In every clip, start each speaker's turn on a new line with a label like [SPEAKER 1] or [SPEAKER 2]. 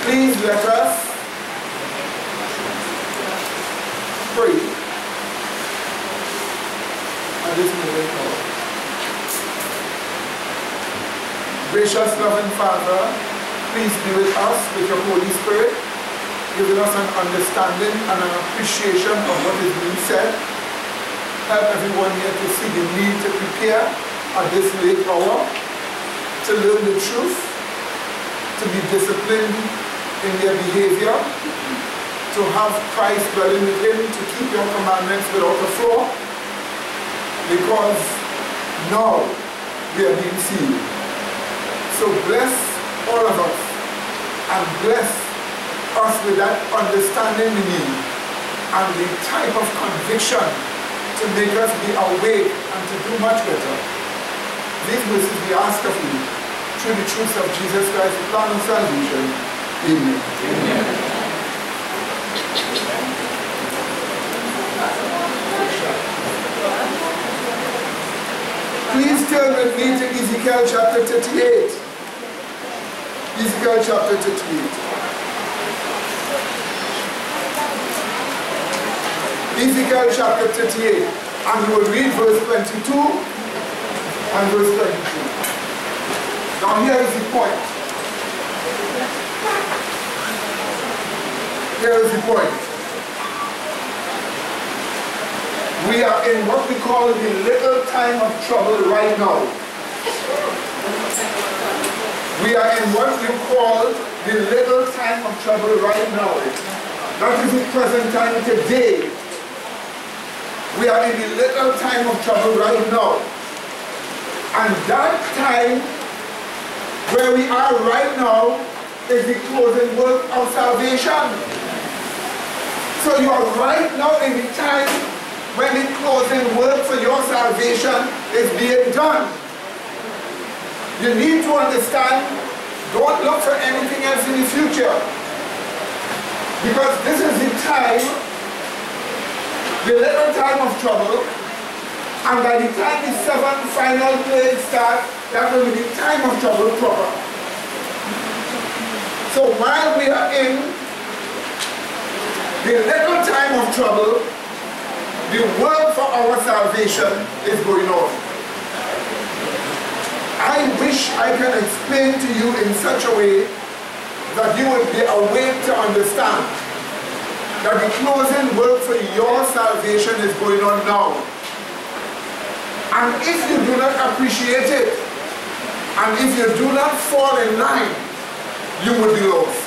[SPEAKER 1] Please let us pray at this moment now. Gracious, loving Father, please be with us with your Holy Spirit, giving us an understanding and an appreciation of what is being said. Help everyone here to see the need to prepare at this late hour, to learn the truth, to be disciplined in their behavior, to have Christ dwelling within, to keep your commandments without a flaw, because now we are being sealed. So bless all of us, and bless us with that understanding we need, and the type of conviction to make us be awake and to do much better. These mercies we ask of you, through the truths of Jesus Christ, the plan of salvation. Amen. Amen. Please turn with me to Ezekiel chapter 38. Ezekiel chapter 38. Ezekiel chapter 38. And we will read verse 22 and verse 23. Now here is the point. Here is the point. We are in what we call the little time of trouble right now. We are in what we call the little time of trouble right now. That is the present time today. We are in the little time of trouble right now. And that time where we are right now is the closing work of salvation. So you are right now in the time when the closing work for your salvation is being done. You need to understand, don't look for anything else in the future. Because this is the time, the little time of trouble, and by the time the 7th final plague starts, that will be the time of trouble proper. So while we are in the little time of trouble, the work for our salvation is going on. I wish I can explain to you in such a way that you would be awake to understand that the closing work for your salvation is going on now. And if you do not appreciate it, and if you do not fall in line, you will be lost.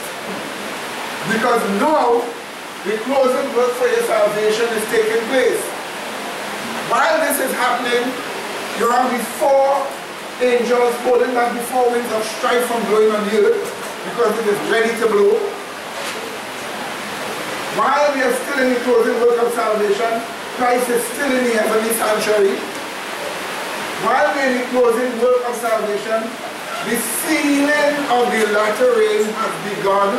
[SPEAKER 1] Because now, the closing work for your salvation is taking place. While this is happening, you have the 4 angels holding back the 4 winds of strife from blowing on the earth, because it is ready to blow. While we are still in the closing work of salvation, Christ is still in the heavenly sanctuary. While we are in the closing work of salvation, the sealing of the latter rain has begun.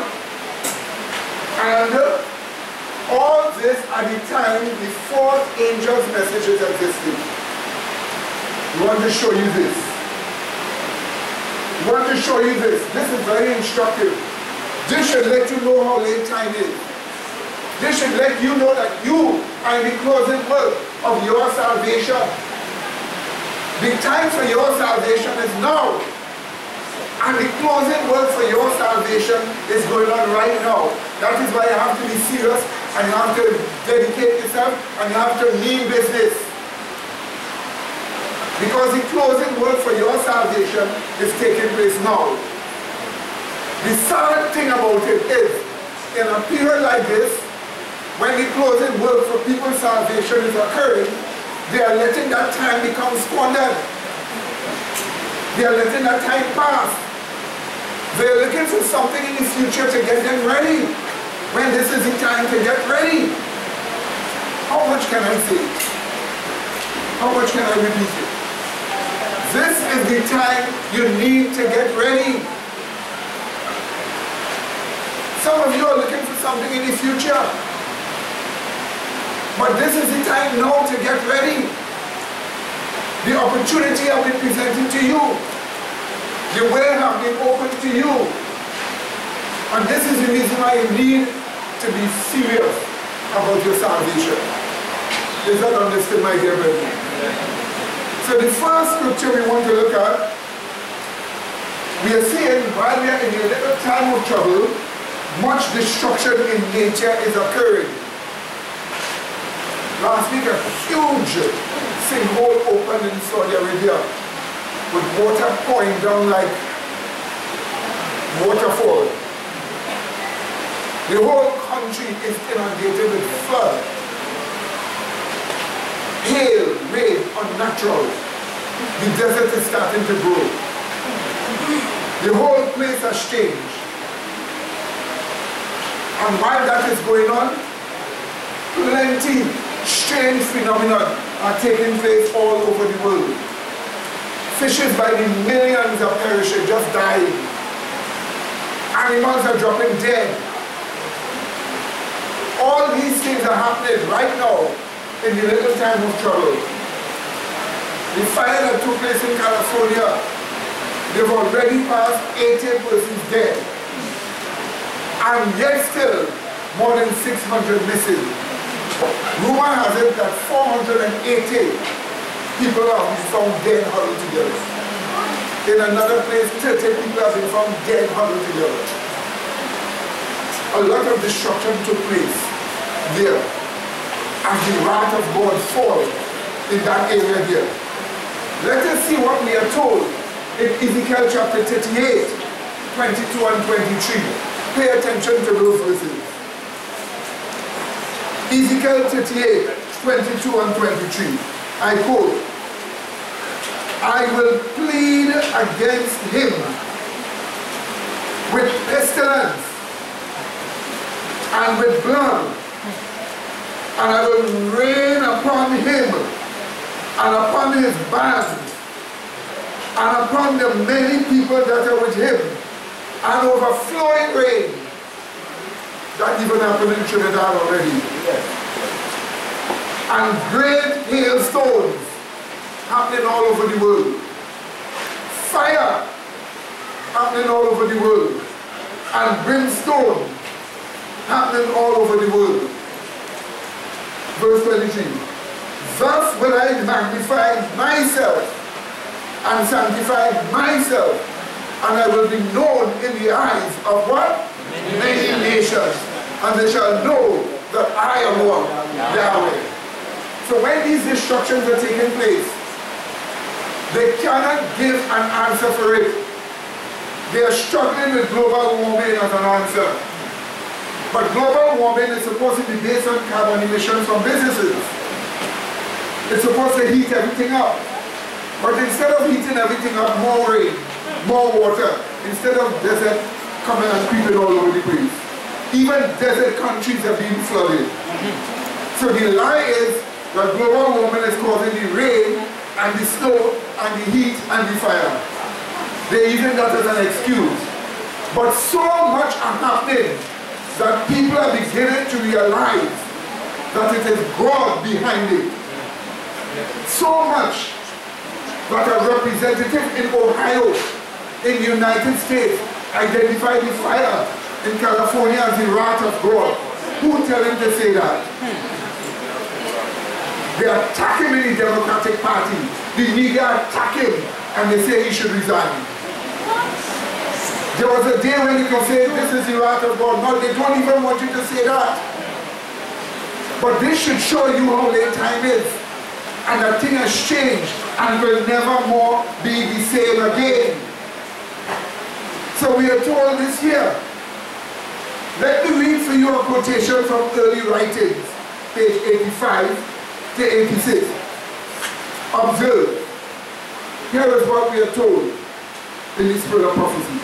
[SPEAKER 1] And all this at the time the 4th angel's message is existing. We want to show you this. We want to show you this. This is very instructive. This should let you know how late time is. This should let you know that you are in the closing work of your salvation. The time for your salvation is now. And the closing work for your salvation is going on right now. That is why you have to be serious, and you have to dedicate yourself, and you have to mean business. Because the closing work for your salvation is taking place now. The sad thing about it is, in a period like this, when the closing work for people's salvation is occurring, they are letting that time become squandered. They are letting that time pass. They are looking for something in the future to get them ready, when this is the time to get ready. How much can I say? How much can I repeat it? This is the time you need to get ready. Some of you are looking for something in the future. But this is the time now to get ready. The opportunity has been presented to you. The way has been opened to you. And this is the reason why you need to be serious about your salvation. Is that understood, my dear brethren? So the first scripture we want to look at, we are seeing while we are in a little time of trouble, much destruction in nature is occurring. Last week a huge sinkhole opened in Saudi Arabia with water pouring down like waterfall. The whole country is inundated with flood. Hail, rain, unnatural. The desert is starting to grow. The whole place has changed. And while that is going on, plenty strange phenomena are taking place all over the world. Fishes by the millions are perishing, just dying. Animals are dropping dead. All these things are happening right now in the little time of trouble. The fire that took place in California, they've already passed 80 persons dead. And yet still, more than 600 missing. Rumor has it that 480 people have been found dead huddled together. In another place, 30 people have been found dead huddled together. A lot of destruction took place there as the wrath of God fall in that area here. Let us see what we are told in Ezekiel chapter 38, 22 and 23. Pay attention to those verses. Ezekiel 38, 22 and 23. I quote, I will plead against him with pestilence and with blood, and I will rain upon him and upon his bands and upon the many people that are with him, and overflowing rain. That even happened in Trinidad already. Yes. And great hailstones happening all over the world. Fire happening all over the world. And brimstone happening all over the world. Verse 23. Thus will I magnify myself and sanctify myself, and I will be known in the eyes of what? Many nations. And they shall know that I am one, Yahweh. So when these destructions are taking place, they cannot give an answer for it. They are struggling with global warming as an answer. But global warming is supposed to be based on carbon emissions from businesses. It's supposed to heat everything up. But instead of heating everything up, more rain, more water, instead of desert coming and creeping all over the place. Even desert countries are being flooded. So the lie is that global warming is causing the rain and the snow and the heat and the fire. They're using that as an excuse. But so much are happening that people are beginning to realize that it is God behind it. So much that a representative in Ohio, in the United States, identified the fire in California as the wrath of God. Who tell him to say that? They attack him in the Democratic Party. The media attack him and they say he should resign. There was a day when you can say this is the wrath of God. No, they don't even want you to say that. But this should show you how late time is. And that thing has changed and will never more be the same again. So we are told this here. Let me read for you a quotation from early writings, page 85 to 86. Observe. Here is what we are told in the spirit of prophecy.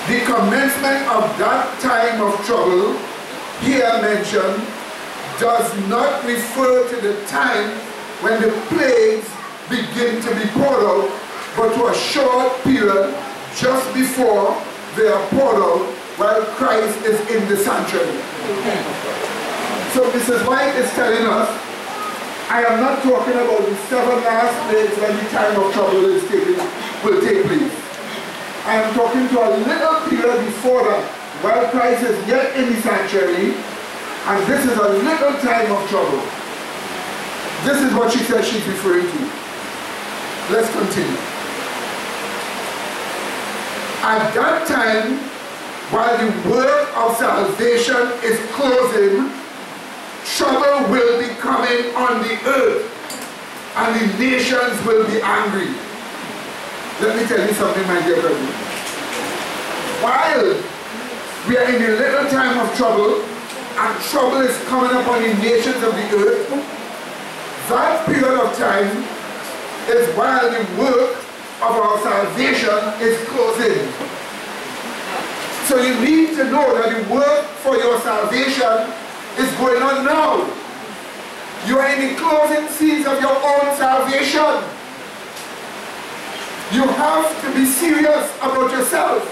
[SPEAKER 1] The commencement of that time of trouble here mentioned does not refer to the time when the plagues begin to be poured out, but to a short period just before they are poured out while Christ is in the sanctuary. So this is why it's telling us, I am not talking about the 7 last plagues when the time of trouble will take place. I am talking to a little period before that, while Christ is yet in the sanctuary, and this is a little time of trouble. This is what she says she's referring to. Let's continue. At that time, while the work of salvation is closing, trouble will be coming on the earth, and the nations will be angry. Let me tell you something, my dear brethren. While we are in a little time of trouble, and trouble is coming upon the nations of the earth, that period of time is while the work of our salvation is closing. So you need to know that the work for your salvation is going on now. You are in the closing scenes of your own salvation. You have to be serious about yourself.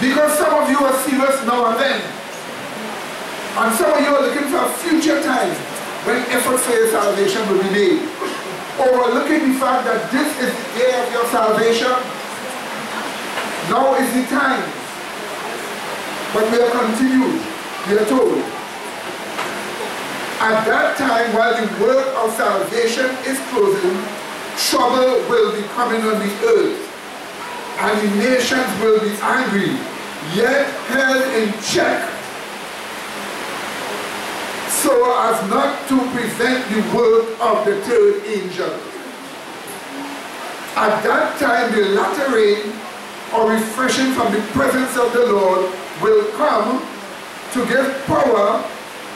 [SPEAKER 1] Because some of you are serious now and then. And some of you are looking for a future time when efforts for your salvation will be made. Overlooking the fact that this is the day of your salvation. Now is the time. But we are continued. We are told. At that time, while the work of salvation is closing, trouble will be coming on the earth, and the nations will be angry, yet held in check, so as not to prevent the work of the third angel. At that time, the latter rain, or refreshing from the presence of the Lord, will come to give power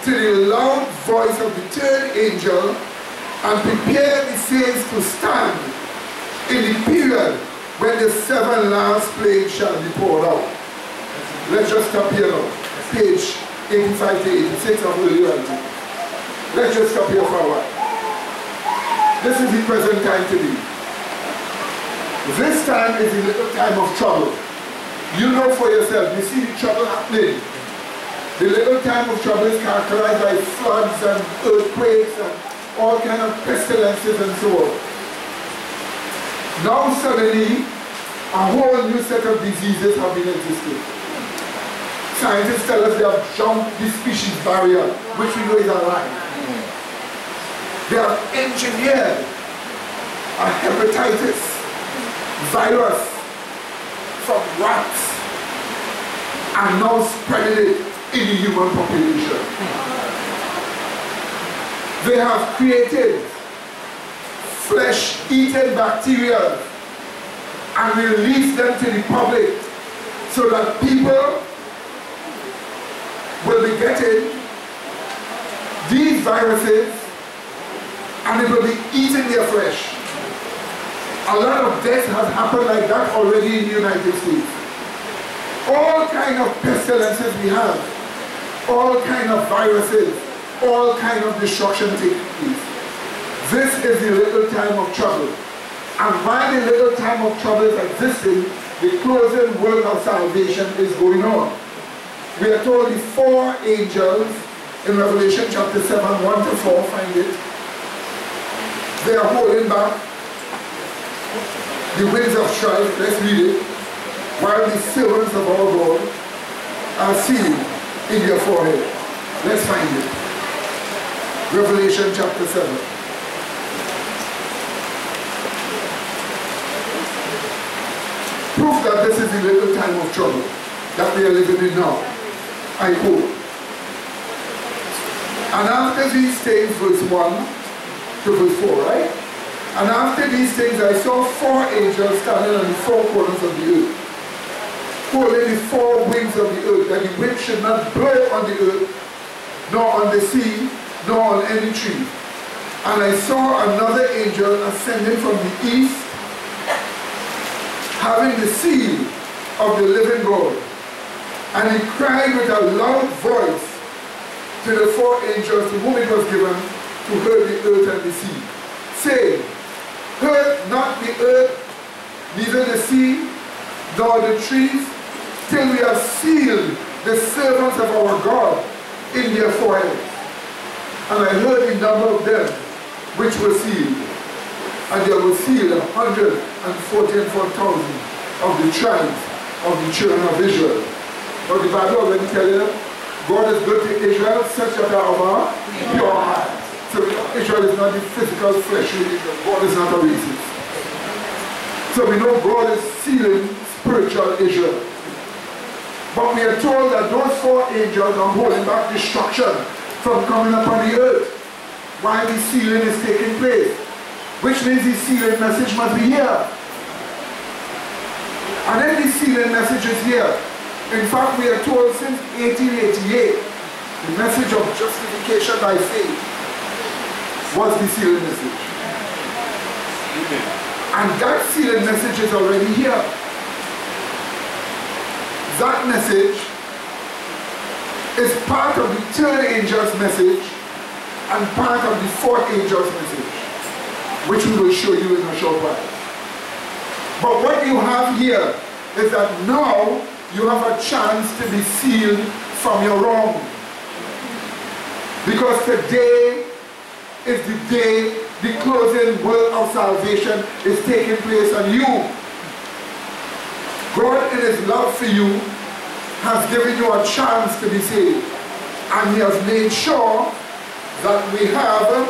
[SPEAKER 1] to the loud voice of the third angel, and prepare the saints to stand in the period when the 7 last plagues shall be poured out. Let's just stop here now. Page 85 to 86 of the reality. Let's just stop here for a while. This is the present time to be. This time is a little time of trouble. You know for yourself, you see the trouble happening. The little time of trouble is characterized by floods and earthquakes and all kinds of pestilences and so on. Now suddenly, a whole new set of diseases have been existing. Scientists tell us they have jumped the species barrier, which we know is a lie. They have engineered a hepatitis virus from rats and now spreading it in the human population. They have created flesh-eating bacteria and released them to the public so that people will be getting these viruses and it will be eating their flesh. A lot of death has happened like that already in the United States. All kinds of pestilences we have, all kinds of viruses, all kinds of destruction taking place. This is the little time of trouble. And while the little time of trouble is existing, the closing work of salvation is going on. We are told the 4 angels in Revelation chapter 7, 1 to 4, find it. They are holding back the winds of strife, let's read it, while the servants of our God are sealed in their forehead. Let's find it. Revelation chapter 7. Proof that this is the little time of trouble that we are living in now. I quote. And after these things, verse 1 to verse 4, right? And after these things I saw 4 angels standing on the 4 corners of the earth, holding the 4 wings of the earth, that the wind should not blow on the earth, nor on the sea, nor on any tree. And I saw another angel ascending from the east, having the seal of the living God. And he cried with a loud voice to the 4 angels to whom it was given to hurt the earth and the sea, saying, hurt not the earth, neither the sea, nor the trees, till we have sealed the servants of our God in their foreheads. And I heard the number of them which were sealed, and they will seal 144,000 of the tribes of the children of Israel. But the Bible already tells you, God is good to Israel, such that are of a pure heart. So Israel is not the physical, fleshly Israel. God is not a racist. So we know God is sealing spiritual Israel. But we are told that those 4 angels are holding back destruction from coming upon the earth while the sealing is taking place. Which means the sealing message must be here. And if the sealing message is here, in fact we are told since 1888, the message of justification by faith was the sealing message. And that sealing message is already here. That message is part of the 3rd angel's message and part of the 4th angel's message, which we will show you in a short while. But what you have here is that now you have a chance to be sealed from your wrong. Because today is the day the closing work of salvation is taking place on you. God in His love for you has given you a chance to be saved. And He has made sure that we have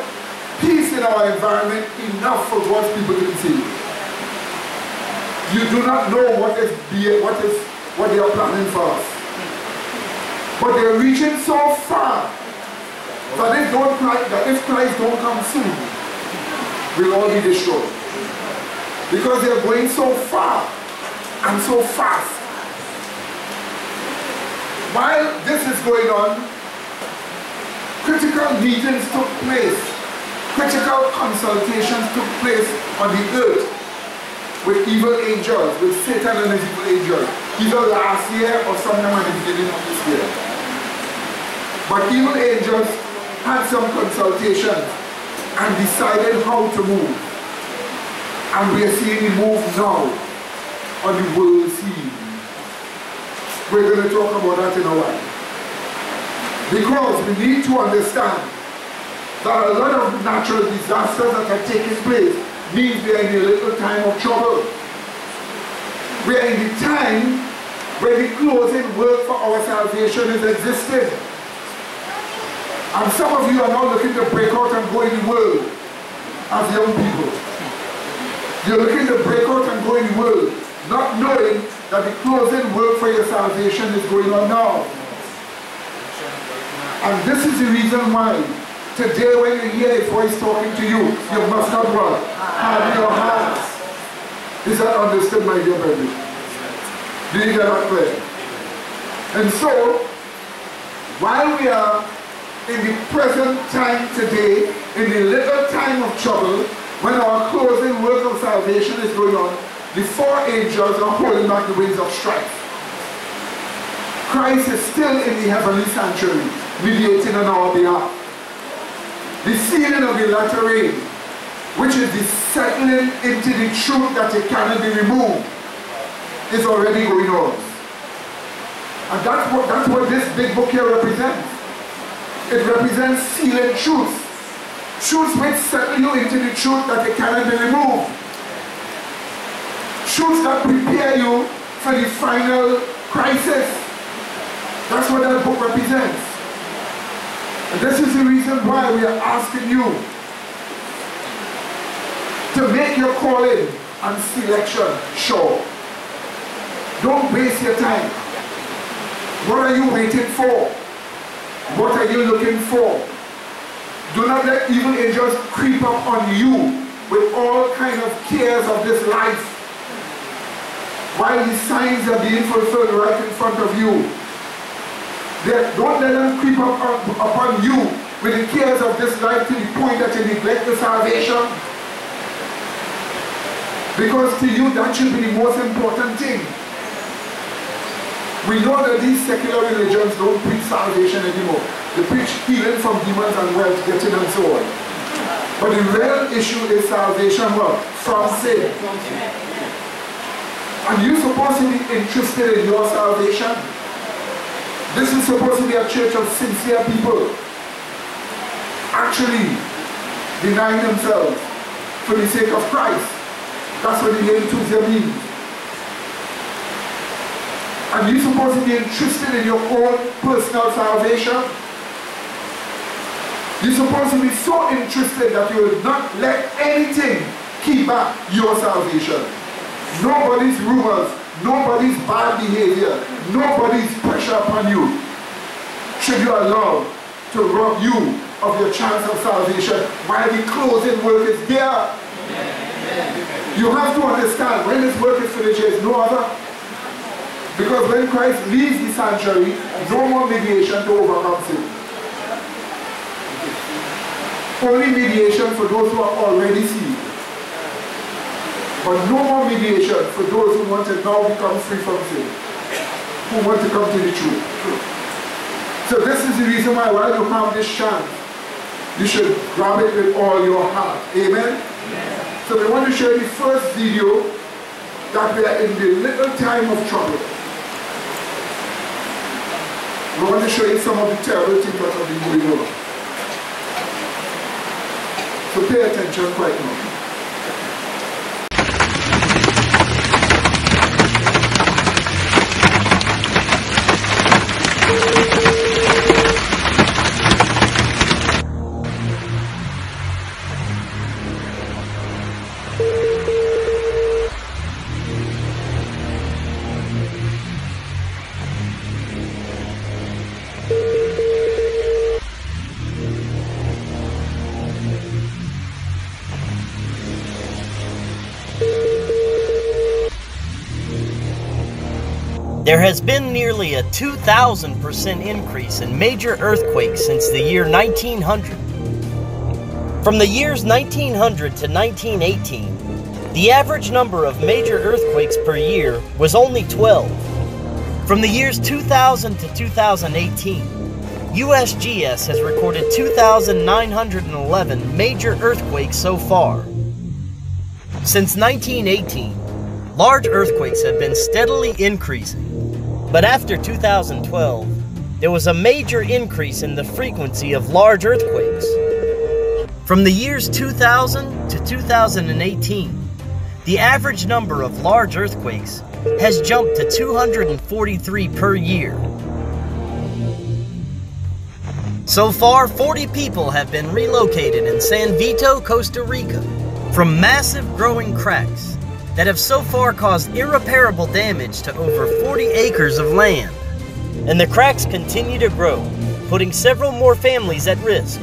[SPEAKER 1] peace in our environment enough for God's people to be saved. You do not know what they are planning for us. But they are reaching so far that if Christ don't come soon, we'll all be destroyed. Because they are going so far and so fast. While this is going on, critical meetings took place, critical consultations took place on the earth with evil angels, with Satan and his evil angels, either last year or sometime at the beginning of this year. But evil angels had some consultations and decided how to move. And we are seeing the move now on the world scene. We're going to talk about that in a while. Because we need to understand that a lot of natural disasters that are taking place means we are in a little time of trouble. We are in the time where the closing work for our salvation is existing. And some of you are now looking to break out and go in the world as young people. You're looking to break out and go in the world, not knowing that the closing work for your salvation is going on now. And this is the reason why today when you hear His voice talking to you, you must not what? Harden your hearts. Is that understood, my dear brethren? Do you get that clear? And so, while we are in the present time today, in the little time of trouble, when our closing work of salvation is going on, the 4 angels are holding back the winds of strife. Christ is still in the heavenly sanctuary, mediating on our behalf. The sealing of the latter rain, which is the settling into the truth that it cannot be removed, is already going on. And that's what this big book here represents. It represents sealing truths. Truths which settle you into the truth that it cannot be removed. Truths that prepare you for the final crisis. That's what that book represents. And this is the reason why we are asking you to make your calling and selection sure. Don't waste your time. What are you waiting for? What are you looking for? Do not let evil angels creep up on you with all kinds of cares of this life while the signs are being fulfilled right in front of you. Don't let them creep up upon you with the cares of this life to the point that you neglect the salvation. Because to you that should be the most important thing. We know that these secular religions don't preach salvation anymore. They preach healing from demons and wealth getting and so on. But the real issue is salvation from sin. And you're supposed to be interested in your salvation. This is supposed to be a church of sincere people, actually denying themselves, for the sake of Christ. That's what the name Tuesday means. And you're supposed to be interested in your own personal salvation. You're supposed to be so interested that you will not let anything keep back your salvation. Nobody's rumors, nobody's bad behavior, nobody's pressure upon you should you allow to rob you of your chance of salvation while the closing work is there. You have to understand, when this work is finished, there is no other. Because when Christ leaves the sanctuary, no more mediation to overcome sin. Only mediation for those who are already saved. But no more mediation for those who want to now become free from sin, who want to come to the truth. So this is the reason why while you have this chance, you should grab it with all your heart. Amen? Amen. So we want to show you the first video that we are in the little time of trouble. We want to show you some of the terrible things that have been going on. So pay attention quite now.
[SPEAKER 2] There has been nearly a 2,000% increase in major earthquakes since the year 1900. From the years 1900 to 1918, the average number of major earthquakes per year was only 12. From the years 2000 to 2018, USGS has recorded 2,911 major earthquakes so far. Since 1918, large earthquakes have been steadily increasing. But after 2012, there was a major increase in the frequency of large earthquakes. From the years 2000 to 2018, the average number of large earthquakes has jumped to 243 per year. So far, 40 people have been relocated in San Vito, Costa Rica, from massive growing cracks that have so far caused irreparable damage to over 40 acres of land. And the cracks continue to grow, putting several more families at risk.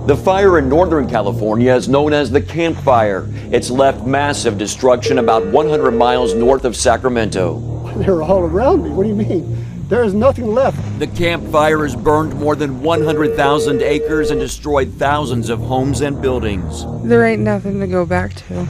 [SPEAKER 3] The fire in Northern California is known as the Camp Fire. It's left massive destruction about 100 miles north of Sacramento.
[SPEAKER 4] They're all around me. What do you mean? There is nothing left.
[SPEAKER 3] The Camp Fire has burned more than 100,000 acres and destroyed thousands of homes and buildings.
[SPEAKER 5] There ain't nothing to go back to.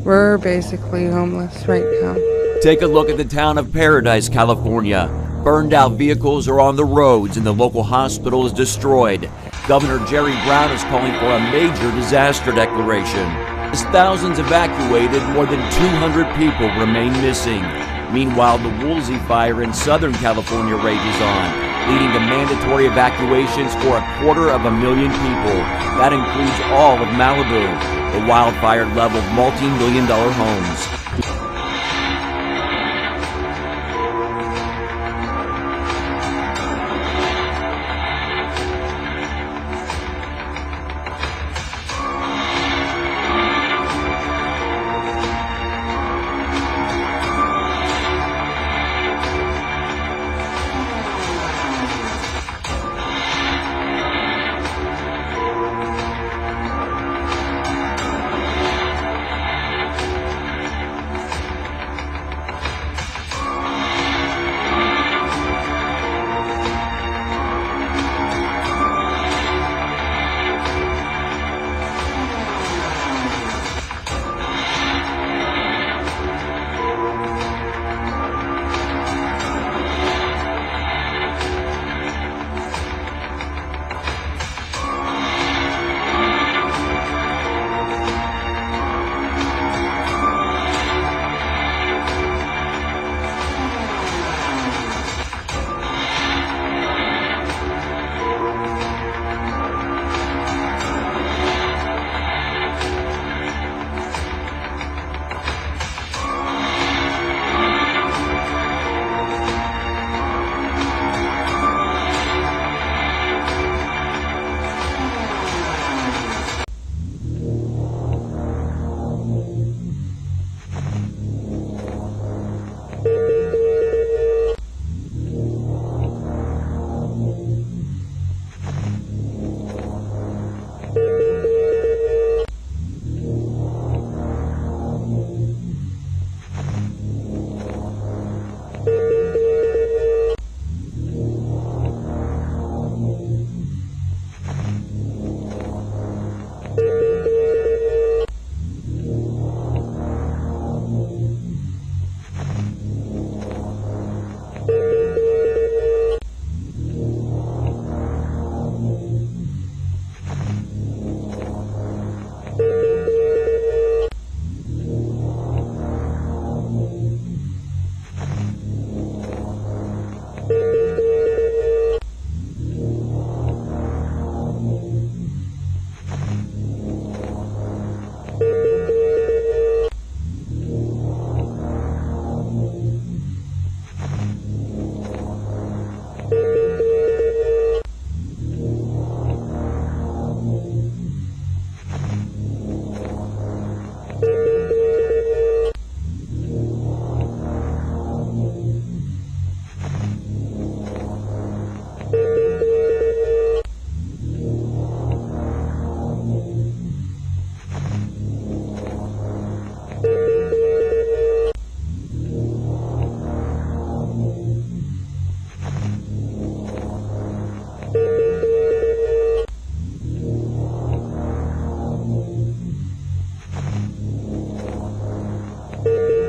[SPEAKER 5] We're basically homeless right now.
[SPEAKER 3] Take a look at the town of Paradise, California. Burned out vehicles are on the roads and the local hospital is destroyed. Governor Jerry Brown is calling for a major disaster declaration. As thousands evacuated, more than 200 people remain missing. Meanwhile, the Woolsey fire in Southern California rages on, leading to mandatory evacuations for 250,000 people. That includes all of Malibu. The wildfire leveled multi-million-dollar homes.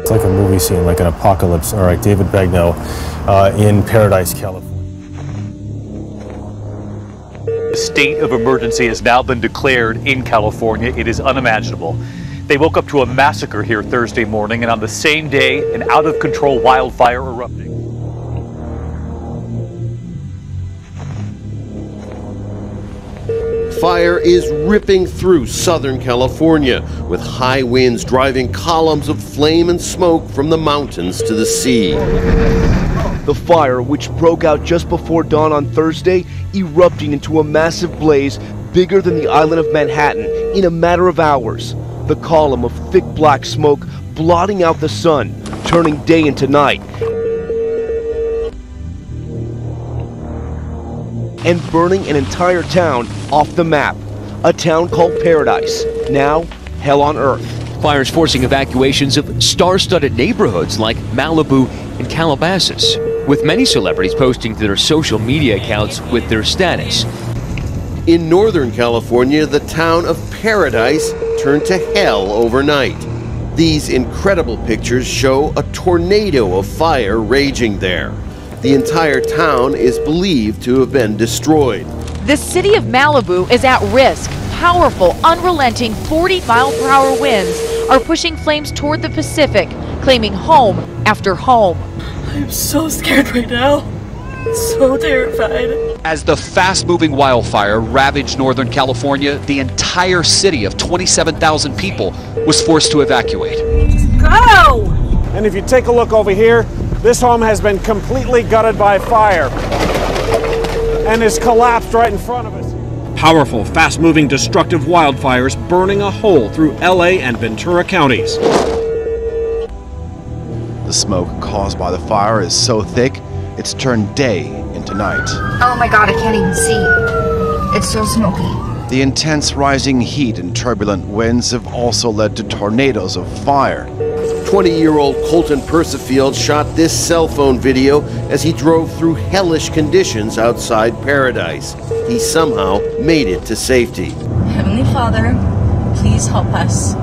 [SPEAKER 6] It's like a movie scene, like an apocalypse. All right, David Begnaud in Paradise, California.
[SPEAKER 7] A state of emergency has now been declared in California. It is unimaginable. They woke up to a massacre here Thursday morning, and on the same day, an out-of-control wildfire erupting.
[SPEAKER 8] Fire is ripping through Southern California, with high winds driving columns of flame and smoke from the mountains to the sea.
[SPEAKER 9] The fire, which broke out just before dawn on Thursday, erupting into a massive blaze bigger than the island of Manhattan in a matter of hours. The column of thick black smoke blotting out the sun, turning day into night, and burning an entire town off the map. a town called Paradise, now hell on earth.
[SPEAKER 3] Fires forcing evacuations of star-studded neighborhoods like Malibu and Calabasas, with many celebrities posting to their social media accounts with their status.
[SPEAKER 8] In Northern California, the town of Paradise turned to hell overnight. These incredible pictures show a tornado of fire raging there. The entire town is believed to have been destroyed.
[SPEAKER 10] The city of Malibu is at risk. Powerful, unrelenting 40-mile-per-hour winds are pushing flames toward the Pacific, claiming home after home.
[SPEAKER 11] I'm so scared right now. So terrified.
[SPEAKER 12] As the fast-moving wildfire ravaged Northern California, the entire city of 27,000 people was forced to evacuate.
[SPEAKER 11] Go!
[SPEAKER 13] And if you take a look over here, this home has been completely gutted by fire and is collapsed right in front of us.
[SPEAKER 14] Powerful, fast-moving, destructive wildfires burning a hole through LA and Ventura counties.
[SPEAKER 15] The smoke caused by the fire is so thick, it's turned day into night.
[SPEAKER 16] Oh my God, I can't even see. It's so smoky.
[SPEAKER 15] The intense rising heat and turbulent winds have also led to tornadoes of fire.
[SPEAKER 8] 20-year-old Colton Persifield shot this cell phone video as he drove through hellish conditions outside Paradise. He somehow made it to safety.
[SPEAKER 11] Heavenly Father, please help us.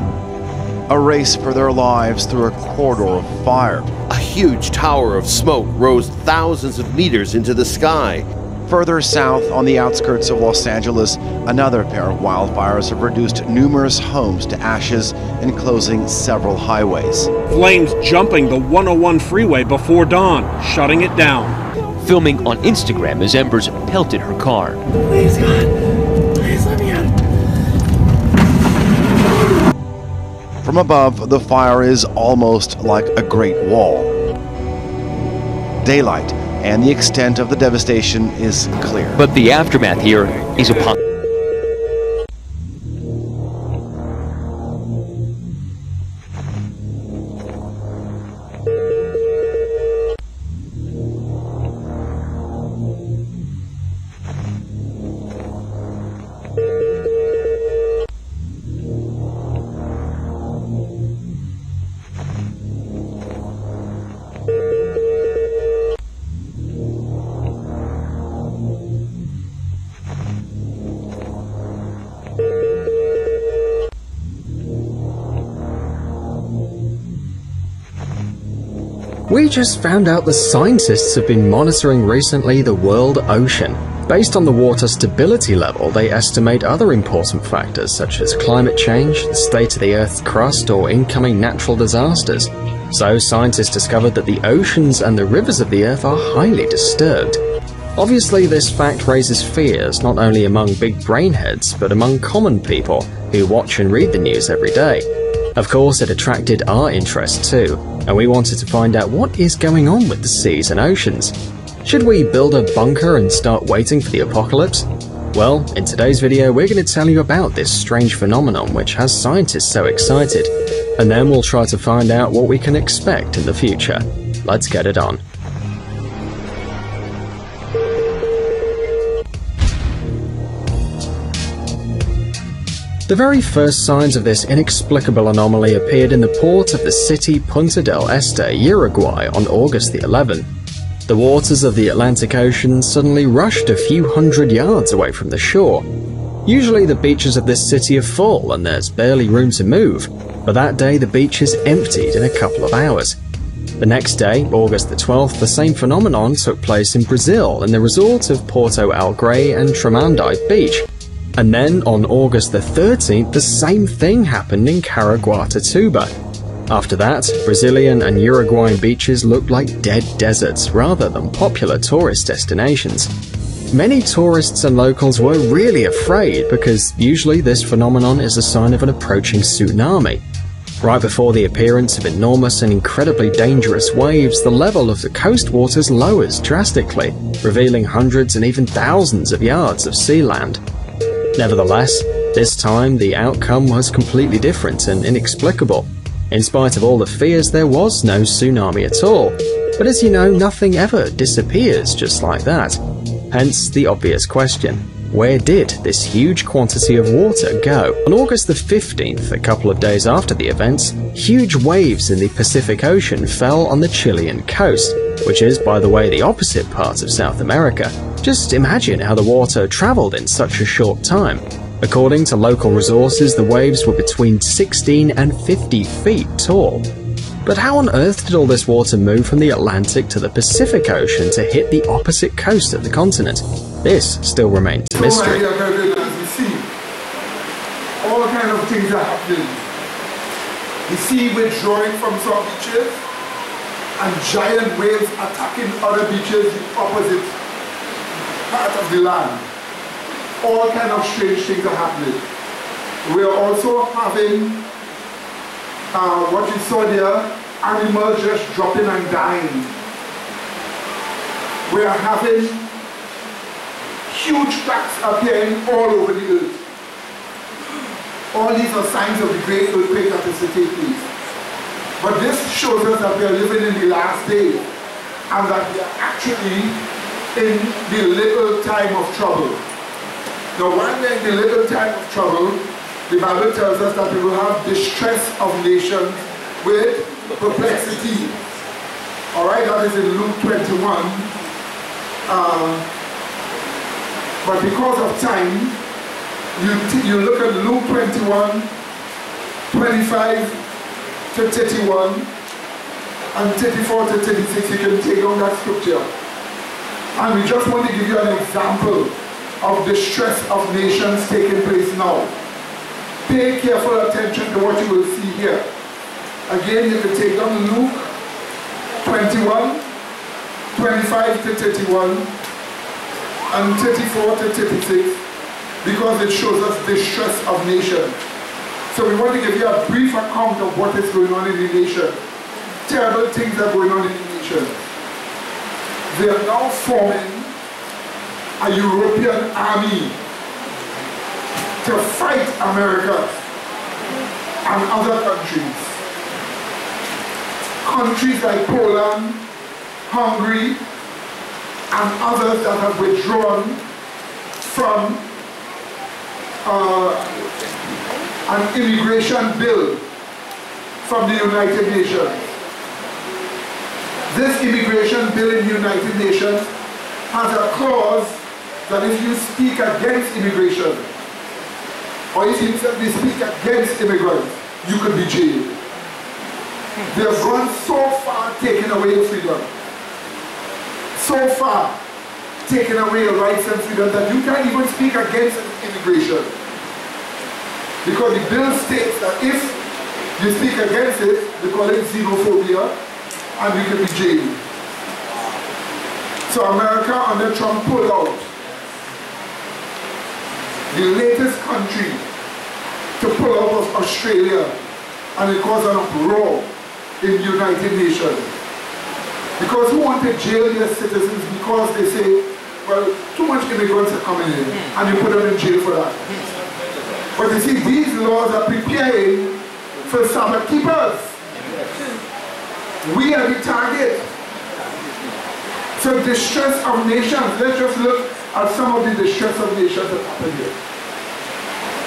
[SPEAKER 15] A race for their lives through a corridor of fire.
[SPEAKER 8] A huge tower of smoke rose thousands of meters into the sky.
[SPEAKER 15] Further south, on the outskirts of Los Angeles, another pair of wildfires have reduced numerous homes to ashes and closing several highways.
[SPEAKER 14] Flames jumping the 101 freeway before dawn, shutting it down.
[SPEAKER 3] Filming on Instagram as embers pelted her car.
[SPEAKER 11] Please, God. Please let me out.
[SPEAKER 15] From above, the fire is almost like a great wall. Daylight and the extent of the devastation is clear.
[SPEAKER 3] But the aftermath here is upon.
[SPEAKER 17] We just found out the scientists have been monitoring recently the world ocean. Based on the water stability level, they estimate other important factors such as climate change, the state of the Earth's crust, or incoming natural disasters. So scientists discovered that the oceans and the rivers of the Earth are highly disturbed. Obviously, this fact raises fears not only among big brainheads, but among common people who watch and read the news every day. Of course, it attracted our interest too, and we wanted to find out what is going on with the seas and oceans. Should we build a bunker and start waiting for the apocalypse? Well, in today's video we're going to tell you about this strange phenomenon which has scientists so excited, and then we'll try to find out what we can expect in the future. Let's get it on. The very first signs of this inexplicable anomaly appeared in the port of the city Punta del Este, Uruguay on August the 11th. The waters of the Atlantic Ocean suddenly rushed a few hundred yards away from the shore. Usually the beaches of this city are full and there's barely room to move, but that day the beaches emptied in a couple of hours. The next day, August the 12th, the same phenomenon took place in Brazil in the resort of Porto Alegre and Tramandaí Beach. And then, on August the 13th, the same thing happened in Caraguatatuba. After that, Brazilian and Uruguayan beaches looked like dead deserts rather than popular tourist destinations. Many tourists and locals were really afraid because usually this phenomenon is a sign of an approaching tsunami. Right before the appearance of enormous and incredibly dangerous waves, the level of the coast waters lowers drastically, revealing hundreds and even thousands of yards of sea land. Nevertheless, this time the outcome was completely different and inexplicable. In spite of all the fears, there was no tsunami at all. But as you know, nothing ever disappears just like that. Hence the obvious question. Where did this huge quantity of water go? On August the 15th, a couple of days after the events, huge waves in the Pacific Ocean fell on the Chilean coast, which is, by the way, the opposite part of South America. Just imagine how the water traveled in such a short time. According to local resources, the waves were between 16 and 50 feet tall. But how on earth did all this water move from the Atlantic to the Pacific Ocean to hit the opposite coast of the continent? This still remains a mystery.
[SPEAKER 1] As we see, all kind of things are happening. The sea withdrawing from some beaches and giant waves attacking other beaches the opposite part of the land. All kind of strange things are happening. We are also having what you saw there, animals just dropping and dying. We are having huge cracks appearing all over the earth. All these are signs of the great earthquake that is to take place. But this shows us that we are living in the last days and that we are actually in the little time of trouble. Now, when we're in the little time of trouble, the Bible tells us that we will have distress of nations with perplexity. Alright, that is in Luke 21. But because of time, you look at Luke 21, 25 to 31, and 34 to 36, you can take on that scripture. And we just want to give you an example of distress of nations taking place now. Pay careful attention to what you will see here. Again, you can take on Luke 21, 25 to 31, and 34 to 36, because it shows us distress of nations. So we want to give you a brief account of what is going on in the nation. Terrible things are going on in the nation. They are now forming a European army to fight America and other countries. Countries like Poland, Hungary, and others that have withdrawn from an immigration bill from the United Nations. This immigration bill in the United Nations has a clause that if you speak against immigration, or if you speak against immigrants, you could be jailed. They have gone so far taking away your freedom, so far taking away your rights and freedom that you can't even speak against immigration. Because the bill states that if you speak against it, they call it xenophobia, and you can be jailed. So America under Trump pulled out. The latest country to pull out of Australia, and it caused an uproar in the United Nations. Because who want to jail their citizens because they say, well, too much immigrants are coming in, and you put them in jail for that. But you see, these laws are preparing for Sabbath keepers. We are the target. So distress of nations, let's just look at some of the distress of nations that happen here.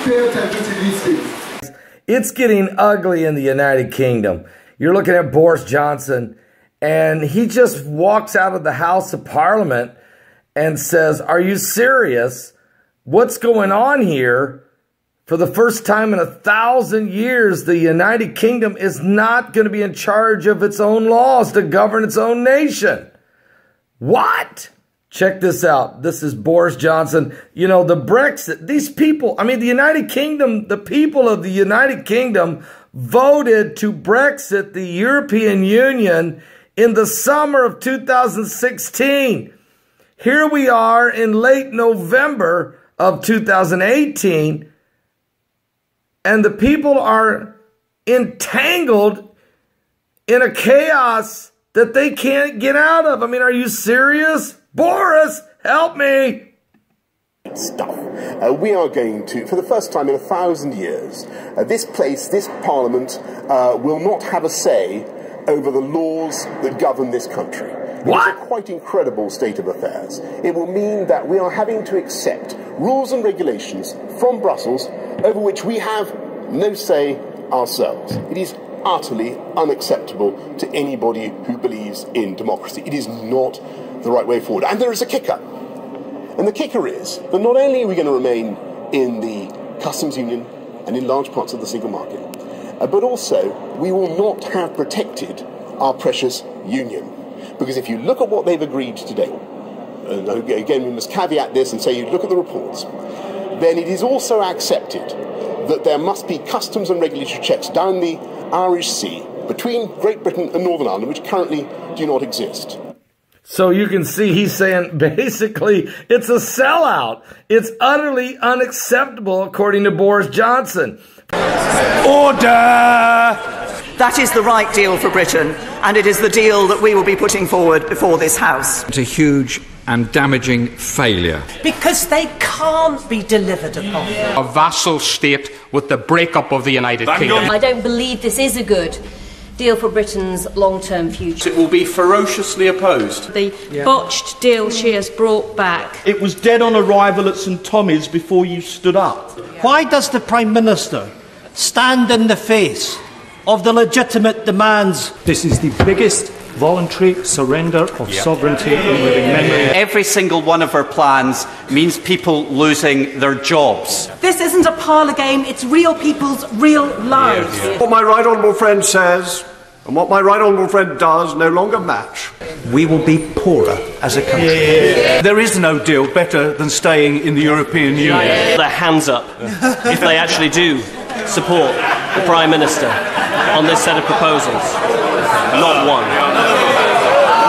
[SPEAKER 1] Pay attention to these things.
[SPEAKER 18] It's getting ugly in the United Kingdom. You're looking at Boris Johnson, and he just walks out of the House of Parliament and says, "Are you serious? What's going on here? For the first time in 1,000 years, the United Kingdom is not going to be in charge of its own laws to govern its own nation." What? Check this out. This is Boris Johnson. You know, the Brexit, these people, I mean, the United Kingdom, the people of the United Kingdom voted to Brexit the European Union in the summer of 2016. Here we are in late November of 2018, and the people are entangled in a chaos that they can't get out of. I mean, are you serious? Boris, help me!
[SPEAKER 19] Stuff. We are going to, for the first time in 1,000 years, this Parliament will not have a say over the laws that govern this country. What? It's a quite incredible state of affairs. It will mean that we are having to accept rules and regulations from Brussels over which we have no say ourselves. It is utterly unacceptable to anybody who believes in democracy. It is not the right way forward. And there is a kicker. And the kicker is that not only are we going to remain in the customs union and in large parts of the single market, but also we will not have protected our precious union. Because if you look at what they've agreed today, and again we must caveat this and say you look at the reports, then it is also accepted that there must be customs and regulatory checks down the Irish Sea between Great Britain and Northern Ireland, which currently do not exist.
[SPEAKER 18] So you can see he's saying basically it's a sellout. It's utterly unacceptable according to Boris Johnson.
[SPEAKER 20] Order! That is the right deal for Britain, and it is the deal that we will be putting forward before this House.
[SPEAKER 21] It's a huge and damaging failure.
[SPEAKER 22] Because they can't be delivered upon.
[SPEAKER 23] A vassal state with the breakup of the United Kingdom.
[SPEAKER 24] I don't believe this is a good deal for Britain's long-term future.
[SPEAKER 25] It will be ferociously opposed.
[SPEAKER 24] The botched deal she has brought back.
[SPEAKER 26] It was dead on arrival at St Tommy's before you stood up.
[SPEAKER 22] Why does the Prime Minister stand in the face of the legitimate demands?
[SPEAKER 27] This is the biggest voluntary surrender of sovereignty in living memory.
[SPEAKER 25] Every single one of our plans means people losing their jobs.
[SPEAKER 22] This isn't a parlour game, it's real people's real lives.
[SPEAKER 26] What my right honourable friend says and what my right honourable friend does no longer match.
[SPEAKER 27] We will be poorer as a country.
[SPEAKER 26] There is no deal better than staying in the European Union.
[SPEAKER 28] Their hands up if they actually do support the Prime Minister on this set of proposals. Not one.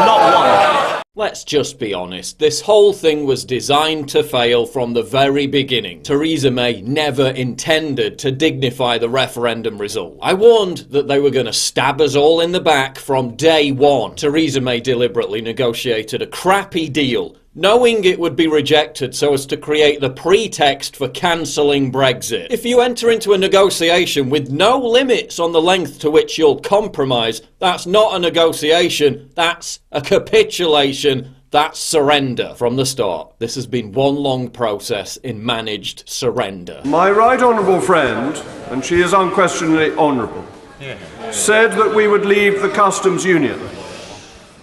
[SPEAKER 28] Not one.
[SPEAKER 29] Let's just be honest, this whole thing was designed to fail from the very beginning. Theresa May never intended to dignify the referendum result. I warned that they were going to stab us all in the back from day one. Theresa May deliberately negotiated a crappy deal, knowing it would be rejected so as to create the pretext for cancelling Brexit. If you enter into a negotiation with no limits on the length to which you'll compromise, that's not a negotiation, that's a capitulation, that's surrender. From the start, this has been one long process in managed surrender.
[SPEAKER 26] My right honourable friend, and she is unquestionably honourable, said that we would leave the customs union.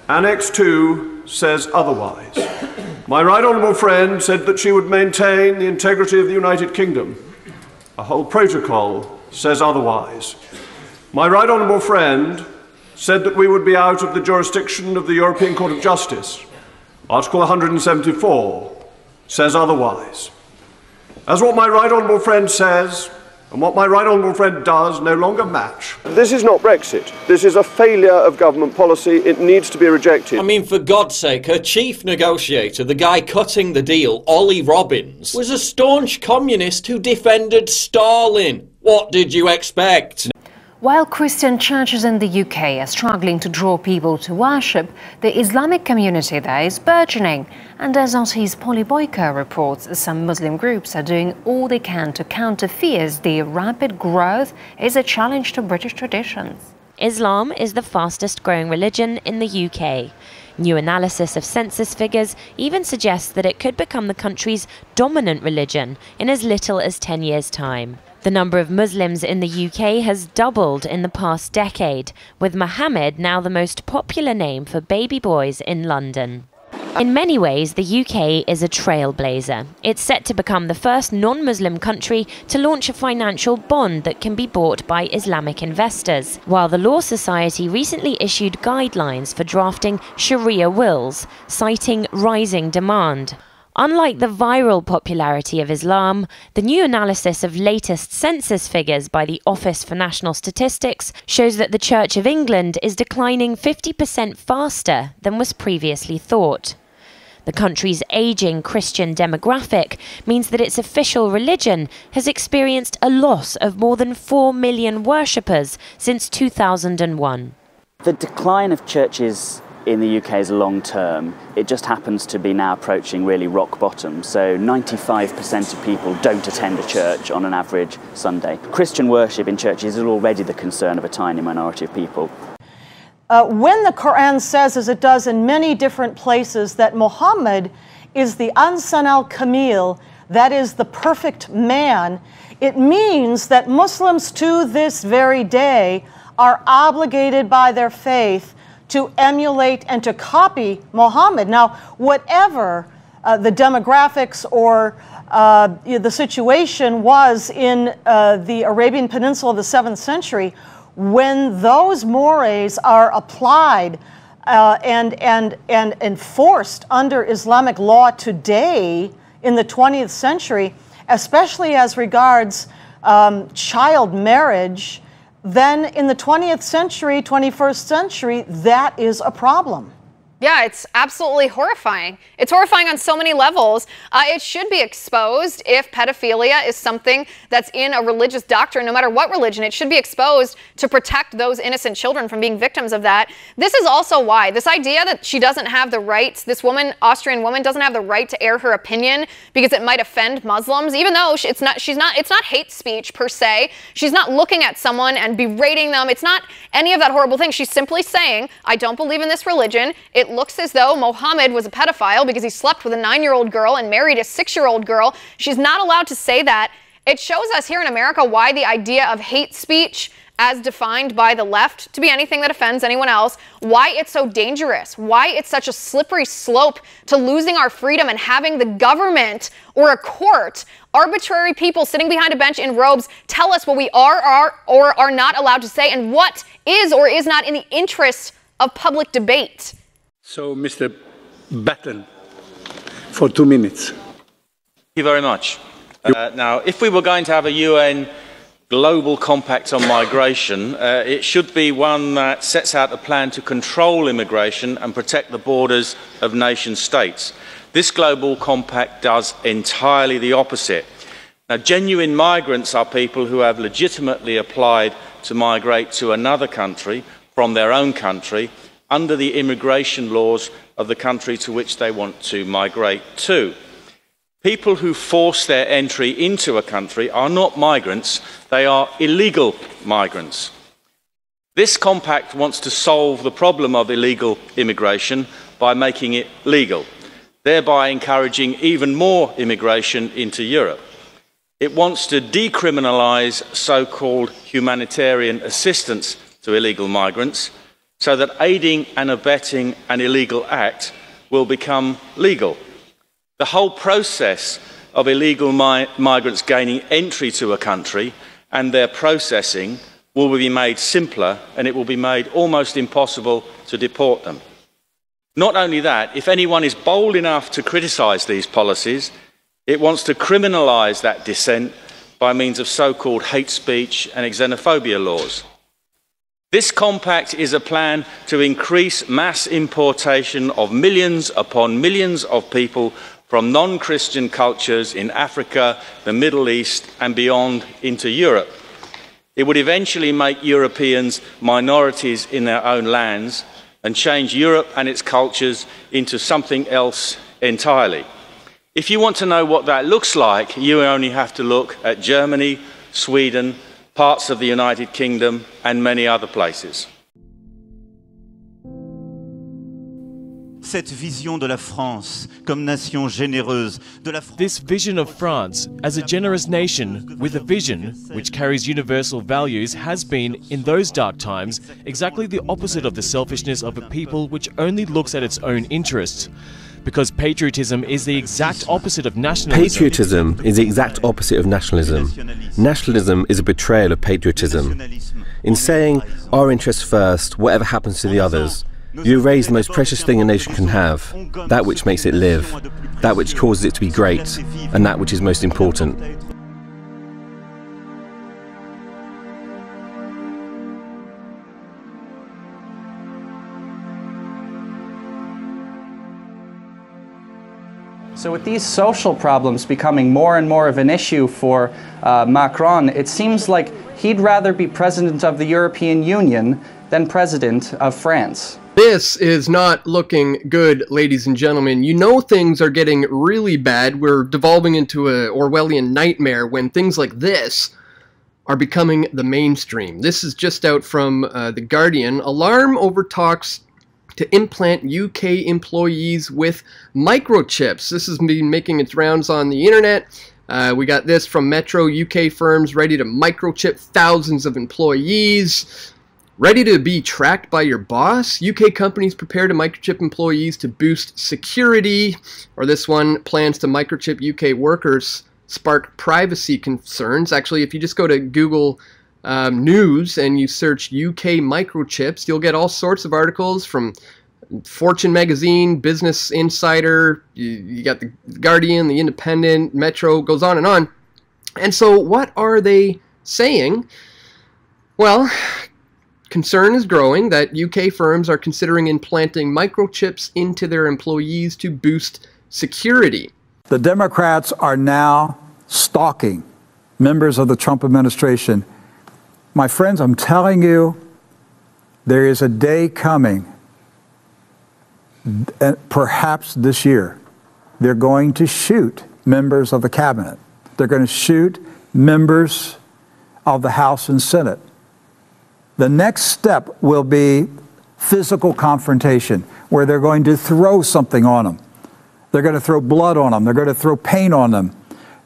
[SPEAKER 26] Annex 2 says otherwise. My right honourable friend said that she would maintain the integrity of the United Kingdom. A whole protocol says otherwise. My right honourable friend said that we would be out of the jurisdiction of the European Court of Justice. Article 174 says otherwise. As what my right honourable friend says and what my right honourable friend does no longer match. This is not Brexit. This is a failure of government policy. It needs to be rejected.
[SPEAKER 29] I mean, for God's sake, her chief negotiator, the guy cutting the deal, Ollie Robbins, was a staunch communist who defended Stalin. What did you expect?
[SPEAKER 30] While Christian churches in the UK are struggling to draw people to worship, the Islamic community there is burgeoning. And as RT's Polly Boyker reports, some Muslim groups are doing all they can to counter fears the rapid growth is a challenge to British traditions.
[SPEAKER 31] Islam is the fastest growing religion in the UK. New analysis of census figures even suggests that it could become the country's dominant religion in as little as 10 years' time. The number of Muslims in the UK has doubled in the past decade, with Mohammed now the most popular name for baby boys in London. In many ways, the UK is a trailblazer. It's set to become the first non-Muslim country to launch a financial bond that can be bought by Islamic investors, while the Law Society recently issued guidelines for drafting Sharia wills, citing rising demand. Unlike the viral popularity of Islam, the new analysis of latest census figures by the Office for National Statistics shows that the Church of England is declining 50% faster than was previously thought. The country's ageing Christian demographic means that its official religion has experienced a loss of more than 4 million worshippers since 2001.
[SPEAKER 32] The decline of churches in the UK is long term. It just happens to be now approaching really rock bottom. So 95% of people don't attend a church on an average Sunday. Christian worship in churches is already the concern of a tiny minority of people.
[SPEAKER 2] when the Quran says, as it does in many different places, that Muhammad is the Ansan al-Kamil, that is the perfect man, it means that Muslims to this very day are obligated by their faith to emulate and to copy Muhammad. Now, whatever the demographics or the situation was in the Arabian Peninsula of the 7th century, when those mores are applied and enforced under Islamic law today in the 20th century, especially as regards child marriage, then in the 20th century, 21st century, that is a problem.
[SPEAKER 4] Yeah, it's absolutely horrifying. It's horrifying on so many levels. It should be exposed if pedophilia is something that's in a religious doctrine, no matter what religion. It should be exposed to protect those innocent children from being victims of that. This is also why this idea that she doesn't have the rights, this woman, Austrian woman, doesn't have the right to air her opinion because it might offend Muslims, even though it's not hate speech per se. She's not looking at someone and berating them. It's not any of that horrible thing. She's simply saying, I don't believe in this religion. It looks as though Mohammed was a pedophile because he slept with a 9-year-old girl and married a 6-year-old girl. She's not allowed to say that. It shows us here in America why the idea of hate speech, as defined by the left, to be anything that offends anyone else, why it's so dangerous, why it's such a slippery slope to losing our freedom and having the government or a court, arbitrary people sitting behind a bench in robes, tell us what we are or are not allowed to say and what is or is not in the interest of public debate.
[SPEAKER 5] So, Mr. Batten, for 2 minutes.
[SPEAKER 6] Thank you very much. Now, if we were going to have a UN global compact on migration, it should be one that sets out a plan to control immigration and protect the borders of nation states. This global compact does entirely the opposite. Now, genuine migrants are people who have legitimately applied to migrate to another country from their own country under the immigration laws of the country to which they want to migrate to. People who force their entry into a country are not migrants, they are illegal migrants. This compact wants to solve the problem of illegal immigration by making it legal, thereby encouraging even more immigration into Europe. It wants to decriminalise so-called humanitarian assistance to illegal migrants, so that aiding and abetting an illegal act will become legal. The whole process of illegal migrants gaining entry to a country and their processing will be made simpler, and it will be made almost impossible to deport them. Not only that, if anyone is bold enough to criticise these policies, it wants to criminalise that dissent by means of so-called hate speech and xenophobia laws. This compact is a plan to increase mass importation of millions upon millions of people from non-Christian cultures in Africa, the Middle East and beyond into Europe. It would eventually make Europeans minorities in their own lands and change Europe and its cultures into something else entirely. If you want to know what that looks like, you only have to look at Germany, Sweden, parts of the United Kingdom and many other places.
[SPEAKER 7] Cette vision de la France comme nation généreuse,
[SPEAKER 8] This vision of France as a generous nation with a vision which carries universal values has been, in those dark times, exactly the opposite of the selfishness of a people which only looks at its own interests. Because patriotism is the exact opposite of nationalism.
[SPEAKER 9] Patriotism is the exact opposite of nationalism. Nationalism is a betrayal of patriotism. In saying, our interests first, whatever happens to the others, you erase the most precious thing a nation can have, that which makes it live, that which causes it to be great, and that which is most important.
[SPEAKER 10] So with these social problems becoming more and more of an issue for Macron, it seems like he'd rather be president of the European Union than president of France.
[SPEAKER 12] This is not looking good, ladies and gentlemen. You know things are getting really bad. We're devolving into an Orwellian nightmare when things like this are becoming the mainstream. This is just out from The Guardian. Alarm over talks to implant UK employees with microchips. This has been making its rounds on the internet. We got this from Metro. UK firms ready to microchip thousands of employees. Ready to be tracked by your boss? UK companies prepare to microchip employees to boost security. Or this one, plans to microchip UK workers spark privacy concerns. Actually, if you just go to Google News and you search UK microchips, you'll get all sorts of articles from Fortune magazine, Business Insider, you got The Guardian, The Independent, Metro, goes on and on. And so what are they saying? Well, concern is growing that UK firms are considering implanting microchips into their employees to boost security.
[SPEAKER 1] The Democrats are now stalking members of the Trump administration. My friends, I'm telling you, there is a day coming, perhaps this year, they're going to shoot members of the cabinet. They're going to shoot members of the House and Senate. The next step will be physical confrontation, where they're going to throw something on them. They're going to throw blood on them. They're going to throw paint on them.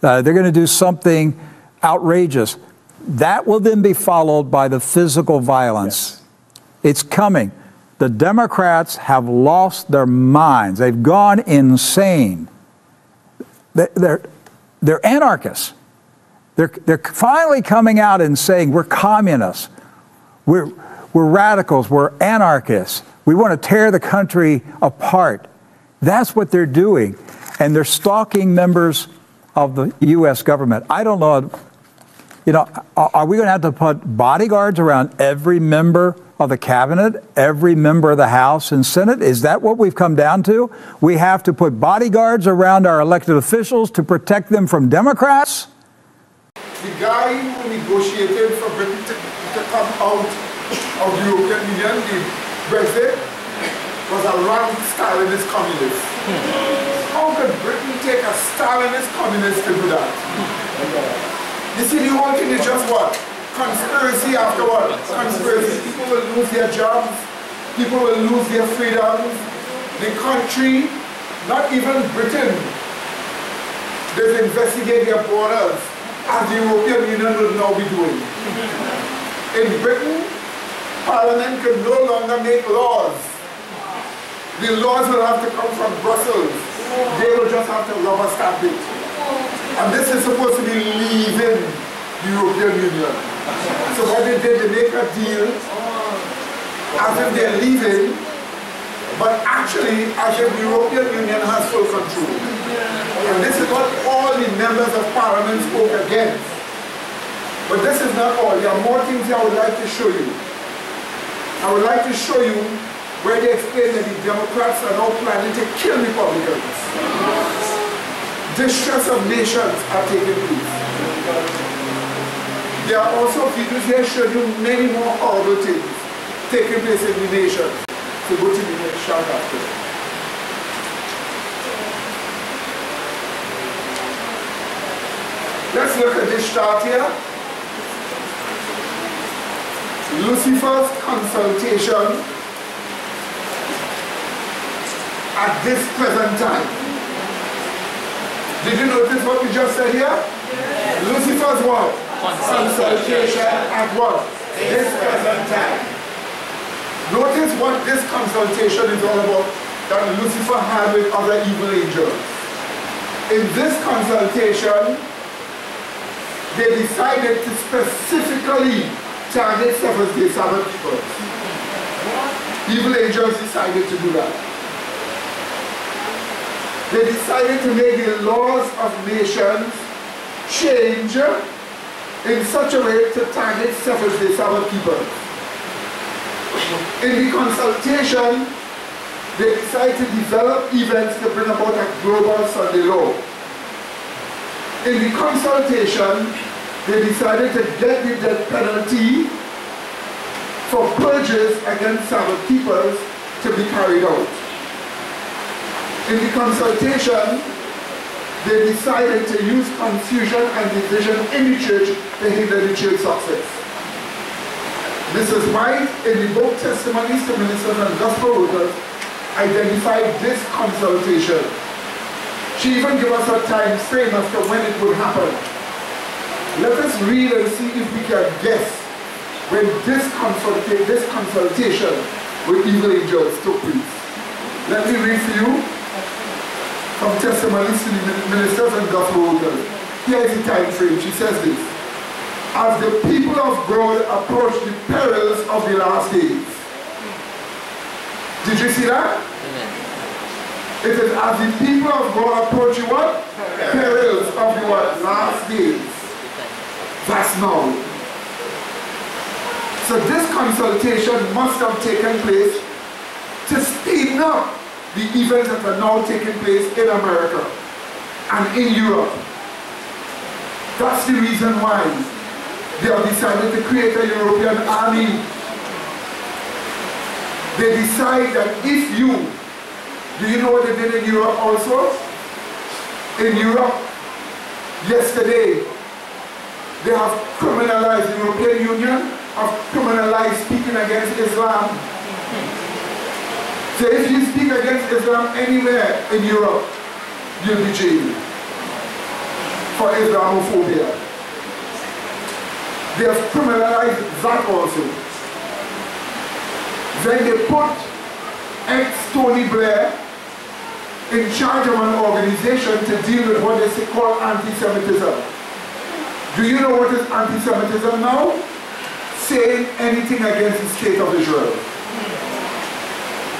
[SPEAKER 1] They're going to do something outrageous. That will then be followed by the physical violence. Yes. It's coming. The Democrats have lost their minds. They've gone insane. They're anarchists. They're finally coming out and saying, we're communists. We're radicals. We're anarchists. We want to tear the country apart. That's what they're doing. And they're stalking members of the U.S. government. I don't know, are we going to have to put bodyguards around every member of the cabinet, every member of the House and Senate? Is that what we've come down to? We have to put bodyguards around our elected officials to protect them from Democrats?
[SPEAKER 3] The guy who negotiated for Britain to come out of the European Union, the Brexit, was a rank Stalinist communist. How could Britain take a Stalinist communist to do that? You see, the whole thing is just what? Conspiracy after what? Conspiracy. People will lose their jobs. People will lose their freedoms. The country, not even Britain, they investigate their borders, as the European Union will now be doing. In Britain, Parliament can no longer make laws. The laws will have to come from Brussels. They will just have to rubber stamp it. And this is supposed to be leaving the European Union. So what they did, they make a deal as if they're leaving, but actually as if the European Union has full control. And this is what all the members of Parliament spoke against. But this is not all. There are more things I would like to show you. I would like to show you where they explain that the Democrats are now planning to kill Republicans. Distress of nations are taking place. There are also videos here showing you many more horrible things taking place in the nation. So go to the next shot after. Let's look at this chart here. Lucifer's consultation at this present time. Did you notice what we just said here? Yes. Lucifer's what? Consultation at what? This present time. Notice what this consultation is all about that Lucifer had with other evil angels. In this consultation, they decided to specifically target Seventh-day Sabbath people. Evil angels decided to do that. They decided to make the laws of nations change in such a way to target Seventh-day Sabbath people. In the consultation, they decided to develop events to bring about a global Sunday law. In the consultation, they decided to get the death penalty for purges against Sabbath keepers to be carried out. In the consultation, they decided to use confusion and division in the church to hinder the church's success. Mrs. White, in the book Testimonies to Ministers and Gospel Workers, identified this consultation. She even gave us a time frame as to when it would happen. Let us read and see if we can guess when this consultation with evil angels took place. Let me read for you from Testimonies to the Ministers and Gospel Workers. Here is the time frame. She says this: as the people of God approach the perils of the last days. Did you see that? Amen. It is as the people of God approach what? Perils of the what? Last days. That's now. So this consultation must have taken place to speed up the events that are now taking place in America and in Europe. That's the reason why they have decided to create a European army. They decide that if you, do you know what they did in Europe also? In Europe, yesterday, they have criminalized, the European Union have criminalized speaking against Islam. So if you speak against Islam anywhere in Europe, you'll be jailed for Islamophobia. They have criminalized that also. Then they put ex-Tony Blair in charge of an organization to deal with what they call anti-Semitism. Do you know what is anti-Semitism now? Saying anything against the state of Israel.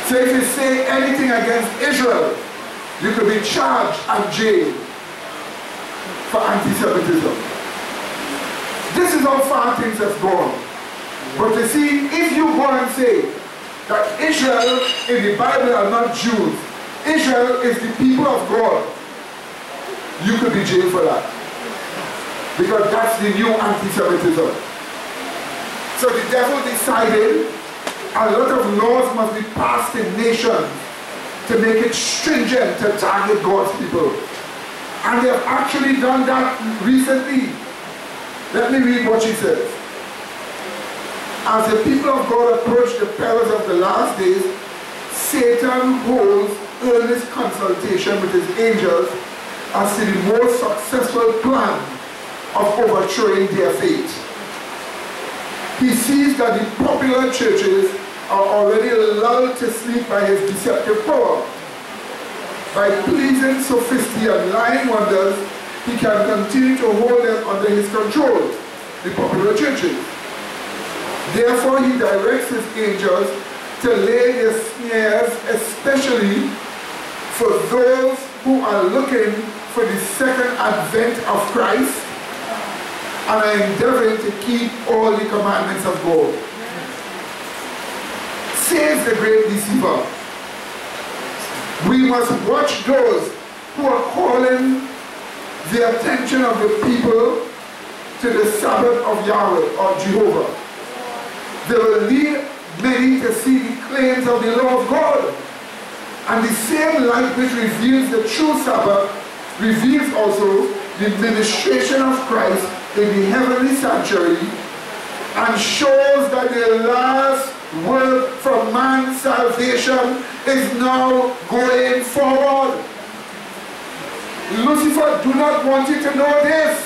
[SPEAKER 3] So if you say anything against Israel, you could be charged and jailed for anti-Semitism. This is how far things have gone. But you see, if you go and say that Israel in the Bible are not Jews, Israel is the people of God, you could be jailed for that. Because that's the new anti-Semitism. So the devil decided a lot of laws must be passed in nations to make it stringent to target God's people. And they have actually done that recently. Let me read what she says. As the people of God approach the perils of the last days, Satan holds earnest consultation with his angels as to the most successful plan of overthrowing their fate. He sees that the popular churches are already lulled to sleep by his deceptive power. By pleasing sophistry and lying wonders, he can continue to hold them under his control, the popular churches. Therefore, he directs his angels to lay their snares, especially for those who are looking for the second advent of Christ and are endeavoring to keep all the commandments of God. Says the great deceiver, we must watch those who are calling the attention of the people to the Sabbath of Yahweh or Jehovah. They will lead many to see the claims of the law of God. And the same light which reveals the true Sabbath reveals also the ministration of Christ in the heavenly sanctuary and shows that the last work for man's salvation is now going forward. Lucifer do not want you to know this.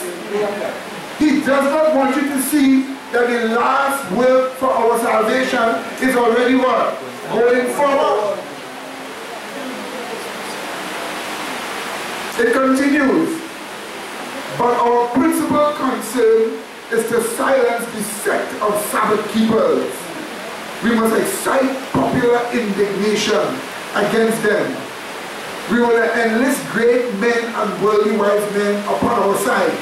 [SPEAKER 3] He does not want you to see that the last work for our salvation is already what? Going forward. It continues. But our principal concern is to silence the sect of Sabbath keepers. We must excite popular indignation against them. We will enlist great men and worldly wise men upon our side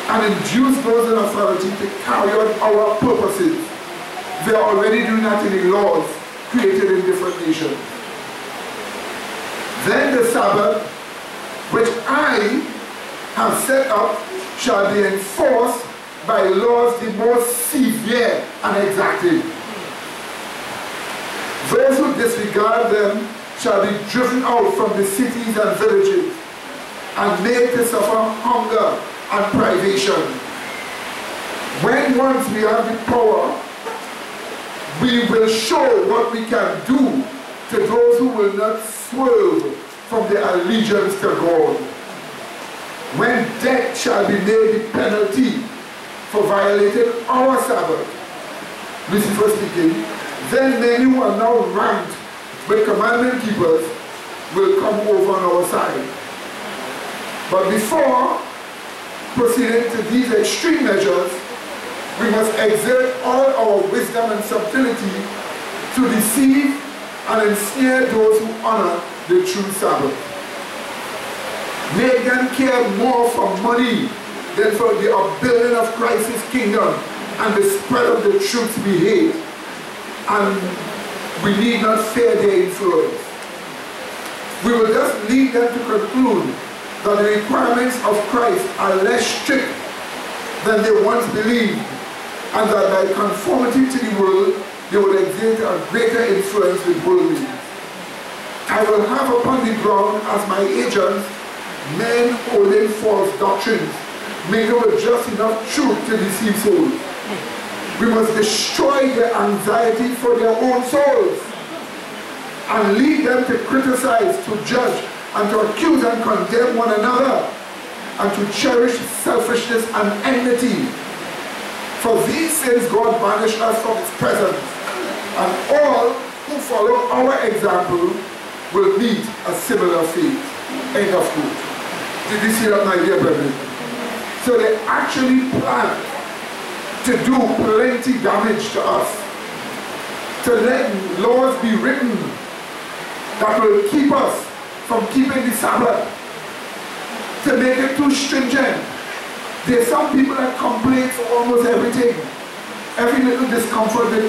[SPEAKER 3] and induce those in authority to carry out our purposes. They are already doing that in the laws created in different nations. Then the Sabbath, which I have set up, shall be enforced by laws the most severe and exacting. Those who disregard them shall be driven out from the cities and villages, and made to suffer hunger and privation. When once we have the power, we will show what we can do to those who will not swerve from their allegiance to God. When death shall be made the penalty for violating our Sabbath, Lucifer speaking, then many who are now ranked with commandment keepers will come over on our side. But before proceeding to these extreme measures, we must exert all our wisdom and subtlety to deceive and ensnare those who honor the true Sabbath. Make them care more for money than for the upbuilding of Christ's kingdom and the spread of the truth we hate. And we need not fear their influence. We will just lead them to conclude that the requirements of Christ are less strict than they once believed, and that by conformity to the world, they will exert a greater influence with worldlings. I will have upon the ground as my agents men holding false doctrines, mingled with just enough truth to deceive souls. We must destroy their anxiety for their own souls and lead them to criticize, to judge, and to accuse and condemn one another, and to cherish selfishness and enmity. For these sins God banished us from his presence, and all who follow our example will meet a similar fate. End of quote. Did you see that, my dear brethren? So they actually plan to do plenty damage to us, to let laws be written that will keep us from keeping the Sabbath, to make it too stringent. There's some people that complain for almost everything. Every little discomfort they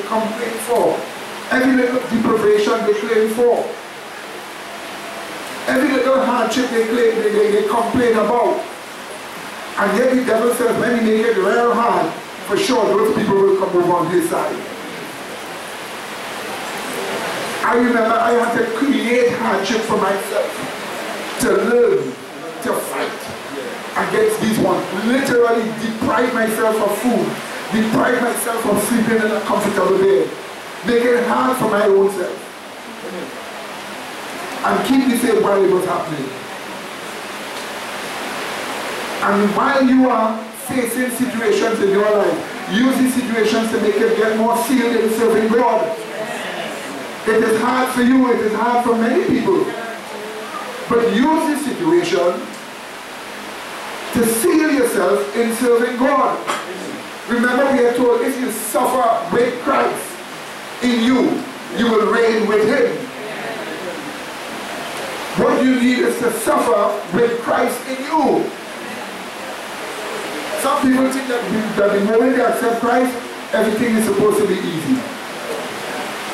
[SPEAKER 3] complain for. Every little deprivation they claim for. Every little hardship they complain about. And yet the devil says, when he make it real hard, for sure those people will come over on his side. I remember I had to create hardship for myself, to learn, to fight against these ones. Literally deprive myself of food, deprive myself of sleeping in a comfortable bed, make it hard for my own self, and keep me safe while it was happening. And while you are facing situations in your life, use these situations to make it get more sealed in serving God. It is hard for you, it is hard for many people. But use this situation to seal yourself in serving God. Remember, we are told if you suffer with Christ in you, you will reign with him. What you need is to suffer with Christ in you. Some people think that the moment they accept Christ, everything is supposed to be easy.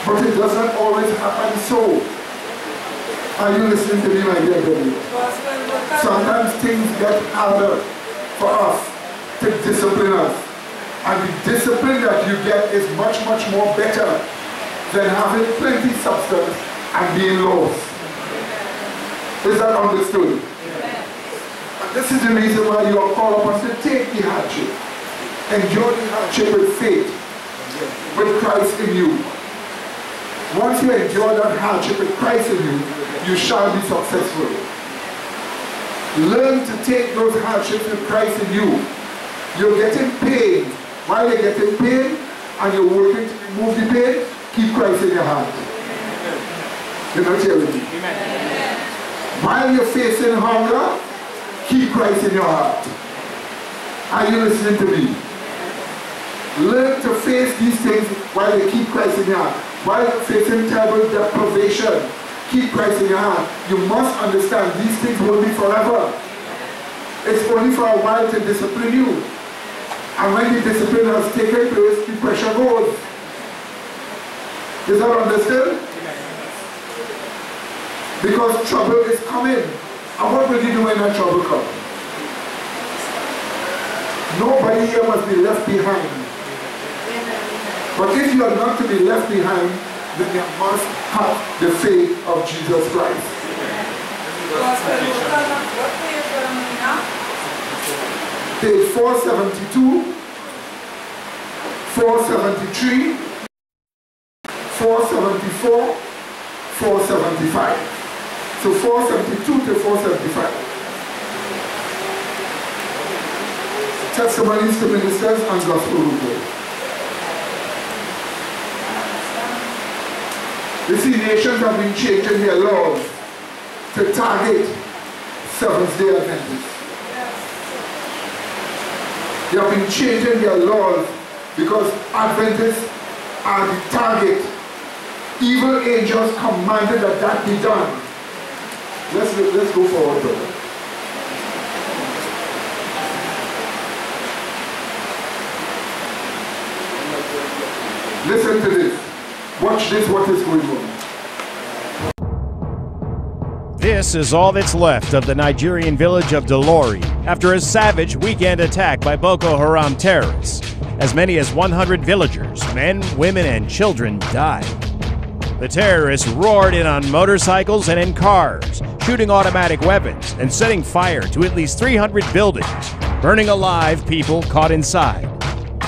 [SPEAKER 3] But it doesn't always happen so. Are you listening to me, my dear brother? Sometimes things get harder for us to discipline us. And the discipline that you get is much, much more better than having plenty substance and being lost. Is that understood? And this is the reason why you are called upon to take the hardship. Enjoy the hardship with faith, with Christ in you. Once you endure that hardship with Christ in you, you shall be successful. Learn to take those hardships with Christ in you. You're getting pain. While you're getting pain and you're working to remove the pain, keep Christ in your heart. You're not hearing me? While you're facing hunger, keep Christ in your heart. Are you listening to me? Learn to face these things while you keep Christ in your heart. While you're facing terrible deprivation, keep Christ in your heart. You must understand these things won't be forever. It's only for a while to discipline you. And when the discipline has taken place, the pressure goes. Is that understood? Because trouble is coming. And what will you do when that trouble comes? Nobody here must be left behind. But if you are not to be left behind, then you must have the faith of Jesus Christ. Page 472, 473, 474, 475. So 472 to 475. Testimonies to ministers and gospel workers. You see, nations have been changing their laws to target Seventh-day Adventists. They have been changing their laws because Adventists are the target. Evil angels commanded that that be done. Let's go forward, brother. Listen to this. Watch this, what is going on.
[SPEAKER 11] This is all that's left of the Nigerian village of Dolori after a savage weekend attack by Boko Haram terrorists. As many as 100 villagers, men, women, and children died. The terrorists roared in on motorcycles and in cars, shooting automatic weapons and setting fire to at least 300 buildings, burning alive people caught inside.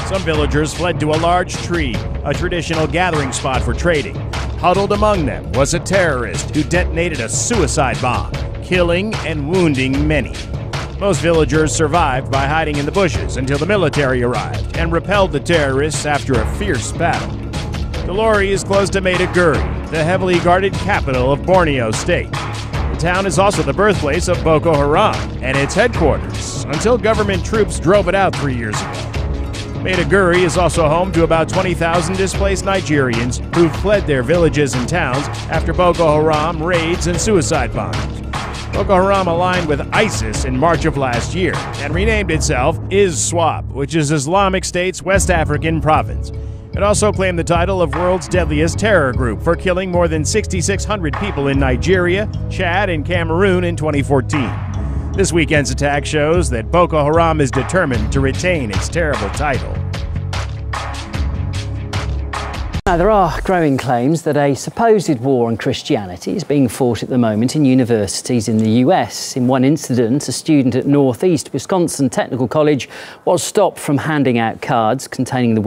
[SPEAKER 11] Some villagers fled to a large tree, a traditional gathering spot for trading. Huddled among them was a terrorist who detonated a suicide bomb, killing and wounding many. Most villagers survived by hiding in the bushes until the military arrived and repelled the terrorists after a fierce battle. Dolori is close to Maiduguri, the heavily guarded capital of Borneo State. The town is also the birthplace of Boko Haram and its headquarters, until government troops drove it out 3 years ago. Maiduguri is also home to about 20,000 displaced Nigerians who fled their villages and towns after Boko Haram raids and suicide bombings. Boko Haram aligned with ISIS in March of last year and renamed itself ISWAP, which is Islamic State's West African province. It also claimed the title of world's deadliest terror group for killing more than 6,600 people in Nigeria, Chad, and Cameroon in 2014. This weekend's attack shows that Boko Haram is determined to retain its terrible title.
[SPEAKER 13] Now, there are growing claims that a supposed war on Christianity is being fought at the moment in universities in the US. In one incident, a student at Northeast Wisconsin Technical College was stopped from handing out cards containing the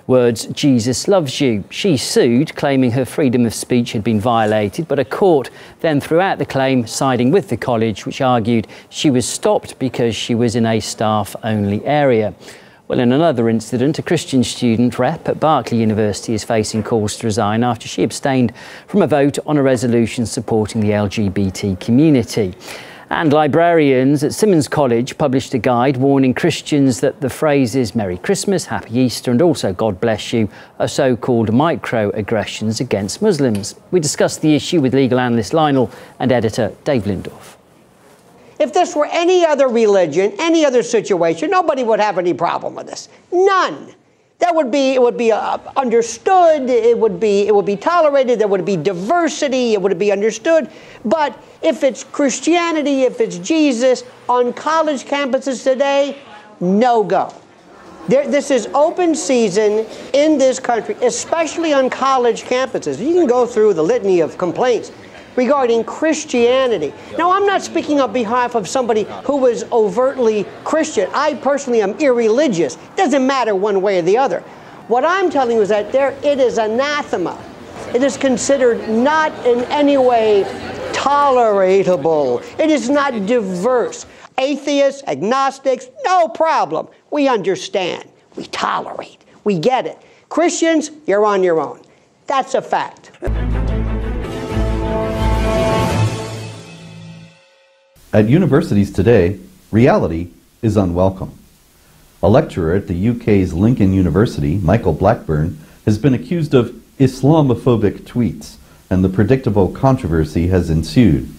[SPEAKER 13] words, "Jesus loves you." She sued, claiming her freedom of speech had been violated, but a court then threw out the claim, siding with the college, which argued she was stopped because she was in a staff-only area. Well, in another incident, a Christian student rep at Berkeley University is facing calls to resign after she abstained from a vote on a resolution supporting the LGBT community. And librarians at Simmons College published a guide warning Christians that the phrases Merry Christmas, Happy Easter and also God bless you are so-called microaggressions against Muslims. We discussed the issue with legal analyst Lionel and editor Dave Lindorf.
[SPEAKER 14] If this were any other religion, any other situation, nobody would have any problem with this. None. It would be understood. It would be tolerated. There would be diversity. It would be understood. But if it's Christianity, if it's Jesus on college campuses today, no go. This is open season in this country, especially on college campuses. You can go through the litany of complaints regarding Christianity. Now, I'm not speaking on behalf of somebody who is overtly Christian. I personally am irreligious. Doesn't matter one way or the other. What I'm telling you is that it is anathema. It is considered not in any way tolerable. It is not diverse. Atheists, agnostics, no problem. We understand. We tolerate. We get it. Christians, you're on your own. That's a fact.
[SPEAKER 15] At universities today, reality is unwelcome. A lecturer at the UK's Lincoln University, Michael Blackburn, has been accused of Islamophobic tweets, and the predictable controversy has ensued.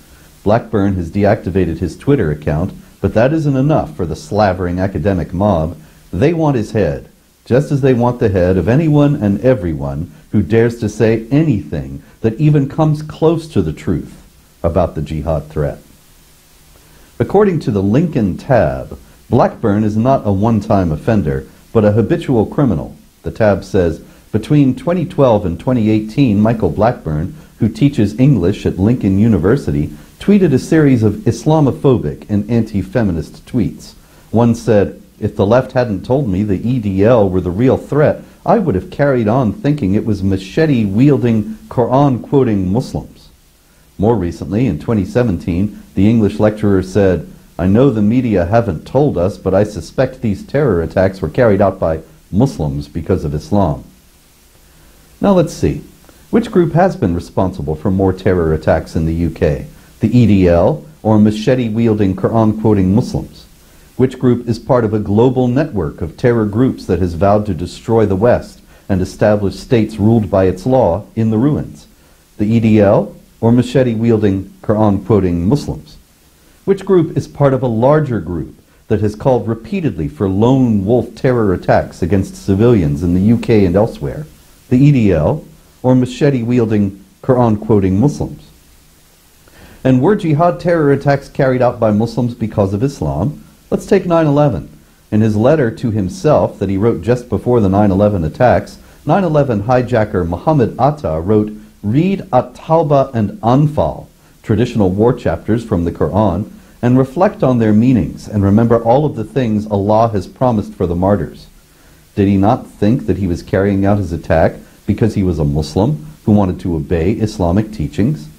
[SPEAKER 15] Blackburn has deactivated his Twitter account, but that isn't enough for the slavering academic mob. They want his head, just as they want the head of anyone and everyone who dares to say anything that even comes close to the truth about the jihad threat. According to the Lincoln Tab, Blackburn is not a one-time offender, but a habitual criminal. The Tab says, between 2012 and 2018, Michael Blackburn, who teaches English at Lincoln University, tweeted a series of Islamophobic and anti-feminist tweets. One said, "If the left hadn't told me the EDL were the real threat, I would have carried on thinking it was machete-wielding, Quran-quoting Muslims." More recently, in 2017, the English lecturer said, "I know the media haven't told us, but I suspect these terror attacks were carried out by Muslims because of Islam." Now let's see. Which group has been responsible for more terror attacks in the UK? The EDL or machete-wielding, Quran-quoting Muslims? Which group is part of a global network of terror groups that has vowed to destroy the West and establish states ruled by its law in the ruins? The EDL or machete-wielding, Quran-quoting Muslims? Which group is part of a larger group that has called repeatedly for lone wolf terror attacks against civilians in the UK and elsewhere? The EDL or machete-wielding, Quran-quoting Muslims? And were jihad terror attacks carried out by Muslims because of Islam? Let's take 9/11. In his letter to himself that he wrote just before the 9/11 attacks, 9/11 hijacker Muhammad Atta wrote, "Read At-Tawbah and Anfal, traditional war chapters from the Quran, and reflect on their meanings and remember all of the things Allah has promised for the martyrs." Did he not think that he was carrying out his attack because he was a Muslim who wanted to obey Islamic teachings?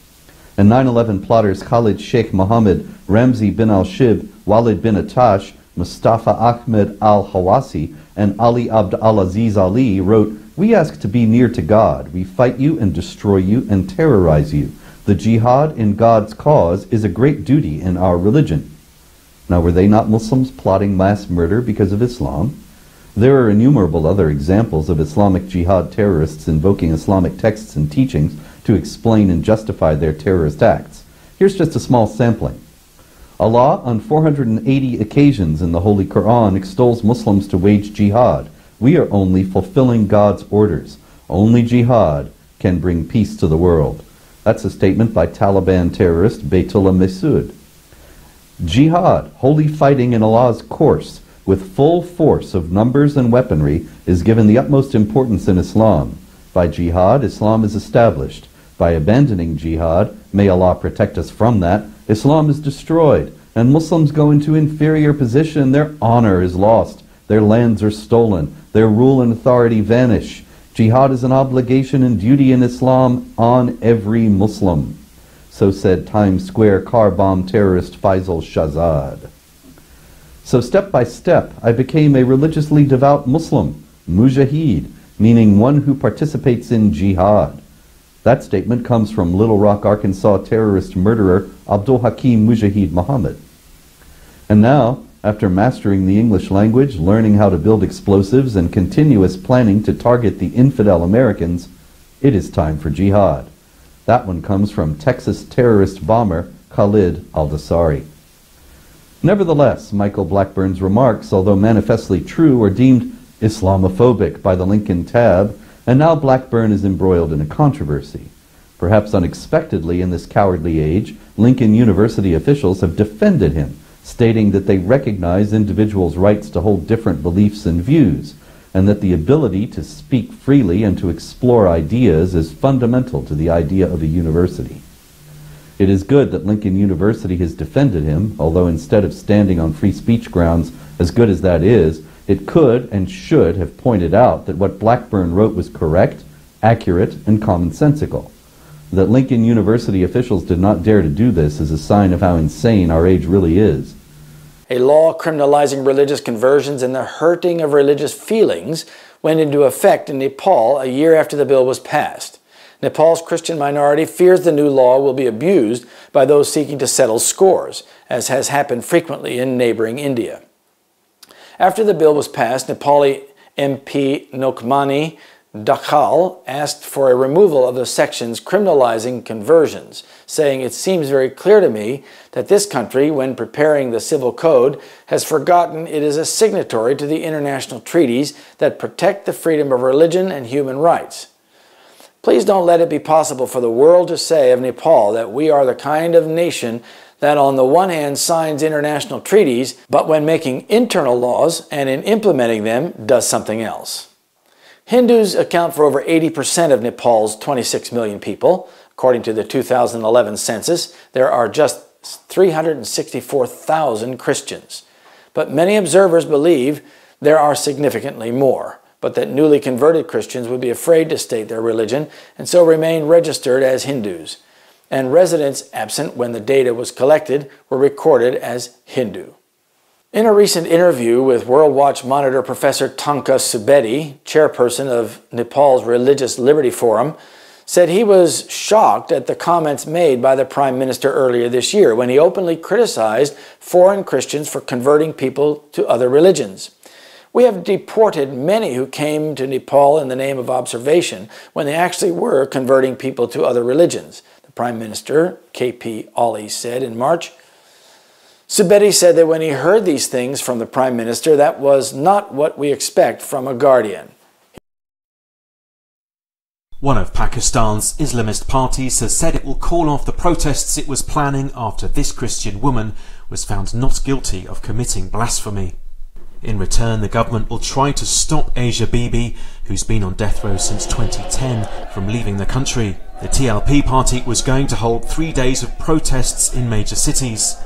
[SPEAKER 15] And 9/11 plotters Khalid Sheikh Mohammed, Ramzi bin al-Shib, Walid bin Atash, Mustafa Ahmed al-Hawasi, and Ali Abd al-Aziz Ali wrote, "We ask to be near to God. We fight you and destroy you and terrorize you. The jihad in God's cause is a great duty in our religion." Now, were they not Muslims plotting mass murder because of Islam? There are innumerable other examples of Islamic jihad terrorists invoking Islamic texts and teachings to explain and justify their terrorist acts. Here's just a small sampling. Allah, on 480 occasions in the Holy Quran, extols Muslims to wage jihad. We are only fulfilling God's orders. Only jihad can bring peace to the world. That's a statement by Taliban terrorist Baytullah Masood. Jihad, holy fighting in Allah's course, with full force of numbers and weaponry, is given the utmost importance in Islam. By jihad, Islam is established. By abandoning jihad, may Allah protect us from that, Islam is destroyed, and Muslims go into inferior position. Their honor is lost, their lands are stolen, their rule and authority vanish. Jihad is an obligation and duty in Islam on every Muslim. So said Times Square car bomb terrorist Faisal Shahzad. So step by step, I became a religiously devout Muslim, mujahid, meaning one who participates in jihad. That statement comes from Little Rock, Arkansas terrorist murderer Abdul Hakim Mujahid Muhammad. And now, after mastering the English language, learning how to build explosives, and continuous planning to target the infidel Americans, it is time for jihad. That one comes from Texas terrorist bomber Khalid al-Dasari. Nevertheless, Michael Blackburn's remarks, although manifestly true, are deemed Islamophobic by the Lincoln Tab, and now Blackburn is embroiled in a controversy. Perhaps unexpectedly in this cowardly age, Lincoln University officials have defended him, stating that they recognize individuals' rights to hold different beliefs and views, and that the ability to speak freely and to explore ideas is fundamental to the idea of a university. It is good that Lincoln University has defended him, although instead of standing on free speech grounds, as good as that is, it could and should have pointed out that what Blackburn wrote was correct, accurate, and commonsensical. That Lincoln University officials did not dare to do this is a sign of how insane our age really is.
[SPEAKER 16] A law criminalizing religious conversions and the hurting of religious feelings went into effect in Nepal a year after the bill was passed. Nepal's Christian minority fears the new law will be abused by those seeking to settle scores, as has happened frequently in neighboring India. After the bill was passed, Nepali MP Nokmani Dakhal asked for a removal of the sections criminalizing conversions, saying, "It seems very clear to me that this country, when preparing the civil code, has forgotten it is a signatory to the international treaties that protect the freedom of religion and human rights. Please don't let it be possible for the world to say of Nepal that we are the kind of nation that on the one hand signs international treaties, but when making internal laws and in implementing them does something else." Hindus account for over 80% of Nepal's 26 million people. According to the 2011 census, there are just 364,000 Christians. But many observers believe there are significantly more, but that newly converted Christians would be afraid to state their religion and so remain registered as Hindus. And residents absent when the data was collected were recorded as Hindu. In a recent interview with World Watch Monitor Professor Tonka Subedi, chairperson of Nepal's Religious Liberty Forum, said he was shocked at the comments made by the Prime Minister earlier this year when he openly criticized foreign Christians for converting people to other religions. We have deported many who came to Nepal in the name of observation when they actually were converting people to other religions, the Prime Minister, KP Ollie, said in March. Subedi said that when he heard these things from the Prime Minister, that was not what we expect from a Guardian.
[SPEAKER 17] One of Pakistan's Islamist parties has said it will call off the protests it was planning after this Christian woman was found not guilty of committing blasphemy. In return, the government will try to stop Asia Bibi, who's been on death row since 2010, from leaving the country. The TLP party was going to hold 3 days of protests in major cities.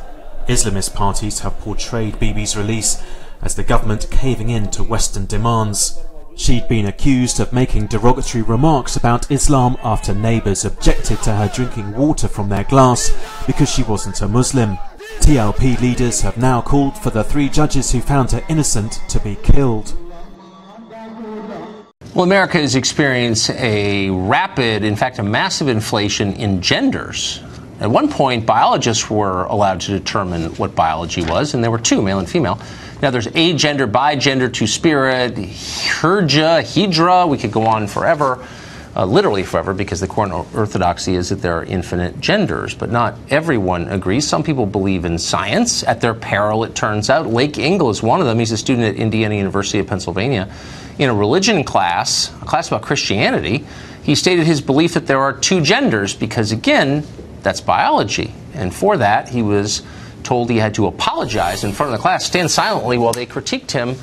[SPEAKER 17] Islamist parties have portrayed Bibi's release as the government caving in to Western demands. She'd been accused of making derogatory remarks about Islam after neighbours objected to her drinking water from their glass because she wasn't a Muslim. TLP leaders have now called for the 3 judges who found her innocent to be killed.
[SPEAKER 18] Well, America has experienced a rapid, in fact, a massive inflation in genders. At one point, biologists were allowed to determine what biology was, and there were 2, male and female. Now there's agender, bigender, two-spirit, hydra. We could go on forever, literally forever, because the core orthodoxy is that there are infinite genders, but not everyone agrees. Some people believe in science. At their peril, it turns out. Lake Engel is one of them. He's a student at Indiana University of Pennsylvania. In a religion class, a class about Christianity, he stated his belief that there are 2 genders because, again, that's biology. And for that, he was told he had to apologize in front of the class, stand silently while they critiqued him.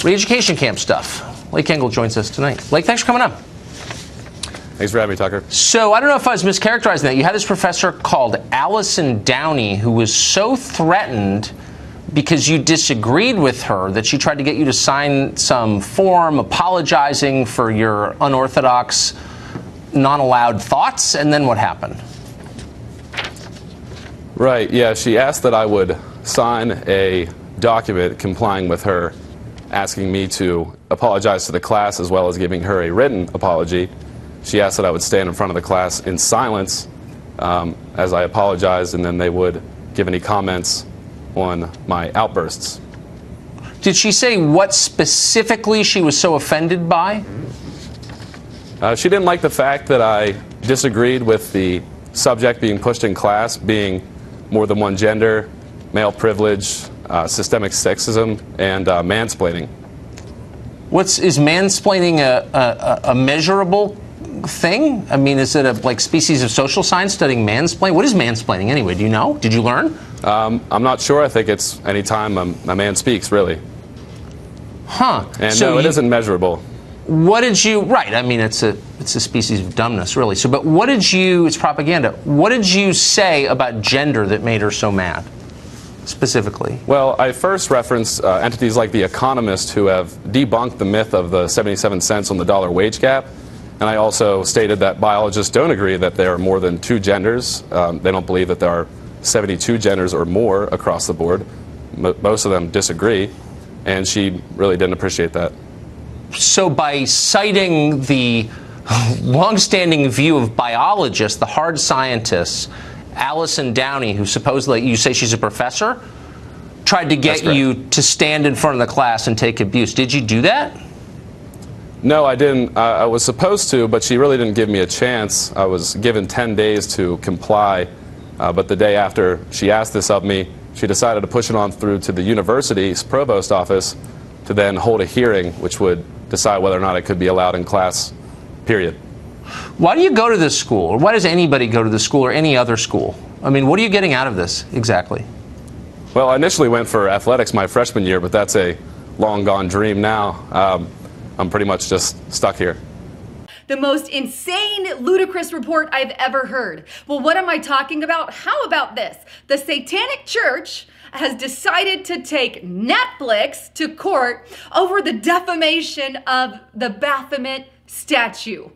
[SPEAKER 18] Re-education camp stuff. Lake Engel joins us tonight. Lake, thanks for coming up.
[SPEAKER 19] Thanks for having me, Tucker.
[SPEAKER 18] So I don't know if I was mischaracterizing that. You had this professor called Allison Downey who was so threatened because you disagreed with her that she tried to get you to sign some form apologizing for your unorthodox, non-allowed thoughts. And then what happened?
[SPEAKER 19] Right, yeah, she asked that I would sign a document complying with her asking me to apologize to the class as well as giving her a written apology. She asked that I would stand in front of the class in silence as I apologized, and then they would give any comments on my outbursts.
[SPEAKER 18] Did she say what specifically she was so offended by?
[SPEAKER 19] She didn't like the fact that I disagreed with the subject being pushed in class being more than one gender, male privilege, systemic sexism, and mansplaining.
[SPEAKER 18] Is mansplaining a measurable thing? I mean, is it a like species of social science studying mansplaining? What is mansplaining anyway? Do you know? Did you learn?
[SPEAKER 19] I'm not sure. I think it's any time a man speaks, really.
[SPEAKER 18] Huh.
[SPEAKER 19] And
[SPEAKER 18] so
[SPEAKER 19] no, it isn't measurable.
[SPEAKER 18] What did you, right, I mean, it's a species of dumbness, really. So, but what did you, it's propaganda, what did you say about gender that made her so mad, specifically?
[SPEAKER 19] Well, I first referenced entities like The Economist who have debunked the myth of the 77 cents on the dollar wage gap. And I also stated that biologists don't agree that there are more than 2 genders. They don't believe that there are 72 genders or more across the board. Most of them disagree. And she really didn't appreciate that.
[SPEAKER 18] So by citing the longstanding view of biologists, the hard scientists, Allison Downey, who supposedly, you say she's a professor, tried to get you to stand in front of the class and take abuse. Did you do that?
[SPEAKER 19] No, I didn't. I was supposed to, but she really didn't give me a chance. I was given 10 days to comply, but the day after she asked this of me, she decided to push it on through to the university's provost office to then hold a hearing, which would decide whether or not it could be allowed in class, period.
[SPEAKER 18] Why do you go to this school? Or why does anybody go to this school or any other school? I mean, what are you getting out of this exactly?
[SPEAKER 19] Well, I initially went for athletics my freshman year, but that's a long gone dream now. I'm pretty much just stuck here.
[SPEAKER 20] the most insane, ludicrous report I've ever heard. Well, what am I talking about? How about this? The Satanic Church has decided to take Netflix to court over the defamation of the Baphomet statue.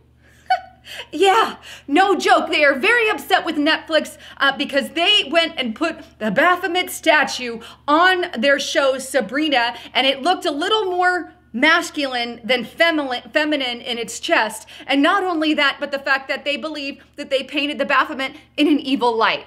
[SPEAKER 20] Yeah, no joke. They are very upset with Netflix because they went and put the Baphomet statue on their show Sabrina, and it looked a little more masculine than feminine in its chest. And not only that, but the fact that they believe that they painted the Baphomet in an evil light.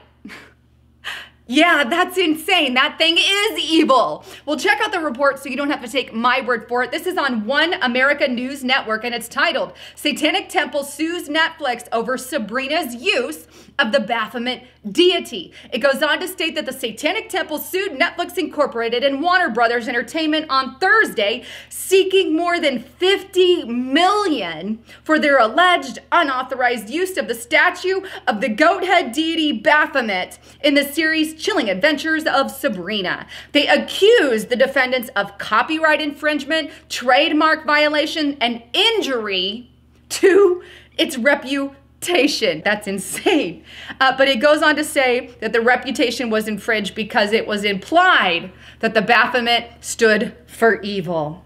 [SPEAKER 20] Yeah, that's insane. That thing is evil. Well, check out the report so you don't have to take my word for it. This is on One America News Network, and it's titled, Satanic Temple Sues Netflix Over Sabrina's Use of the Baphomet Deity. It goes on to state that the Satanic Temple sued Netflix Incorporated and Warner Brothers Entertainment on Thursday, seeking more than $50 million for their alleged unauthorized use of the statue of the goat-head deity Baphomet in the series Chilling Adventures of Sabrina. They accused the defendants of copyright infringement, trademark violation, and injury to its reputation. That's insane. But it goes on to say that the reputation was infringed because it was implied that the Baphomet stood for evil.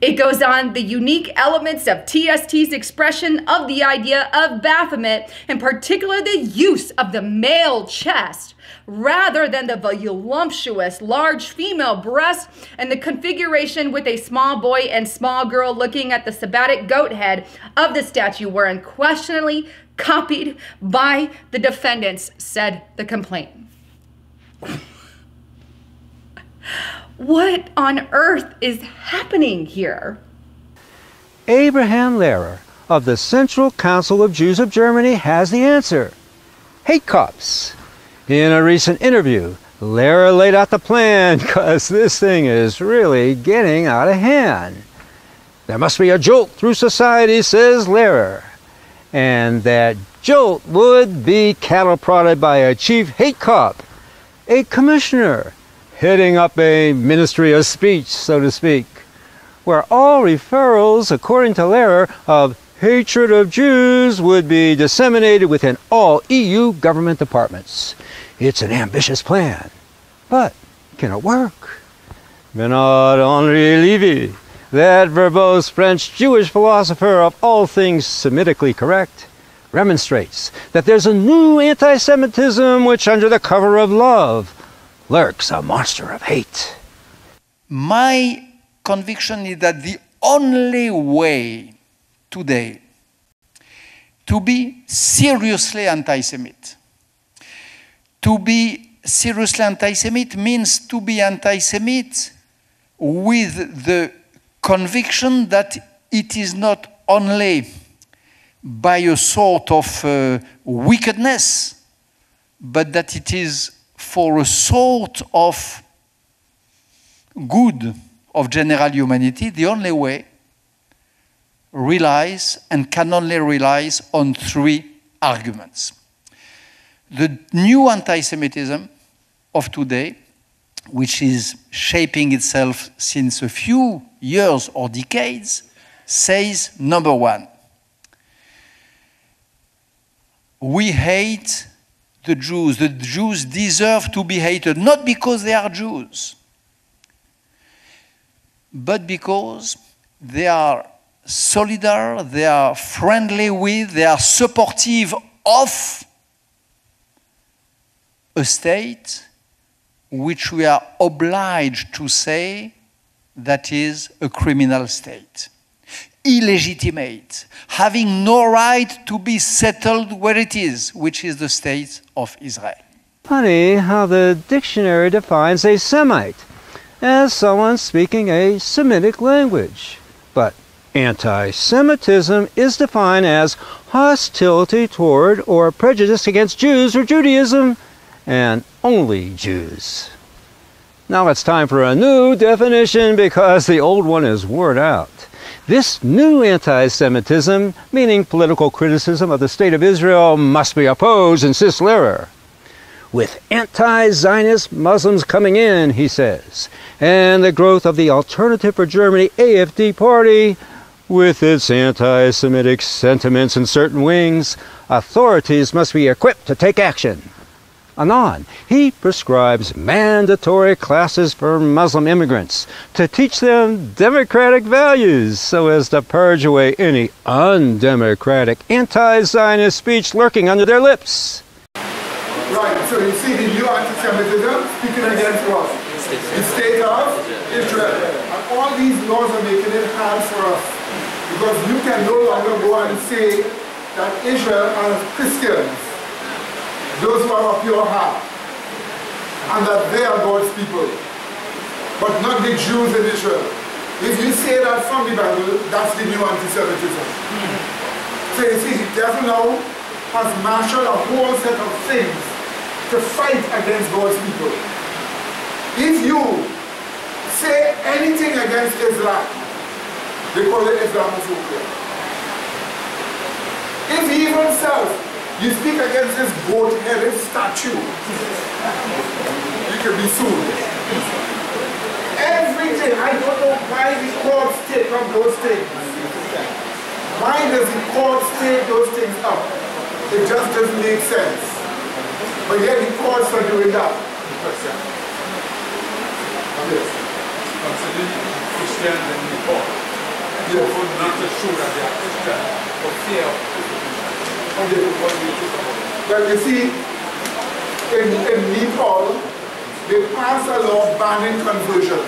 [SPEAKER 20] It goes on, the unique elements of TST's expression of the idea of Baphomet, in particular the use of the male chest, rather than the voluptuous large female breast, and the configuration with a small boy and small girl looking at the sabbatic goat head of the statue were unquestionably copied by the defendants, said the complaint. What on earth is happening here?
[SPEAKER 21] Abraham Lehrer of the Central Council of Jews of Germany has the answer. Hate cops. In a recent interview, Lehrer laid out the plan because this thing is really getting out of hand. There must be a jolt through society, says Lehrer. And that jolt would be cattle prodded by a chief hate cop, a commissioner, heading up a ministry of speech, so to speak, where all referrals, according to Lehrer, of hatred of Jews would be disseminated within all EU government departments. It's an ambitious plan, but can it work? Bernard-Henri Lévy, that verbose French Jewish philosopher of all things Semitically correct, remonstrates that there's a new anti-Semitism which, under the cover of love, lurks a monster of hate.
[SPEAKER 22] My conviction is that the only way today to be seriously anti-Semite, means to be anti-Semite with the conviction that it is not only by a sort of wickedness, but that it is for a sort of good of general humanity. The only way relies and can only relies on three arguments. The new anti-Semitism of today, which is shaping itself since a few years or decades, says, number one, we hate the Jews. The Jews deserve to be hated, not because they are Jews, but because they are solidar, they are friendly with, they are supportive of a state which we are obliged to say that is a criminal state, illegitimate, having no right to be settled where it is, which is the state of Israel.
[SPEAKER 21] Funny how the dictionary defines a Semite as someone speaking a Semitic language. But anti-Semitism is defined as hostility toward or prejudice against Jews or Judaism, and only Jews. Now it's time for a new definition because the old one is worn out. This new anti-Semitism, meaning political criticism of the State of Israel, must be opposed, insists Lehrer. With anti-Zionist Muslims coming in, he says, and the growth of the Alternative for Germany AfD party, With its anti-Semitic sentiments in certain wings, authorities must be equipped to take action. Anon, he prescribes mandatory classes for Muslim immigrants to teach them democratic values so as to purge away any undemocratic anti-Zionist speech lurking under their lips.
[SPEAKER 3] Right, so you see the new anti-Semitism speaking against what? The state of Israel. And all these laws are making it hard for us because you can no longer go and say that Israel has Christians, those who have a pure heart, and that they are God's people, but not the Jews in Israel. If you say that from the Bible, that's the new anti-Semitism. So you see, the devil now has marshaled a whole set of things to fight against God's people. If you say anything against Islam, they call it Islamophobia. If he himself, you speak against this goat-headed statue, you can be sued. Everything, I don't know why the courts take up those things. Why does the courts take those things up? It just doesn't make sense. But yet the courts are doing that. Yes.
[SPEAKER 2] Considering Christians in Nepal, yes. Not to show that they are Christian, but fear of
[SPEAKER 3] Well, you see, in Nepal, they passed a law banning conversion.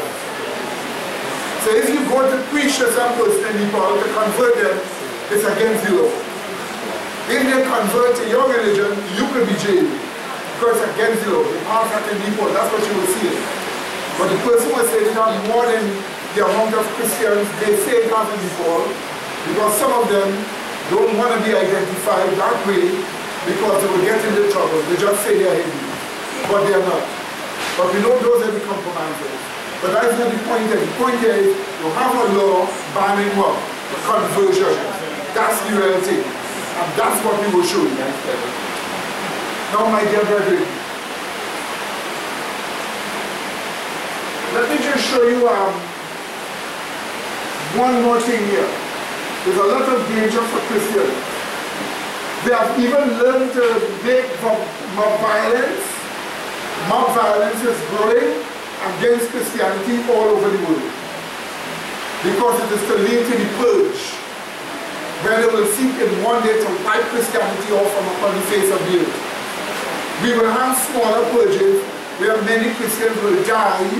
[SPEAKER 3] So if you go to preach to some person in Nepal to convert them, it's against the law. If they convert to your religion, you could be jailed because it's against the law. They passed that in Nepal, that's what you will see. But the person was saying it has more than the amount of Christians they say it has in Nepal, because some of them don't want to be identified that way because they will get into trouble. They just say they are Hindu, but they are not. But we know those are the compromises. But that's not the point here. The point here is you have a law banning what? Conversion. That's the reality. And that's what we will show you. Now, my dear brethren, let me just show you one more thing here. There's a lot of danger for Christians. They have even learned to make mob violence. Mob violence is growing against Christianity all over the world. Because it is to lead to the purge, where they will seek in one day to wipe Christianity off from upon the face of the earth. We will have smaller purges where many Christians will die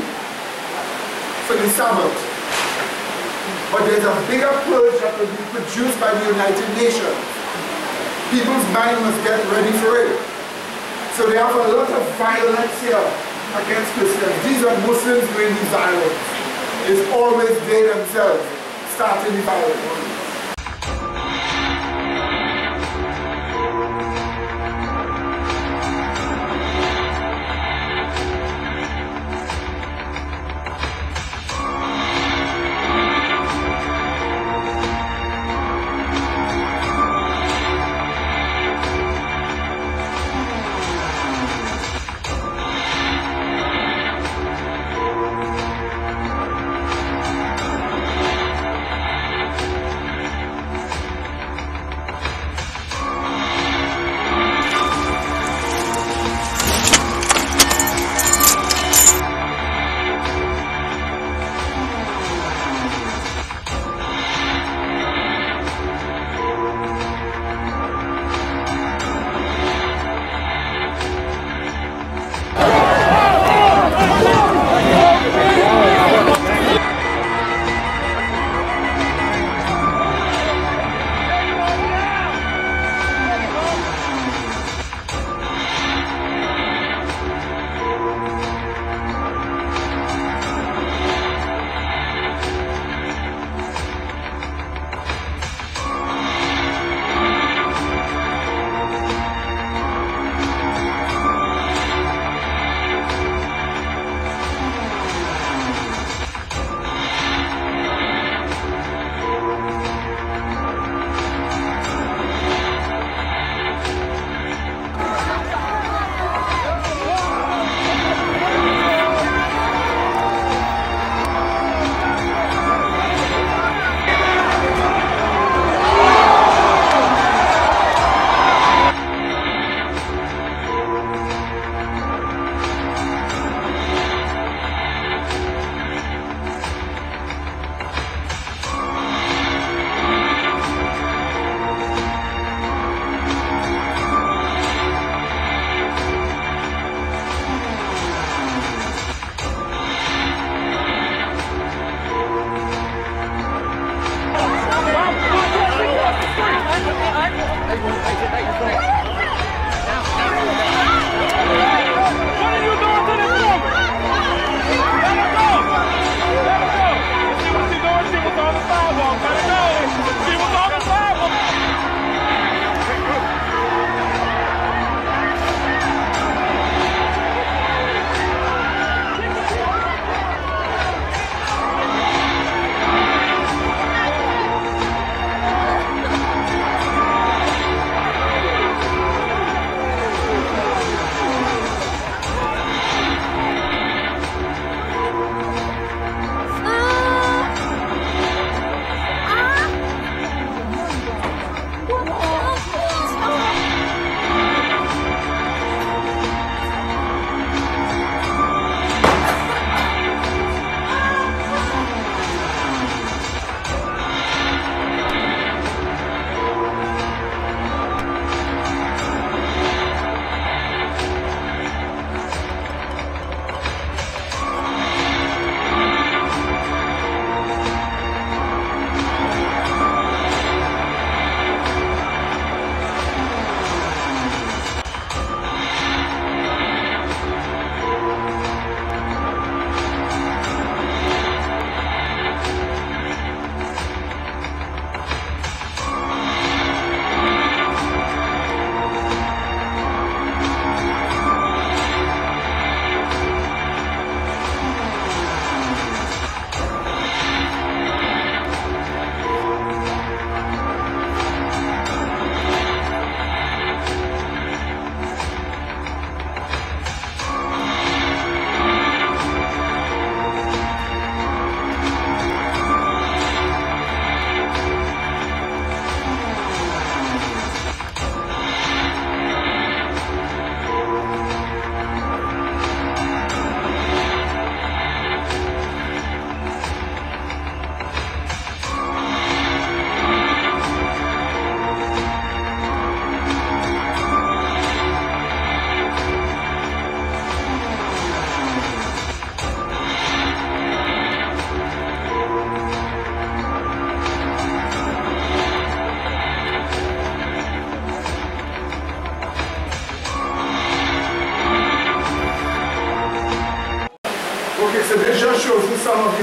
[SPEAKER 3] for the Sabbath. But there's a bigger purge that will be produced by the United Nations. People's mind must get ready for it. So they have a lot of violence here against Christians. These are Muslims doing the violence. It's always they themselves starting the violence.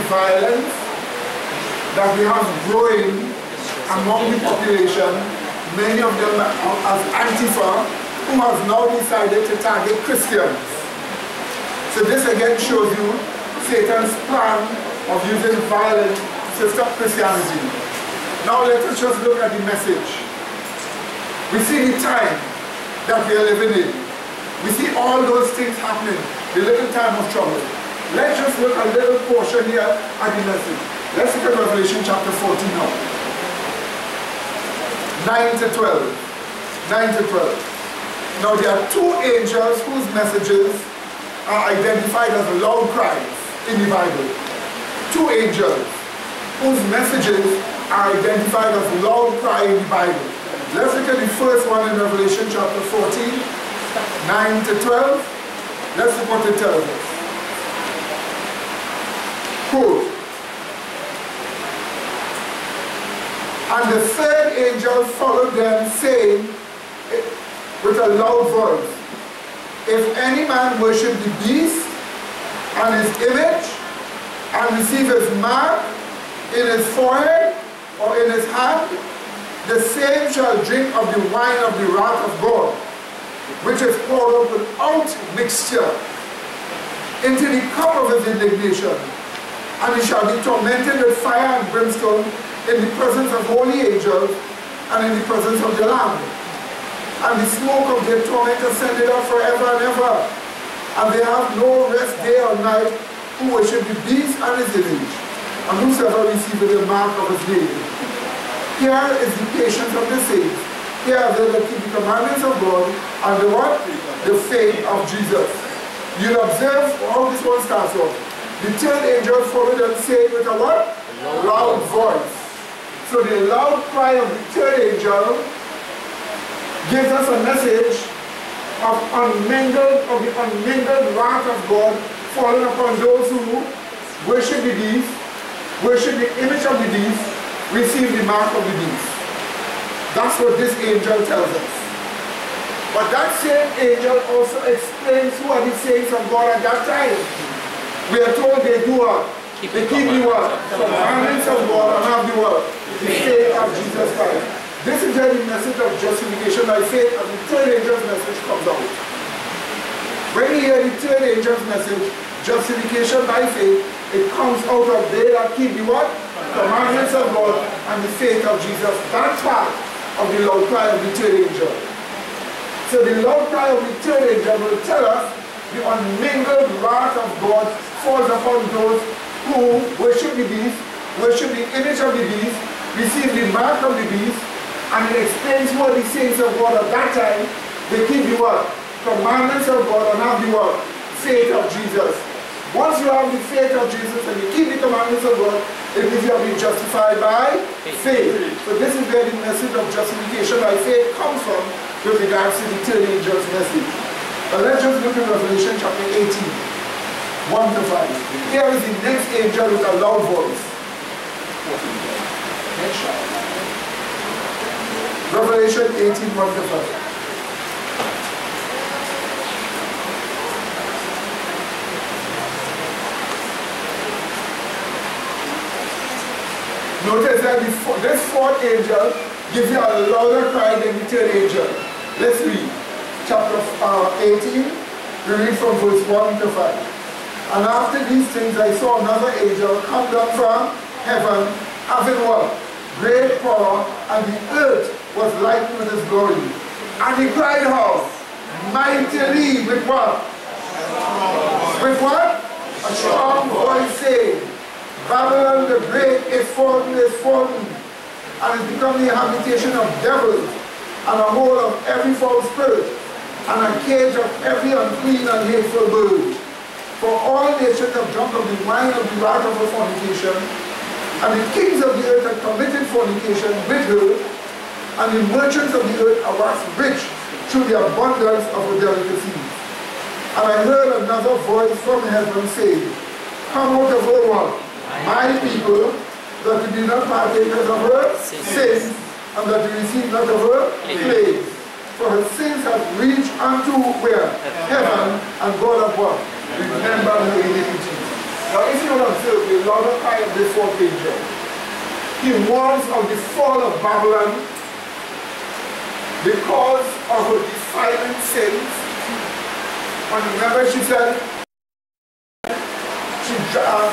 [SPEAKER 3] violence that we have growing among the population, many of them as Antifa, who has now decided to target Christians. So this again shows you Satan's plan of using violence to stop Christianity. Now let us just look at the message. We see the time that we are living in. We see all those things happening, the little time of trouble. Let's just look at a little portion here at the message. Let's look at Revelation chapter 14 now. 9 to 12. 9 to 12. Now there are two angels whose messages are identified as loud cries in the Bible. Two angels whose messages are identified as loud cry in the Bible. Let's look at the first one in Revelation chapter 14, 9 to 12. Let's look what it tells us. Quote, and the third angel followed them, saying with a loud voice, if any man worship the beast and his image, and receive his mark in his forehead or in his hand, the same shall drink of the wine of the wrath of God, which is poured out without mixture into the cup of his indignation, and he shall be tormented with fire and brimstone in the presence of holy angels and in the presence of the Lamb. And the smoke of their torment ascended up forever and ever, and they have no rest day or night who worship the beast and his image, and whosoever receiveth the mark of his name. Here is the patience of the saints. Here are they that keep the commandments of God and the what? The faith of Jesus. You'll observe how this one starts off. The third angel followed and said with a what? Loud voice. So the loud cry of the third angel gives us a message of the unmingled wrath of God falling upon those who worship the beast, worship the image of the beast, receive the mark of the beast. That's what this angel tells us. But that same angel also explains who are the saints of God at that time. We are told they do what? They keep the what? The commandments of God and have the what? The faith of Jesus Christ. This is where the message of justification by faith and the third angel's message comes out. When you hear the third angel's message, justification by faith, it comes out of they that keep the what? Commandments of God and the faith of Jesus. That part of the loud cry of the third angel. So the loud cry of the third angel will tell us the unmingled wrath of God falls upon those who worship the beast, worship the image of the beast, receive the mark of the beast, and it explains what the saints of God at that time, they keep the what? Commandments of God and have the what? Faith of Jesus. Once you have the faith of Jesus and you keep the commandments of God, it means you have been justified by faith. So this is where the message of justification by faith comes from with regards to the third angel's message. But let's just look at Revelation chapter 18, 1 to 5. Here is the next angel with a loud voice. Next slide. Revelation 18, 1 to 5. Notice that this fourth angel gives you a louder cry than the third angel. Let's read. Chapter 18, we read from verse 1 to 5. And after these things I saw another angel come down from heaven, having what? Great power, and the earth was lightened with his glory. And he cried how? Mightily with what? With what? A strong voice saying, Babylon the great is fallen, and is become the habitation of devils, and a hole of every foul spirit, and a cage of every unclean and hateful bird. For all nations have drunk of the wine of the wrath of her fornication, and the kings of the earth have committed fornication with her, and the merchants of the earth are waxed rich through the abundance of her delicacies. And I heard another voice from heaven saying, Come out of her one, my people, that you be not partakers of her sins, and that you receive not of her plagues. For her sins have reached unto where? Heaven, and God of what? Remember her iniquity. Now, if you observe the louder cry of this fourth angel, he warns of the fall of Babylon because of her defiling sins. And remember, she said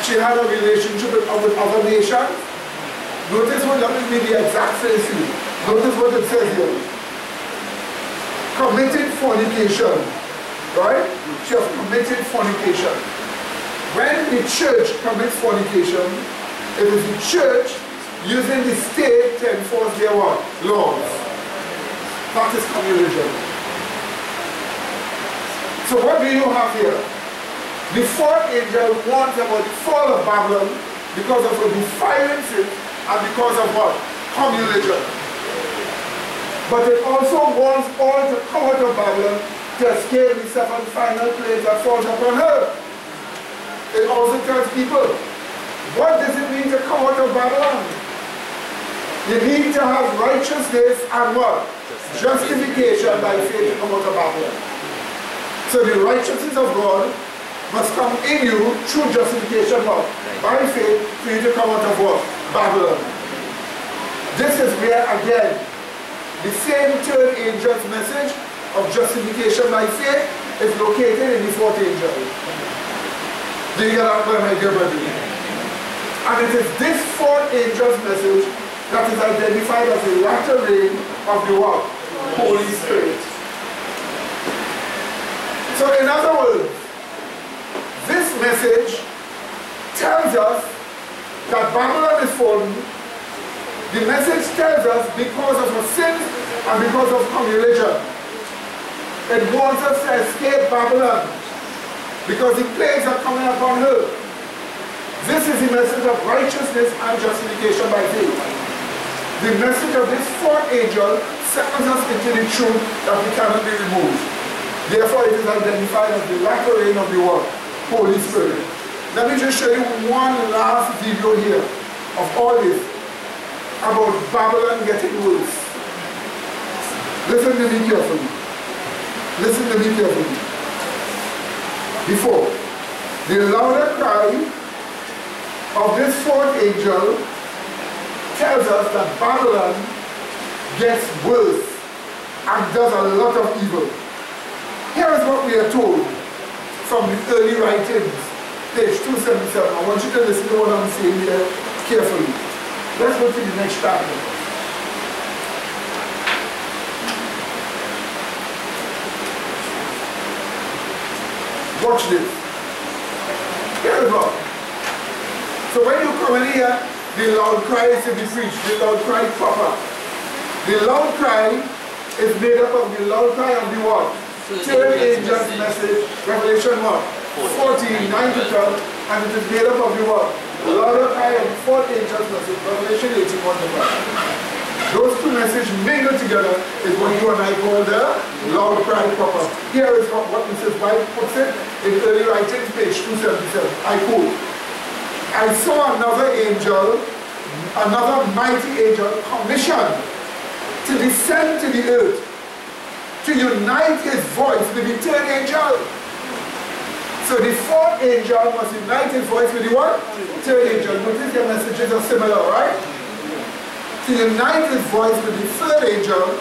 [SPEAKER 3] she had a relationship with other nations. Notice what, let me read the exact phrase to you. Notice what it says here. Committed fornication. Right? She has committed fornication. When the church commits fornication, it is the church using the state to enforce their what? Laws. That is communism. So what do you have here? The fourth angel warns about the fall of Babylon because of her defiances and because of what? Communism. But it also warns all to come out of Babylon to escape the seven final plagues that falls upon her. It also tells people, what does it mean to come out of Babylon? You need to have righteousness and what? Justification by faith to come out of Babylon. So the righteousness of God must come in you through justification what? By faith for you to come out of what? Babylon. This is where again, the same third angel's message of justification by faith is located in the fourth angel. Do you get that, my dear brother? And it is this fourth angel's message that is identified as the latter rain of the what? Holy Spirit. So in other words, this message tells us that Babylon is fallen. The message tells us because of her sins and because of communism. It wants us to escape Babylon because the plagues are coming upon her. This is the message of righteousness and justification by faith. The message of this fourth angel settles us into the truth that we cannot be removed. Therefore, it is identified as the latter rain of the world, Holy Spirit. Let me just show you one last video here of all this about Babylon getting worse. Listen to me carefully. Listen to me carefully. Before, the louder cry of this fourth angel tells us that Babylon gets worse and does a lot of evil. Here is what we are told from the early writings, page 277. I want you to listen to what I'm saying here carefully. Let's go to the next chapter. Watch this. Here we go. So when you come in here, the loud cry is to be preached. The loud cry proper. The loud cry is made up of the loud cry of the what? Third angel's message, Revelation what? 14, 9 to 12, and it is made up of the what? The louder cry of the fourth angel's message, Revelation 18, 1 to 5. Those two messages mingled together is what you and I call the loud cry proper. Here is what Mrs. White puts it in early writings, page 277. I quote, I saw another angel, another mighty angel, commissioned to descend to the earth, to unite his voice with the third angel. So the fourth angel must unite his voice with the what? Third angel. Notice their messages are similar, right? To unite his voice with the third angel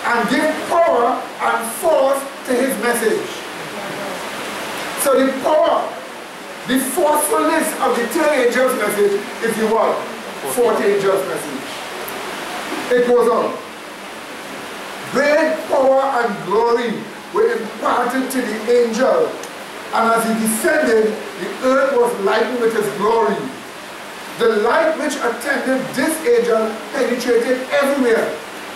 [SPEAKER 3] and give power and force to his message. So the power, the forcefulness of the third angel's message is the what? Fourth angel's message. It goes on. Great power and glory were imparted to the angel, and as he descended, the earth was lightened with his glory. The light which attended this angel penetrated everywhere,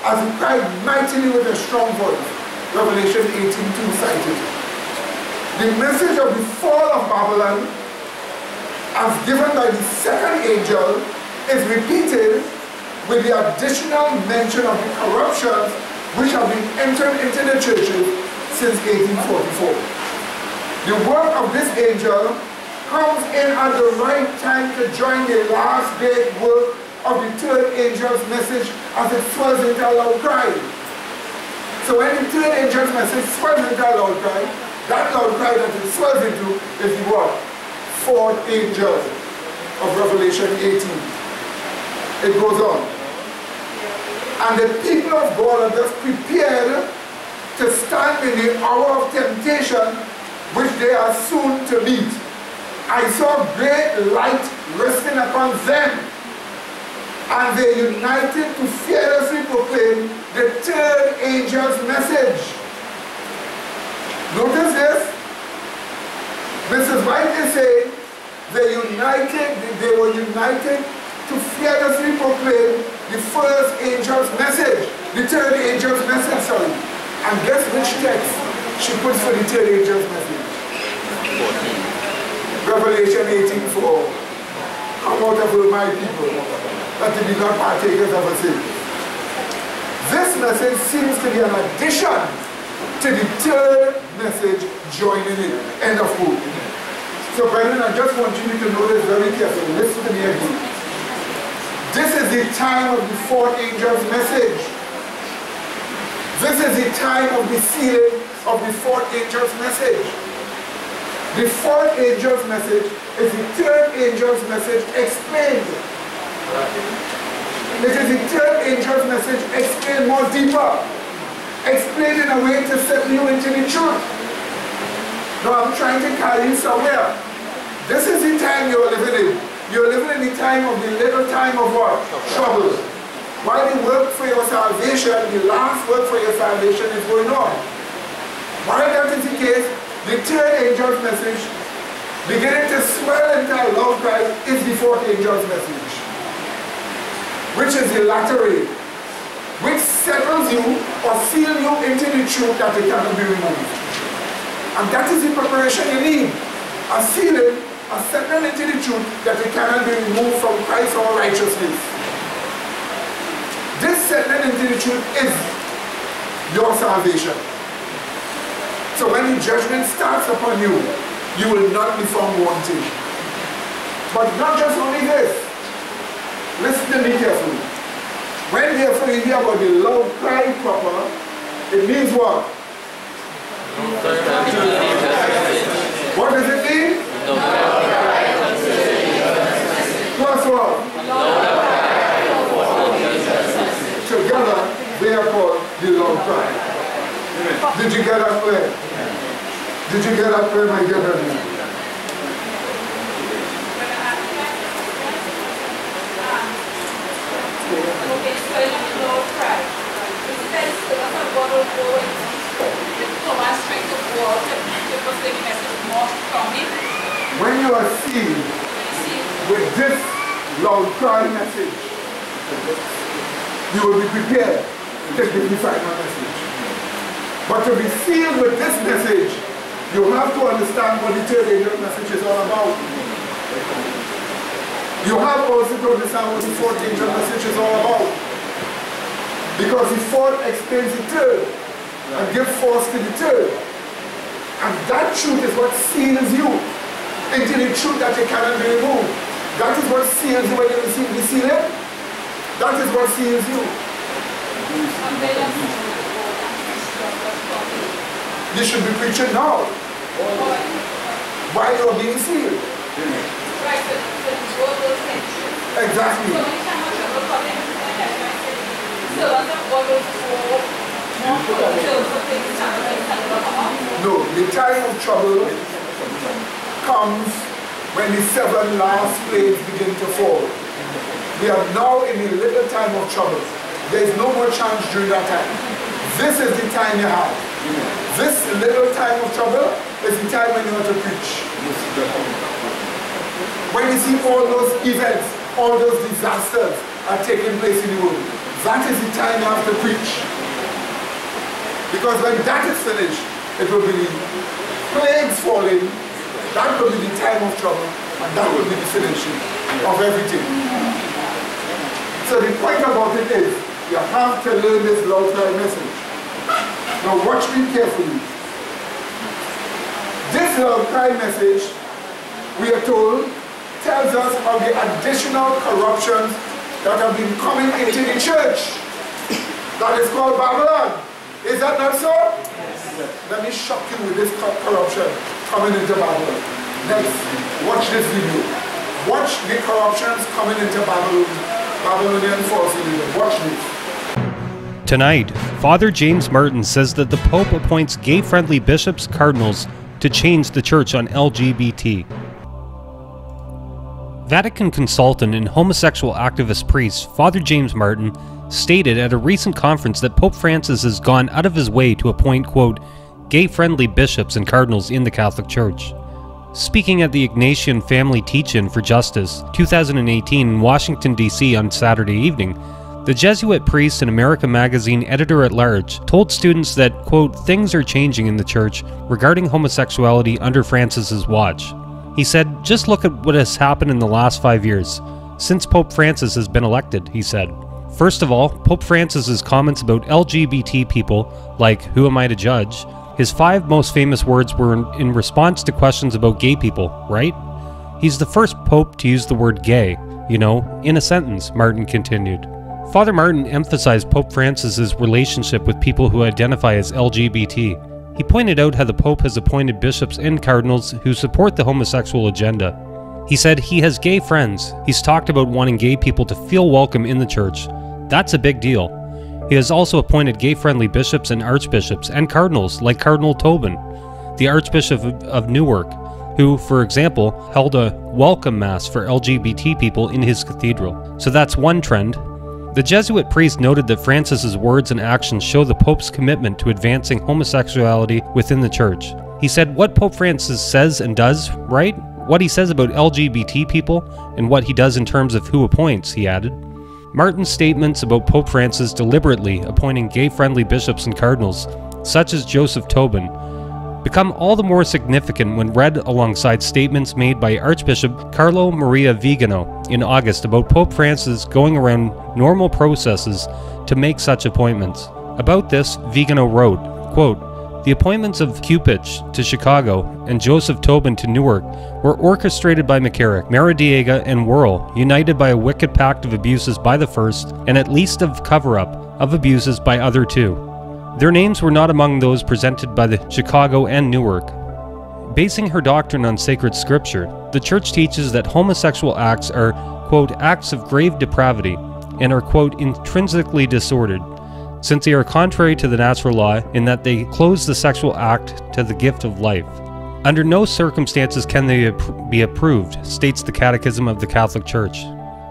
[SPEAKER 3] as he cried mightily with a strong voice. Revelation 18:2 cited. The message of the fall of Babylon, as given by the second angel, is repeated with the additional mention of the corruptions which have been entered into the churches since 1844. The work of this angel comes in at the right time to join the last great work of the third angel's message as it swells into a loud cry. So when the third angel's message swells into a loud cry, that loud cry that it swells into is the what? fourth angel of Revelation 18. It goes on. And the people of God are just prepared to stand in the hour of temptation which they are soon to meet. I saw great light resting upon them, and they united to fearlessly proclaim the third angel's message. Notice this. Mrs. White is saying they were united to fearlessly proclaim the first angel's message, the third angel's message, sorry. And guess which text she puts for the third angel's message? 14. Revelation 18:4. Come out of her, my people, that they be not partakers of a sin. This message seems to be an addition to the third message joining it. End of quote. So, brethren, I just want you to know this very carefully. Listen to me again. This is the time of the fourth angel's message. This is the time of the sealing of the fourth angel's message. The fourth angel's message is the third angel's message explained. It is the third angel's message explained more deeper. Explained in a way to set you into the truth. Now I'm trying to carry you somewhere. This is the time you're living in. You're living in the time of the little time of what? Trouble. While the work for your salvation, the last work for your salvation is going on. While that is the case, the third angel's message, beginning to swell into a loud cry, is the fourth angel's message, which is the latter rain, which settles you or seals you into the truth that it cannot be removed. And that is the preparation you need. A sealing, a settling into the truth that it cannot be removed from Christ or righteousness. This settling into the truth is your salvation. So when the judgment starts upon you, you will not be found wanting. But not just only this. Listen to me carefully. When therefore you hear about the loud cry proper, it means what? What does it mean? Plus what? Together, they are called the loud cry. Did you get that clear? Did you get that clear, my dear brother? When you are sealed with this loud cry message, you will be prepared to take the final message. But to be sealed with this message, you have to understand what the third angel message is all about. You have also to understand what the fourth angel message is all about. Because the fourth explains the third and gives force to the third. And that truth is what seals you into the truth that you cannot be removed. That is what seals you when you receive the sealing. That is what seals you. You should be preaching now while you're being sealed. Exactly. No, the time of trouble comes when the 7 last plagues begin to fall. We are now in a little time of trouble. There is no more chance during that time. This is the time you have. This little time of trouble is the time when you have to preach. When you see all those events, all those disasters are taking place in the world, that is the time you have to preach. Because when that is finished, it will be plagues falling, that will be the time of trouble, and that will be the finishing of everything. So the point about it is, you have to learn this loud cry message. Now watch me carefully. This loud cry message, we are told, tells us of the additional corruptions that have been coming into the church. That is called Babylon. Is that not so? Yes. Let me shock you with this corruption coming into Babylon. Next, watch this video. Watch the corruptions coming into Babylonian falsehood. Watch this.
[SPEAKER 11] Tonight, Father James Martin says that the Pope appoints gay-friendly bishops, cardinals, to change the church on LGBT. Vatican consultant and homosexual activist priest Father James Martin stated at a recent conference that Pope Francis has gone out of his way to appoint, quote, gay-friendly bishops and cardinals in the Catholic Church. Speaking at the Ignatian Family Teach-In for Justice 2018 in Washington, D.C. on Saturday evening, the Jesuit priest and America Magazine editor-at-large told students that, quote, things are changing in the Church regarding homosexuality under Francis's watch. He said, just look at what has happened in the last 5 years, since Pope Francis has been elected, he said. First of all, Pope Francis's comments about LGBT people, like, who am I to judge? His 5 most famous words were in response to questions about gay people, right? He's the first pope to use the word gay, you know, in a sentence, Martin continued. Father Martin emphasized Pope Francis's relationship with people who identify as LGBT. He pointed out how the Pope has appointed bishops and cardinals who support the homosexual agenda. He said he has gay friends. He's talked about wanting gay people to feel welcome in the church. That's a big deal. He has also appointed gay-friendly bishops and archbishops and cardinals like Cardinal Tobin, the Archbishop of Newark, who, for example, held a welcome mass for LGBT people in his cathedral. So that's one trend. The Jesuit priest noted that Francis's words and actions show the Pope's commitment to advancing homosexuality within the Church. He said what Pope Francis says and does, right? What he says about LGBT people, and what he does in terms of who appoints, he added. Martin's statements about Pope Francis deliberately appointing gay-friendly bishops and cardinals, such as Joseph Tobin, become all the more significant when read alongside statements made by Archbishop Carlo Maria Vigano in August about Pope Francis going around normal processes to make such appointments. About this, Vigano wrote, quote, the appointments of Cupich to Chicago and Joseph Tobin to Newark were orchestrated by McCarrick, Maradiaga, and Wuerl, united by a wicked pact of abuses by the first, and at least of cover-up of abuses by other two. Their names were not among those presented by the Chicago and Newark. Basing her doctrine on sacred scripture, the Church teaches that homosexual acts are, quote, acts of grave depravity, and are, quote, intrinsically disordered, since they are contrary to the natural law in that they close the sexual act to the gift of life. Under no circumstances can they be approved, states the Catechism of the Catholic Church.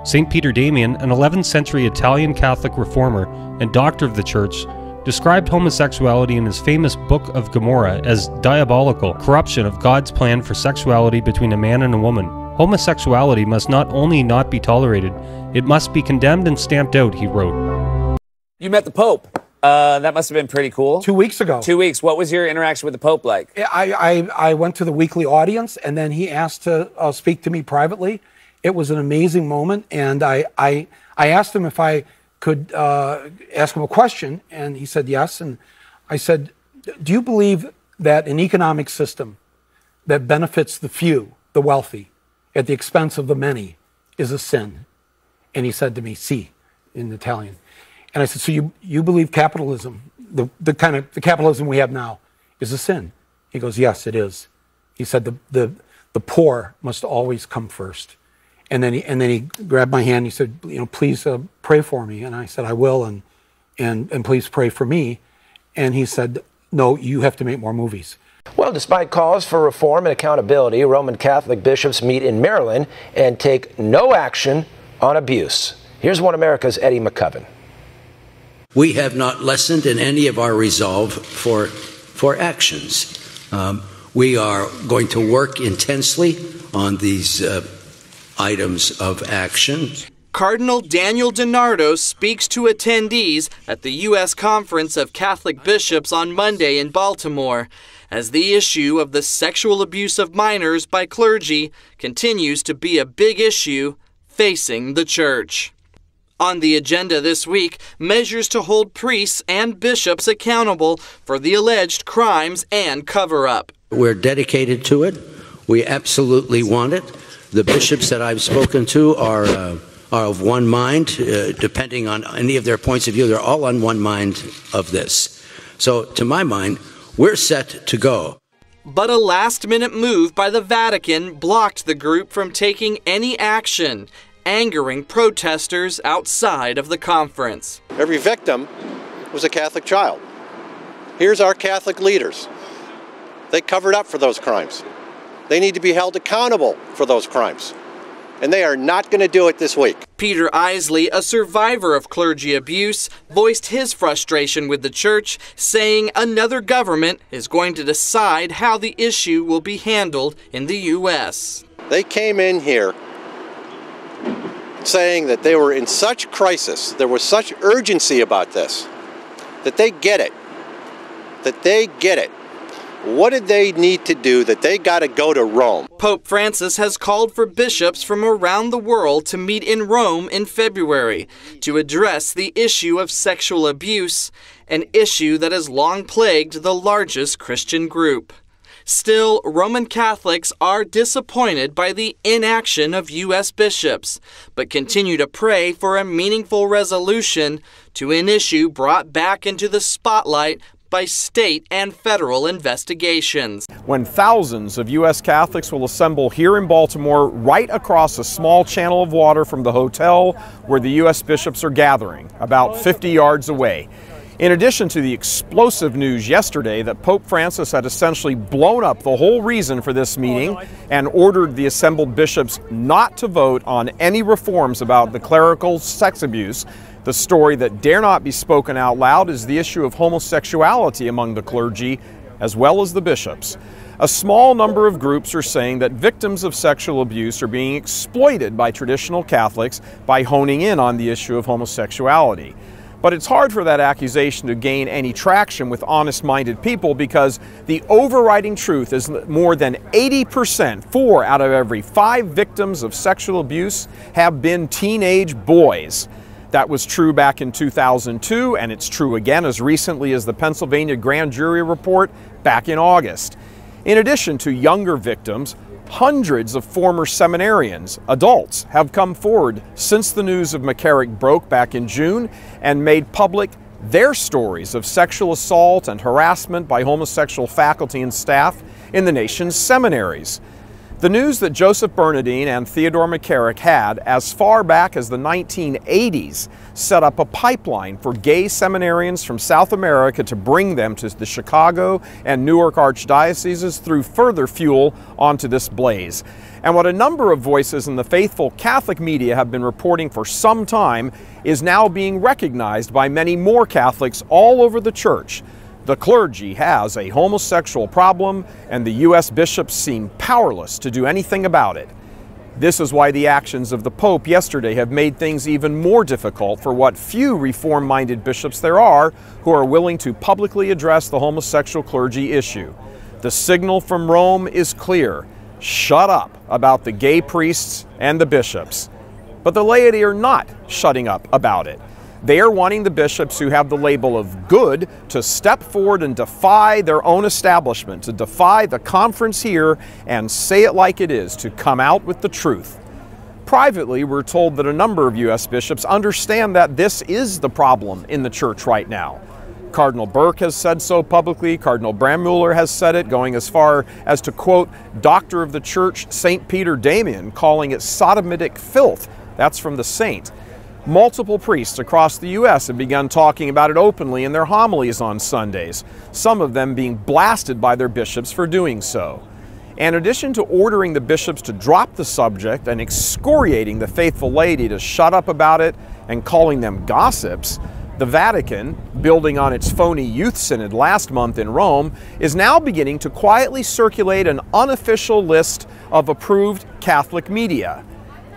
[SPEAKER 11] St. Peter Damian, an 11th century Italian Catholic reformer and doctor of the Church, described homosexuality in his famous Book of Gomorrah as diabolical corruption of God's plan for sexuality between a man and a woman. Homosexuality must not only not be tolerated, it must be condemned and stamped out, he wrote.
[SPEAKER 4] You met the Pope. That must have been pretty cool.
[SPEAKER 5] 2 weeks ago.
[SPEAKER 4] 2 weeks. What was your interaction with the Pope like?
[SPEAKER 5] I went to the weekly audience, and then he asked to speak to me privately. It was an amazing moment, and I asked him if I could ask him a question, and he said yes. And I said, do you believe that an economic system that benefits the few, the wealthy, at the expense of the many is a sin? And he said to me, "Si," in Italian. And I said, so you believe capitalism, the kind of the capitalism we have now, is a sin? He goes, yes, it is. He said the poor must always come first. And then he grabbed my hand. And he said, please pray for me. And I said, I will, and please pray for me. And he said, no, you have to make more movies.
[SPEAKER 23] Well, despite calls for reform and accountability, Roman Catholic bishops meet in Maryland and take no action on abuse. Here's One America's Eddie McCubbin.
[SPEAKER 24] We have not lessened in any of our resolve for actions. We are going to work intensely on these items of action.
[SPEAKER 25] Cardinal Daniel DiNardo speaks to attendees at the U.S. Conference of Catholic Bishops on Monday in Baltimore, as the issue of the sexual abuse of minors by clergy continues to be a big issue facing the Church. On the agenda this week, measures to hold priests and bishops accountable for the alleged crimes and cover-up.
[SPEAKER 24] We're dedicated to it. We absolutely want it. The bishops that I've spoken to are of one mind, depending on any of their points of view. They're all on one mind of this. So, to my mind, we're set to go.
[SPEAKER 25] But a last-minute move by the Vatican blocked the group from taking any action, angering protesters outside of the conference.
[SPEAKER 6] Every victim was a Catholic child. Here's our Catholic leaders. They covered up for those crimes. They need to be held accountable for those crimes. And they are not going to do it this week.
[SPEAKER 25] Peter Isley, a survivor of clergy abuse, voiced his frustration with the church, saying another government is going to decide how the issue will be handled in the U.S.
[SPEAKER 6] They came in here saying that they were in such crisis, there was such urgency about this, that they get it. That they get it. What did they need to do that they got to go to Rome?
[SPEAKER 25] Pope Francis has called for bishops from around the world to meet in Rome in February to address the issue of sexual abuse, an issue that has long plagued the largest Christian group. Still, Roman Catholics are disappointed by the inaction of U.S. bishops, but continue to pray for a meaningful resolution to an issue brought back into the spotlight by state and federal investigations.
[SPEAKER 7] When thousands of U.S. Catholics will assemble here in Baltimore right across a small channel of water from the hotel where the U.S. bishops are gathering, about 50 yards away. In addition to the explosive news yesterday that Pope Francis had essentially blown up the whole reason for this meeting and ordered the assembled bishops not to vote on any reforms about the clerical sex abuse, the story that dare not be spoken out loud is the issue of homosexuality among the clergy as well as the bishops. A small number of groups are saying that victims of sexual abuse are being exploited by traditional Catholics by honing in on the issue of homosexuality. But it's hard for that accusation to gain any traction with honest-minded people because the overriding truth is that more than 80%, 4 out of every 5 victims of sexual abuse have been teenage boys. That was true back in 2002, and it's true again as recently as the Pennsylvania grand jury report back in August. In addition to younger victims, hundreds of former seminarians, adults, have come forward since the news of McCarrick broke back in June and made public their stories of sexual assault and harassment by homosexual faculty and staff in the nation's seminaries. The news that Joseph Bernardine and Theodore McCarrick had, as far back as the 1980s, set up a pipeline for gay seminarians from South America to bring them to the Chicago and Newark archdioceses threw further fuel onto this blaze. And what a number of voices in the faithful Catholic media have been reporting for some time is now being recognized by many more Catholics all over the church. The clergy has a homosexual problem, and the U.S. bishops seem powerless to do anything about it. This is why the actions of the Pope yesterday have made things even more difficult for what few reform-minded bishops there are who are willing to publicly address the homosexual clergy issue. The signal from Rome is clear. Shut up about the gay priests and the bishops. But the laity are not shutting up about it. They are wanting the bishops who have the label of good to step forward and defy their own establishment, to defy the conference here and say it like it is, to come out with the truth. Privately, we're told that a number of U.S. bishops understand that this is the problem in the church right now. Cardinal Burke has said so publicly. Cardinal Brandmuller has said it, going as far as to quote Doctor of the Church St. Peter Damian, calling it sodomitic filth. That's from the saint. Multiple priests across the U.S. have begun talking about it openly in their homilies on Sundays, some of them being blasted by their bishops for doing so. In addition to ordering the bishops to drop the subject and excoriating the faithful laity to shut up about it and calling them gossips, the Vatican, building on its phony youth synod last month in Rome, is now beginning to quietly circulate an unofficial list of approved Catholic media.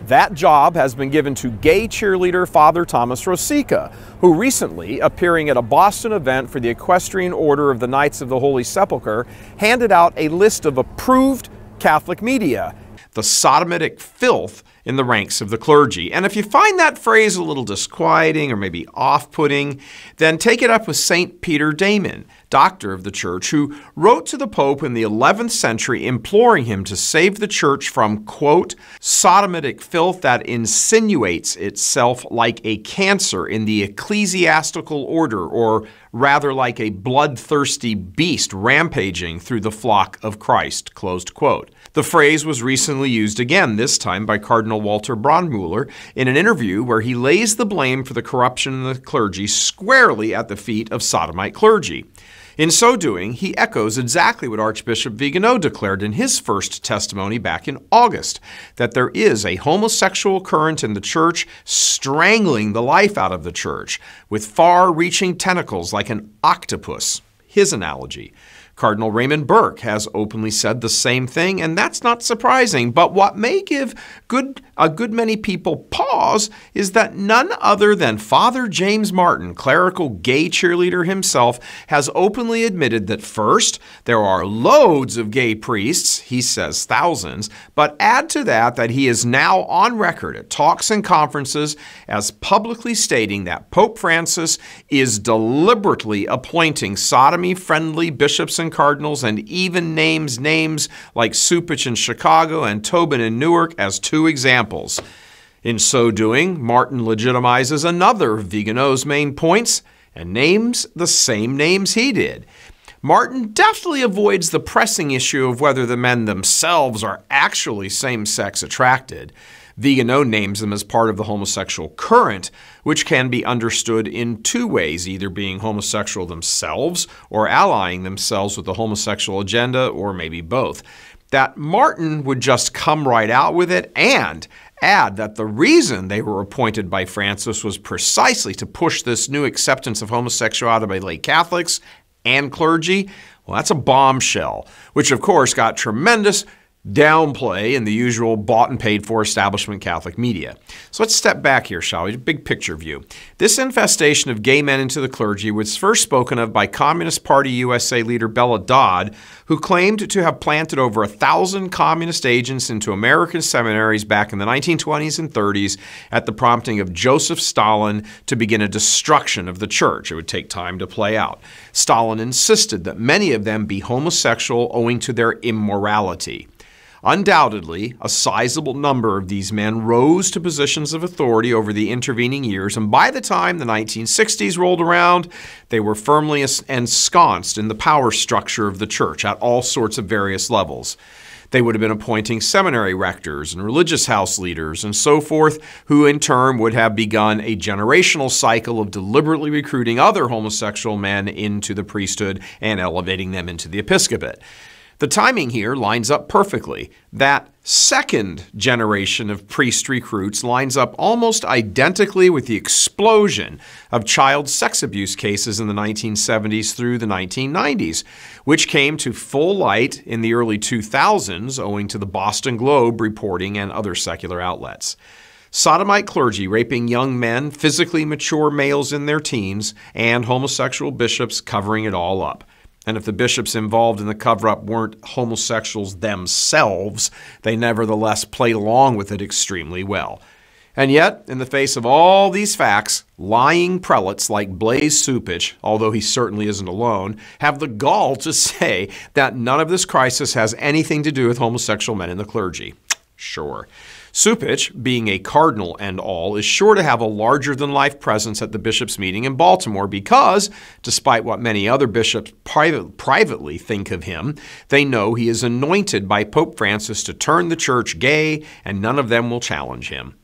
[SPEAKER 7] That job has been given to gay cheerleader Father Thomas Rosica, who recently, appearing at a Boston event for the Equestrian Order of the Knights of the Holy Sepulchre, handed out a list of approved Catholic media. the sodomitic filth in the ranks of the clergy. And if you find that phrase a little disquieting or maybe off-putting, then take it up with St. Peter Damon, doctor of the church, who wrote to the Pope in the 11th century imploring him to save the church from, quote, sodomitic filth that insinuates itself like a cancer in the ecclesiastical order, or rather like a bloodthirsty beast rampaging through the flock of Christ, closed quote. The phrase was recently used again, this time by Cardinal Walter Brandmüller, in an interview where he lays the blame for the corruption in the clergy squarely at the feet of sodomite clergy. In so doing, he echoes exactly what Archbishop Vigano declared in his first testimony back in August, that there is a homosexual current in the church strangling the life out of the church, with far-reaching tentacles like an octopus, his analogy. Cardinal Raymond Burke has openly said the same thing, and that's not surprising. But what may give a good many people pause is that none other than Father James Martin, clerical gay cheerleader himself, has openly admitted that first, there are loads of gay priests, he says thousands, but add to that he is now on record at talks and conferences as publicly stating that Pope Francis is deliberately appointing sodomy-friendly bishops and cardinals, and even names like Cupich in Chicago and Tobin in Newark as two examples. In so doing, Martin legitimizes another of Vigano's main points and names the same names he did. Martin definitely avoids the pressing issue of whether the men themselves are actually same-sex attracted. Vigano names them as part of the homosexual current, which can be understood in two ways, either being homosexual themselves or allying themselves with the homosexual agenda, or maybe both. That Martin would just come right out with it and add that the reason they were appointed by Francis was precisely to push this new acceptance of homosexuality by lay Catholics and clergy. Well, that's a bombshell, which of course got tremendous downplay in the usual bought and paid for establishment Catholic media. So let's step back here, shall we? Big picture view. This infestation of gay men into the clergy was first spoken of by Communist Party USA leader Bella Dodd, who claimed to have planted over 1,000 communist agents into American seminaries back in the 1920s and 30s at the prompting of Joseph Stalin to begin a destruction of the church. It would take time to play out. Stalin insisted that many of them be homosexual owing to their immorality. Undoubtedly, a sizable number of these men rose to positions of authority over the intervening years, and by the time the 1960s rolled around, they were firmly ensconced in the power structure of the church at all sorts of various levels. They would have been appointing seminary rectors and religious house leaders and so forth, who in turn would have begun a generational cycle of deliberately recruiting other homosexual men into the priesthood and elevating them into the episcopate. The timing here lines up perfectly. That second generation of priest recruits lines up almost identically with the explosion of child sex abuse cases in the 1970s through the 1990s, which came to full light in the early 2000s owing to the Boston Globe reporting and other secular outlets. Sodomite clergy raping young men, physically mature males in their teens, and homosexual bishops covering it all up. And if the bishops involved in the cover-up weren't homosexuals themselves, they nevertheless played along with it extremely well. And yet, in the face of all these facts, lying prelates like Blaise Cupich, although he certainly isn't alone, have the gall to say that none of this crisis has anything to do with homosexual men in the clergy. Sure. Cupich, being a cardinal and all, is sure to have a larger-than-life presence at the bishops' meeting in Baltimore because, despite what many other bishops privately think of him, they know he is anointed by Pope Francis to turn the church gay, and none of them will challenge him.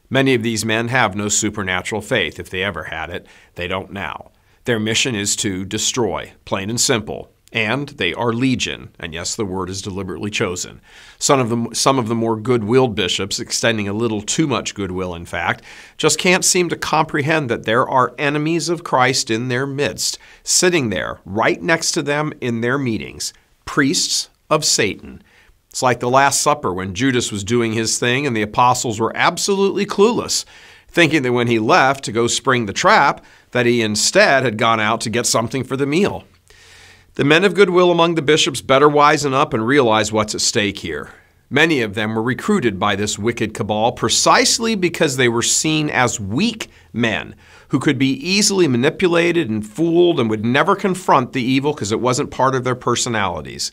[SPEAKER 7] Many of these men have no supernatural faith. If they ever had it, they don't now. Their mission is to destroy, plain and simple. And they are legion, and yes, the word is deliberately chosen. Some of the more good-willed bishops, extending a little too much goodwill in fact, just can't seem to comprehend that there are enemies of Christ in their midst, sitting there right next to them in their meetings, priests of Satan. It's like the Last Supper when Judas was doing his thing and the apostles were absolutely clueless, thinking that when he left to go spring the trap, that he instead had gone out to get something for the meal. The men of goodwill among the bishops better wisen up and realize what's at stake here. Many of them were recruited by this wicked cabal precisely because they were seen as weak men who could be easily manipulated and fooled and would never confront the evil because it wasn't part of their personalities.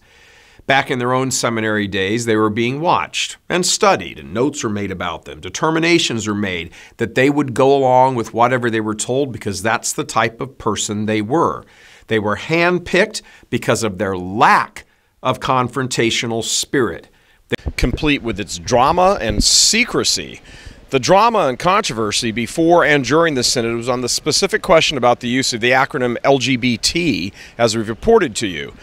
[SPEAKER 7] Back in their own seminary days, they were being watched and studied, and notes were made about them. Determinations were made that they would go along with whatever they were told because that's the type of person they were. They were handpicked because of their lack of confrontational spirit, complete with its drama and secrecy. The drama and controversy before and during the Synod was on the specific question about the use of the acronym LGBT, as we've reported to you.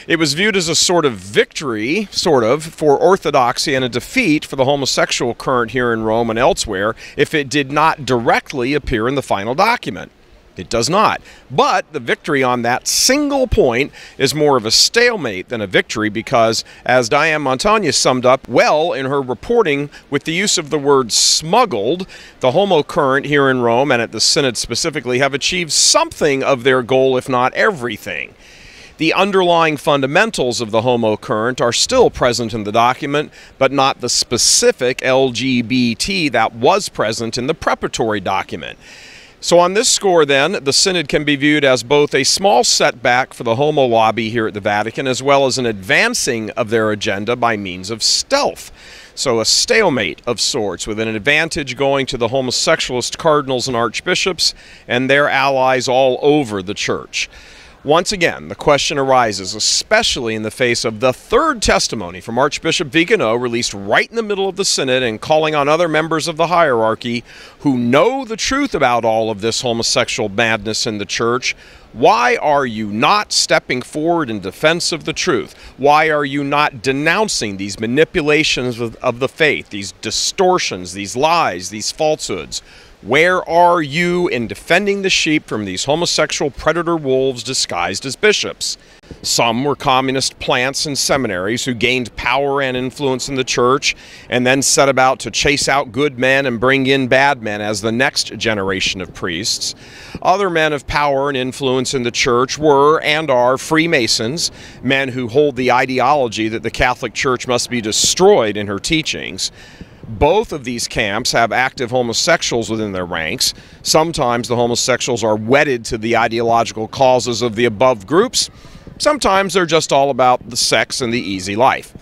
[SPEAKER 7] It was viewed as a sort of victory, for orthodoxy and a defeat for the homosexual current here in Rome and elsewhere if it did not directly appear in the final document. It does not. But the victory on that single point is more of a stalemate than a victory because, as Diane Montagna summed up well in her reporting, with the use of the word smuggled, the homo current here in Rome and at the Synod specifically have achieved something of their goal, if not everything. The underlying fundamentals of the homo current are still present in the document, but not the specific LGBT that was present in the preparatory document. So on this score then, the Synod can be viewed as both a small setback for the homo lobby here at the Vatican as well as an advancing of their agenda by means of stealth. So a stalemate of sorts, with an advantage going to the homosexualist cardinals and archbishops and their allies all over the church. Once again, the question arises, especially in the face of the third testimony from Archbishop Vigano, released right in the middle of the Synod and calling on other members of the hierarchy who know the truth about all of this homosexual madness in the church. Why are you not stepping forward in defense of the truth? Why are you not denouncing these manipulations of the faith, these distortions, these lies, these falsehoods? Where are you in defending the sheep from these homosexual predator wolves disguised as bishops? Some were communist plants and seminaries who gained power and influence in the church and then set about to chase out good men and bring in bad men as the next generation of priests. Other men of power and influence in the church were and are Freemasons, men who hold the ideology that the Catholic Church must be destroyed in her teachings. Both of these camps have active homosexuals within their ranks. Sometimes the homosexuals are wedded to the ideological causes of the above groups. Sometimes they're just all about the sex and the easy life.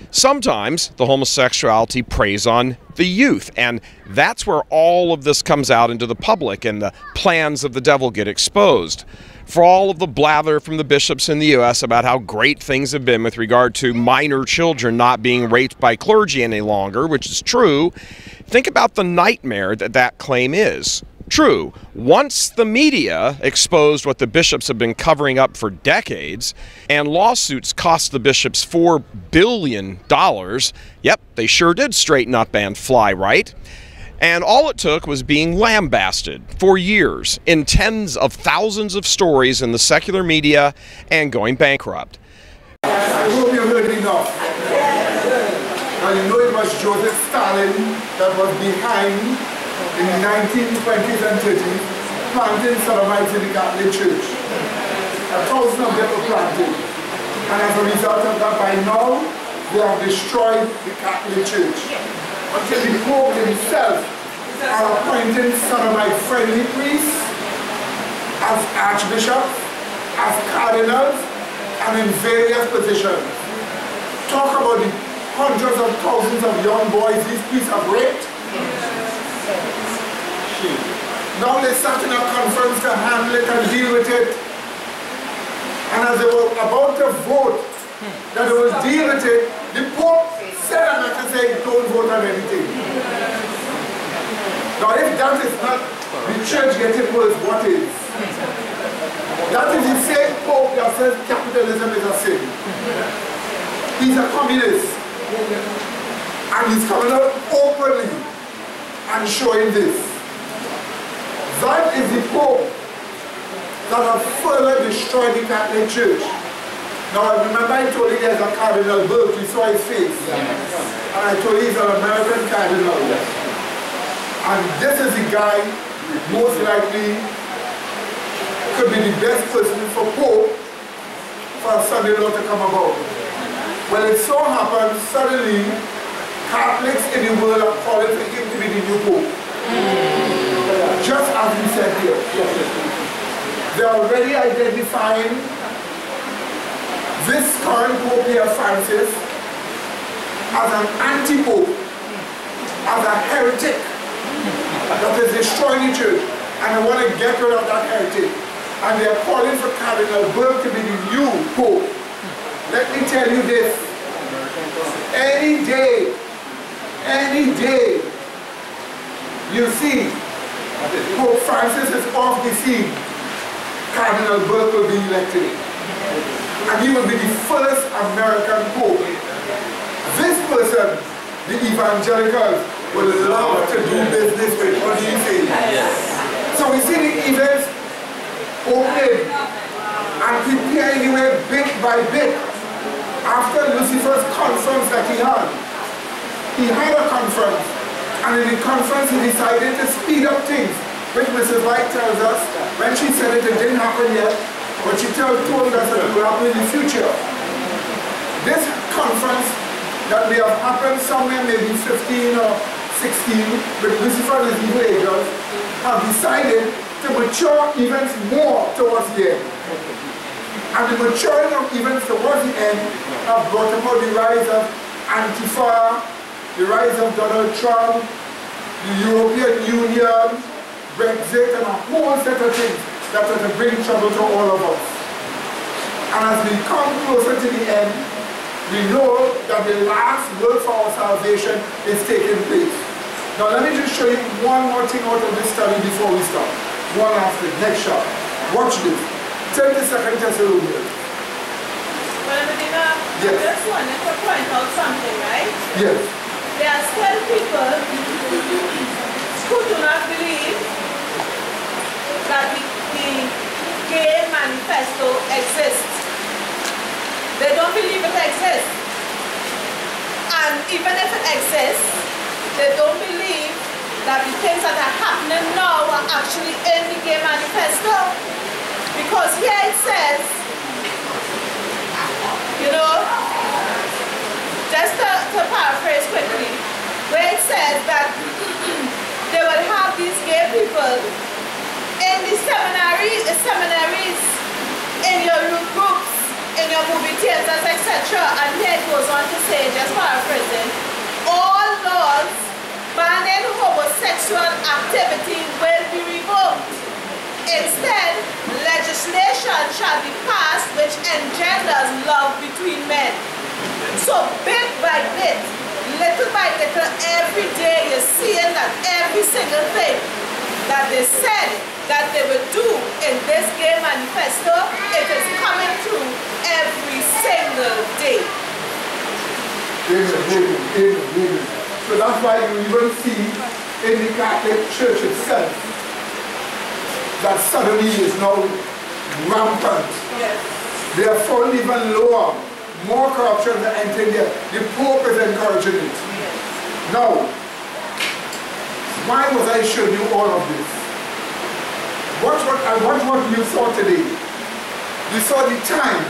[SPEAKER 7] Sometimes the homosexuality preys on the youth, and that's where all of this comes out into the public and the plans of the devil get exposed. For all of the blather from the bishops in the U.S. about how great things have been with regard to minor children not being raped by clergy any longer, which is true, think about the nightmare that that claim is. True, once the media exposed what the bishops have been covering up for decades, and lawsuits cost the bishops $4 billion, yep, they sure did straighten up and fly right. And all it took was being lambasted for years in tens of thousands of stories in the secular media and going bankrupt.
[SPEAKER 3] I hope you heard enough. Now you know it was Joseph Stalin that was behind in the 1920s and 30s planting sodomites in the Catholic Church. 1,000 of them were planted. And as a result of that, by now, they have destroyed the Catholic Church. Until the Pope himself are appointing sodomite-friendly priests as archbishops, as cardinals, and in various positions. Talk about the hundreds of thousands of young boys these priests have raped. Now they sat in a conference to handle it and deal with it. And as they were about to vote that they will deal with it, the Pope said and I say, don't vote on anything. Now if that is not the church getting worse, what is? That is the same Pope that says capitalism is a sin. He's a communist. And he's coming out openly and showing this. That is the Pope that has further destroyed the Catholic Church. Now, remember I told you there's a Cardinal Burke, you saw his face. And I told you he's an American Cardinal. And this is the guy, most likely, could be the best person for Pope for a Sunday law to come about. Well, it so happened, suddenly, Catholics in the world are calling for him to be the new Pope. Just as we said here. They're already identifying this current Pope here, Francis, as an anti-Pope, as a heretic that is destroying the church. And I want to get rid of that heretic. And they are calling for Cardinal Burke to be the new Pope. Let me tell you this. Any day, you see, Pope Francis is off the scene. Cardinal Burke will be elected. And he will be the first American Pope. This person, the evangelicals, would love to do business with. What do you say? So we see the events opening and preparing anyway bit by bit. After Lucifer's conference that he had a conference, and in the conference he decided to speed up things, which Mrs. White tells us, when she said it didn't happen yet, but she told us that it will happen in the future. This conference that may have happened somewhere maybe 15 or 16, with Lucifer and his evil angels, have decided to mature events more towards the end. And the maturing of events towards the end have brought about the rise of Antifa, the rise of Donald Trump, the European Union, Brexit, and a whole set of things that are to bring trouble to all of us. And as we come closer to the end, we know that the last work for our salvation is taking place. Now let me just show you one more thing out of this study before we start. One last thing. Next shot. Watch this. Turn to 2 Thessalonians.
[SPEAKER 1] Well, Medina,
[SPEAKER 3] yes.
[SPEAKER 1] I just wanted to point out something, right?
[SPEAKER 3] Yes.
[SPEAKER 1] There are still people who do not believe that the gay manifesto exists. They don't believe it exists. And even if it exists, they don't believe that the things that are happening now are actually in the gay manifesto. Because here it says, you know, just to paraphrase quickly, where it says that they will have these gay people in the seminaries, in your youth groups, in your movie theaters, etc. And here it goes on to say, just paraphrasing, all laws banning homosexual activity will be revoked. Instead, legislation shall be passed which engenders love between men. So bit by bit, little by little, every day you're seeing that every single thing that they said that they would do in this gay manifesto, it is coming true every single day.
[SPEAKER 3] Amen. So that's why you even see in the Catholic Church itself that suddenly is now rampant.
[SPEAKER 1] Yes.
[SPEAKER 3] They are falling even lower. More corruption is entering there. The Pope is encouraging it.
[SPEAKER 1] Yes.
[SPEAKER 3] Now, why was I showing you all of this? Watch what you saw today. You saw the time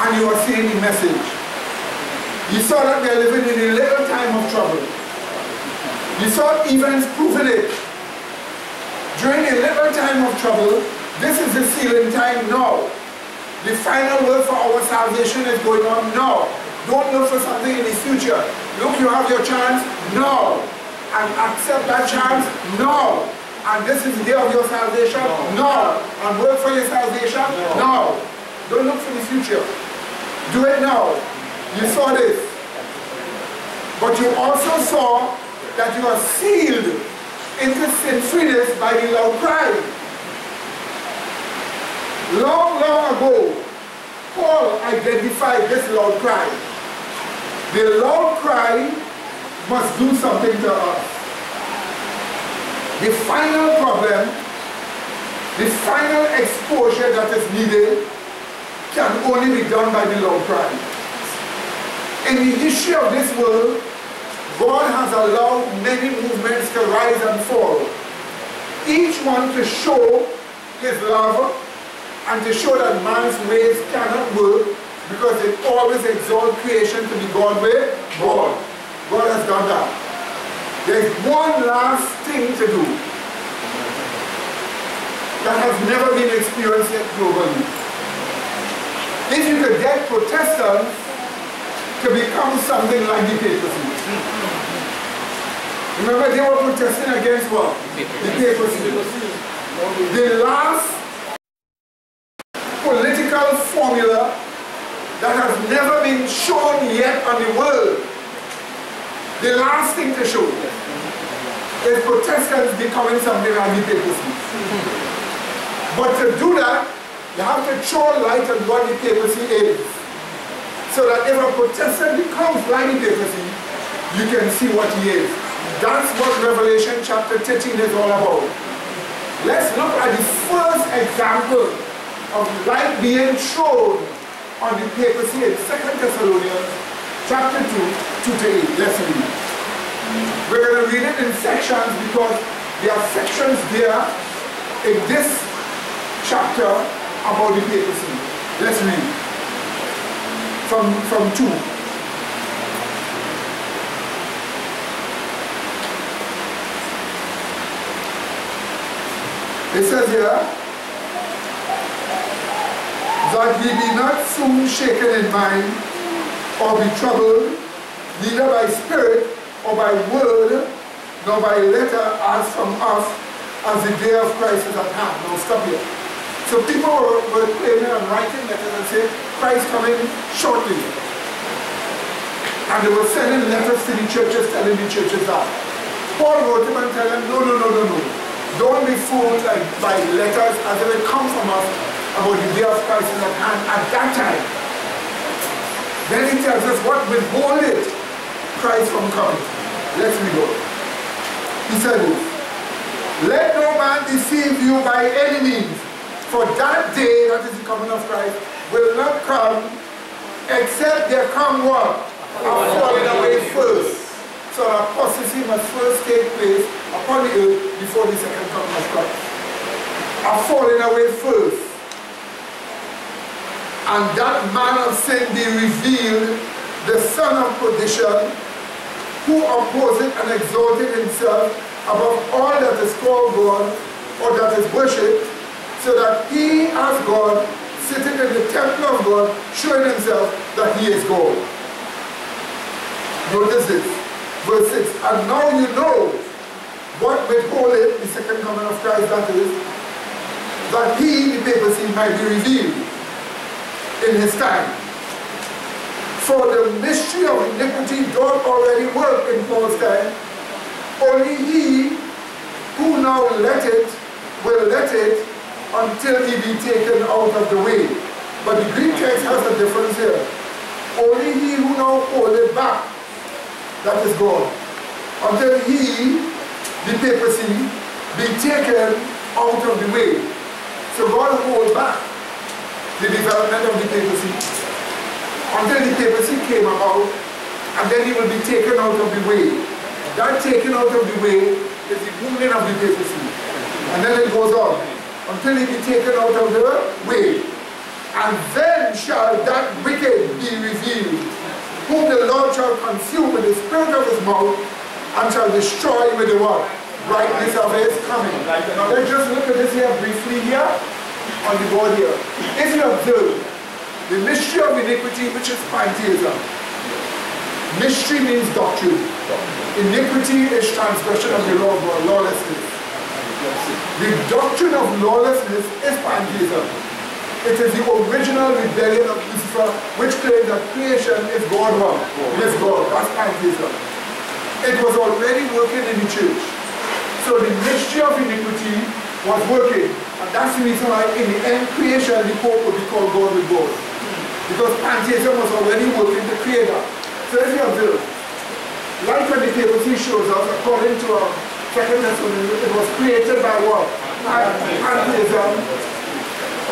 [SPEAKER 3] and you are seeing the message. You saw that we are living in a little time of trouble. You saw events proving it. During a little time of trouble, this is the sealing time now. The final word for our salvation is going on now. Don't look for something in the future. Look, you have your chance now. And accept that chance now. And this is the day of your salvation now. And work for your salvation now. Don't look for the future. Do it now. You saw this. But you also saw that you are sealed into sin-freeness by the loud cry. Long ago, Paul identified this loud cry. The loud cry must do something to us. The final problem, the final exposure that is needed can only be done by the loud cry. In the history of this world, God has allowed many movements to rise and fall. Each one to show his love and to show that man's ways cannot work because they always exalt creation to be God with God. God has done that. There's one last thing to do that has never been experienced yet globally. If you could get Protestants to become something like the papacy. Remember, they were protesting against what? The papacy. The last political formula that has never been shown yet on the world. The last thing to show is Protestants becoming something like the papacy. But to do that, you have to throw light on what the papacy is. So that if a Protestant becomes like the papacy, you can see what he is. That's what Revelation chapter 13 is all about. Let's look at the first example of light being thrown on the papacy in 2 Thessalonians chapter 2, 2-8. Let's read. We're going to read it in sections because there are sections there in this chapter about the papacy. Let's read from 2. It says here that ye be not soon shaken in mind or be troubled, neither by spirit or by word, nor by letter as from us, as the day of Christ is at hand. Now stop here. So people were claiming and writing letters and saying, Christ coming shortly. And they were sending letters to the churches, telling the churches that. Paul wrote them and told them, no. Don't be fooled by letters as if it comes from us about the day of Christ is at hand at that time. Then he tells us what withholded Christ from coming. Let's read on. He said this. Let no man deceive you by any means, for that day, that is the coming of Christ, will not come except there come what? A falling away first. So apostasy must first take place upon the earth before the second coming of Christ. A falling away first. And that man of sin be revealed, the son of perdition, who opposeth and exalted himself above all that is called God or that is worshipped, so that he as God, sitting in the temple of God, showing himself that he is God. Notice this, verse 6, and now you know what withholdeth the second coming of Christ, that is, that he, the papacy, might be revealed in his time. For the mystery of iniquity doth already work in Paul's time. Only he who now let it will let it until he be taken out of the way. But the Greek text has a difference here. Only he who now hold it back, that is God, until he, the papacy, be taken out of the way. So God hold back the development of the papacy until the papacy came about, and then he will be taken out of the way. That taken out of the way is the movement of the papacy. And then it goes on until he be taken out of the way. And then shall that wicked be revealed, whom the Lord shall consume with the spirit of his mouth, and shall destroy with the what? Brightness of his coming. Now let's just look at this here briefly here on the board here. If you observe the mystery of iniquity, which is pantheism. Mystery means doctrine. Iniquity is transgression of the law of God, lawlessness. The doctrine of lawlessness is pantheism. It is the original rebellion of Lucifer, which claims that creation is God one. It is God. That's pantheism. It was already working in the church. So the mystery of iniquity was working. And that's the reason why in the end creation the Pope would be called God with God. Because pantheism was already working the creator. So if you observe, like when the papacy shows us, according to our second Thessalonians, it was created by what? Pantheism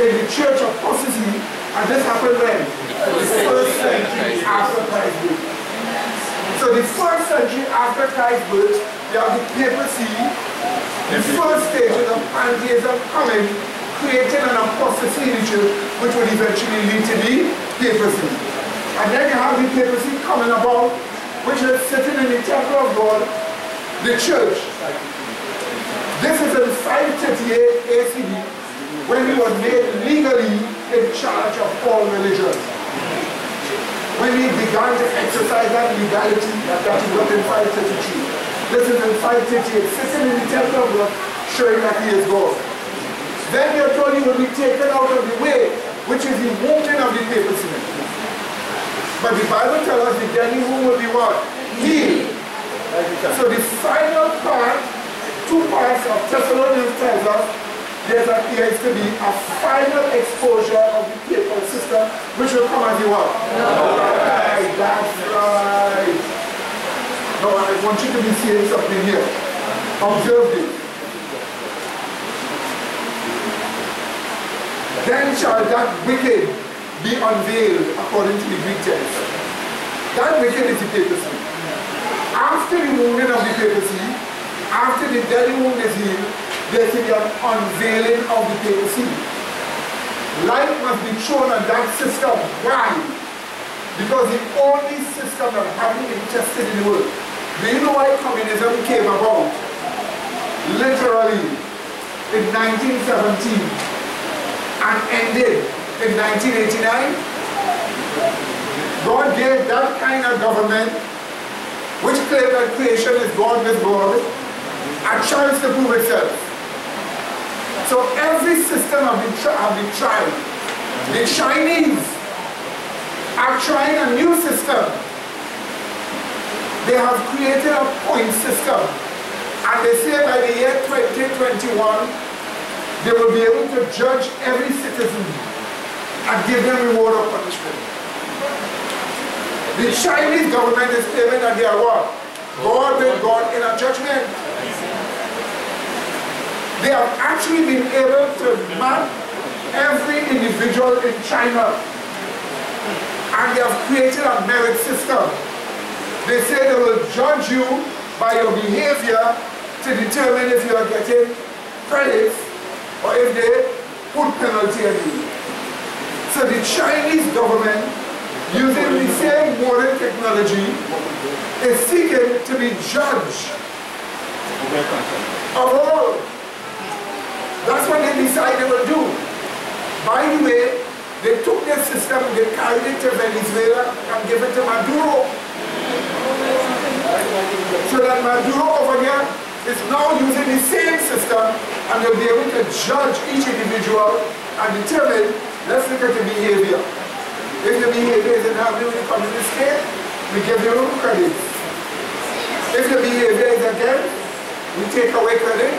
[SPEAKER 3] in the church of apostasy, and this happened when? The first century after Christ's birth. So the first century after Christ's birth, you have the papacy, the first stages of pantheism coming, creating an apostasy in the church, which would eventually lead to the papacy. And then you have the papacy coming about, which is sitting in the temple of God, the church. This is in 538 ACD, when he was made legally in charge of all religions. When he began to exercise that legality that he got in 533. This is in 538, sitting in the temple of God, showing that he is God. Then you're told he will be taken out of the way, which is the wounding of the papacy. But the Bible tells us the deadly wound will be what? Healed. So the final part, 2 parts of Thessalonians tells us there appears to be a final exposure of the papal system, which will come as the what? Right, that's right. Now I want you to be seeing something here. Observe this. Then shall that wicked be unveiled according to the Greek text. That wicked is the papacy. After the wounding of the papacy, after the deadly wound is healed, there is an unveiling of the papacy. Light must be shown on that system. Why? Because the only system that hasn't been tested in the world. Do you know why communism came about? Literally in 1917 and ended in 1989. God gave that kind of government, which claimed that creation is God with God, a chance to prove itself. So every system have been tried. The Chinese are trying a new system. They have created a point system. And they say by the year 2021, they will be able to judge every citizen and give them reward or punishment. The Chinese government is claiming that they are what? God with God in a judgment. They have actually been able to map every individual in China. And they have created a merit system. They say they will judge you by your behavior to determine if you are getting credits or if they put penalty on you. So the Chinese government, using the same modern technology, is seeking to be judge of all. That's what they decided they will do. By the way, they took their system, they carried it to Venezuela and gave it to Maduro. So that Maduro over here is now using the same system and they'll be able to judge each individual and determine, let's look at the behavior. If the behavior is in harmony with the communist state, we give you credit. If the behavior is against, we take away credit,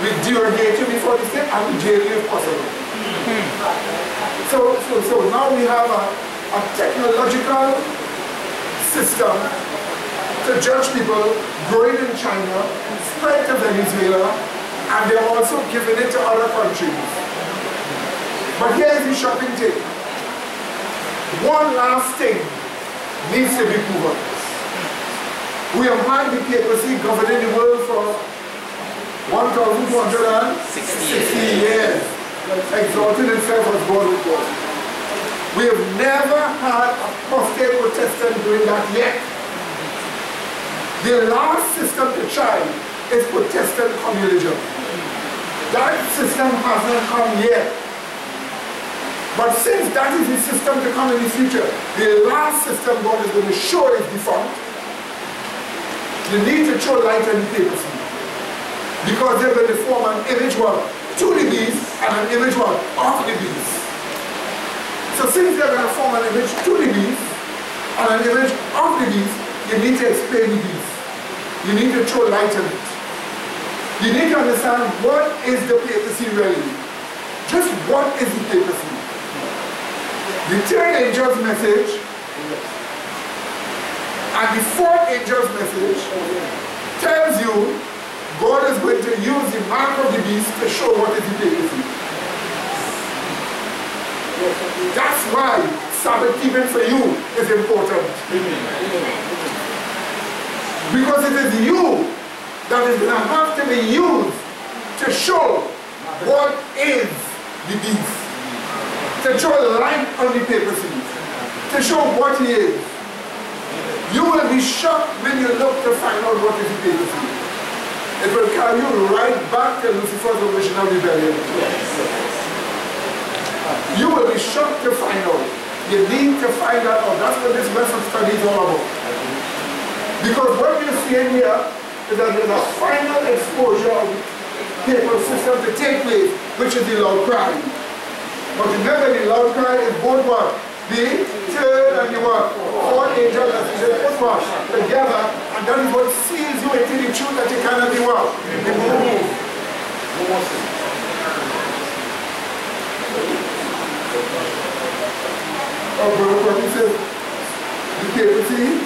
[SPEAKER 3] we derogate you before the state, and we jail you if possible. So now we have a technological system to judge people growing in China, spread to Venezuela, and they're also giving it to other countries. But here's the shocking thing. One last thing needs to be proven. We have had the papacy governing the world for 1,260 years, exalting itself as God with God. We have never had a apostate Protestant doing that yet. The last system to try is Protestant communism. That system hasn't come yet. But since that is the system to come in the future, the last system God is going to show is defunct. You need to throw light on the papacy. Because they're going to form an image one to the beast and an image one of the beast. So since they're going to form an image to the beast and an image of the beast, you need to explain the beast. You need to throw light on it. You need to understand what is the papacy really. Just what is the papacy? The third angel's message and the fourth angel's message tells you God is going to use the mark of the beast to show what is the papacy. That's why Sabbath keeping for you is important. Because it is you that is going to have to be used to show what is the beast. To throw light on the papacy. to show what he is. You will be shocked when you look to find out what is the papacy. It will carry you right back to Lucifer's original rebellion. You will be shocked to find out. You need to find that out. That's what this lesson study is all about. Because what you're seeing here is that there's a final exposure of the papal system to take place, which is the loud cry. But remember, the loud cry is both what? The third and the what? Fourth angel that is put what? Together, and that is what seals you into the truth that you cannot be what? Removed. Oh, brother, what he says, the papacy,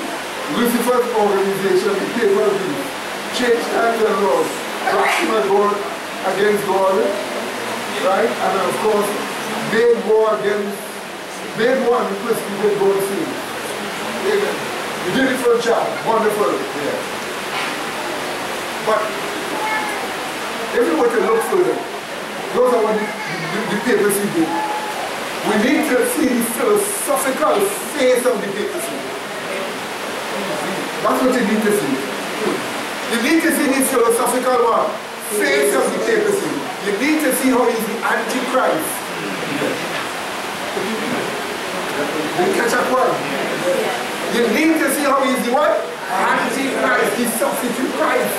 [SPEAKER 3] Lucifer's organization, the papacy, change times and laws, blasphemy God against God, right? And of course, made war and persecuted God sin. Amen. You did it for a job, wonderful. Yeah. But if we were to look further, those are what the papacy did. We need to see the philosophical face of the papacy. That's what you need to see. You need to see the philosophical one, face of the papacy. You need to see how he's the Antichrist. You catch up one? You need to see how he's the what? Antichrist, the substitute Christ.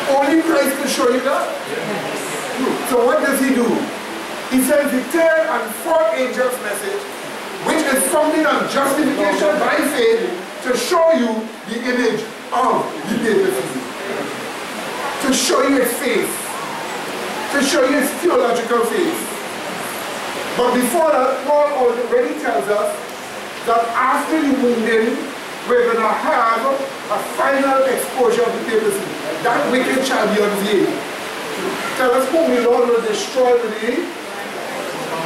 [SPEAKER 3] Only Christ can show you that. So what does he do? He sends the third and fourth angel's message, which is founded on justification by faith, to show you the image of the papacy. To show you its face. To show you its theological face. But before that, Paul already tells us that after the wounding, we're going to have a final exposure of the papacy. That wicked shall be unveiled. Tell us whom the Lord will destroy with the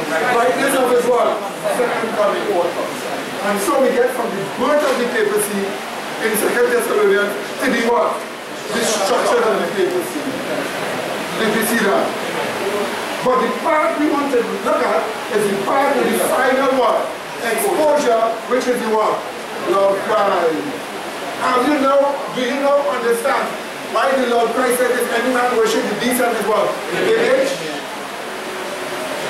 [SPEAKER 3] brightness of his word, second coming order. And so we get from the birth of the papacy in 2 Thessalonians to the what? Destruction of the papacy. Did you see that? But the part we want to look at is the part of the final one, exposure, which is the what? Lord Christ. And do you know, understand why the Lord Christ said, if any man worship the beast and his what? The image?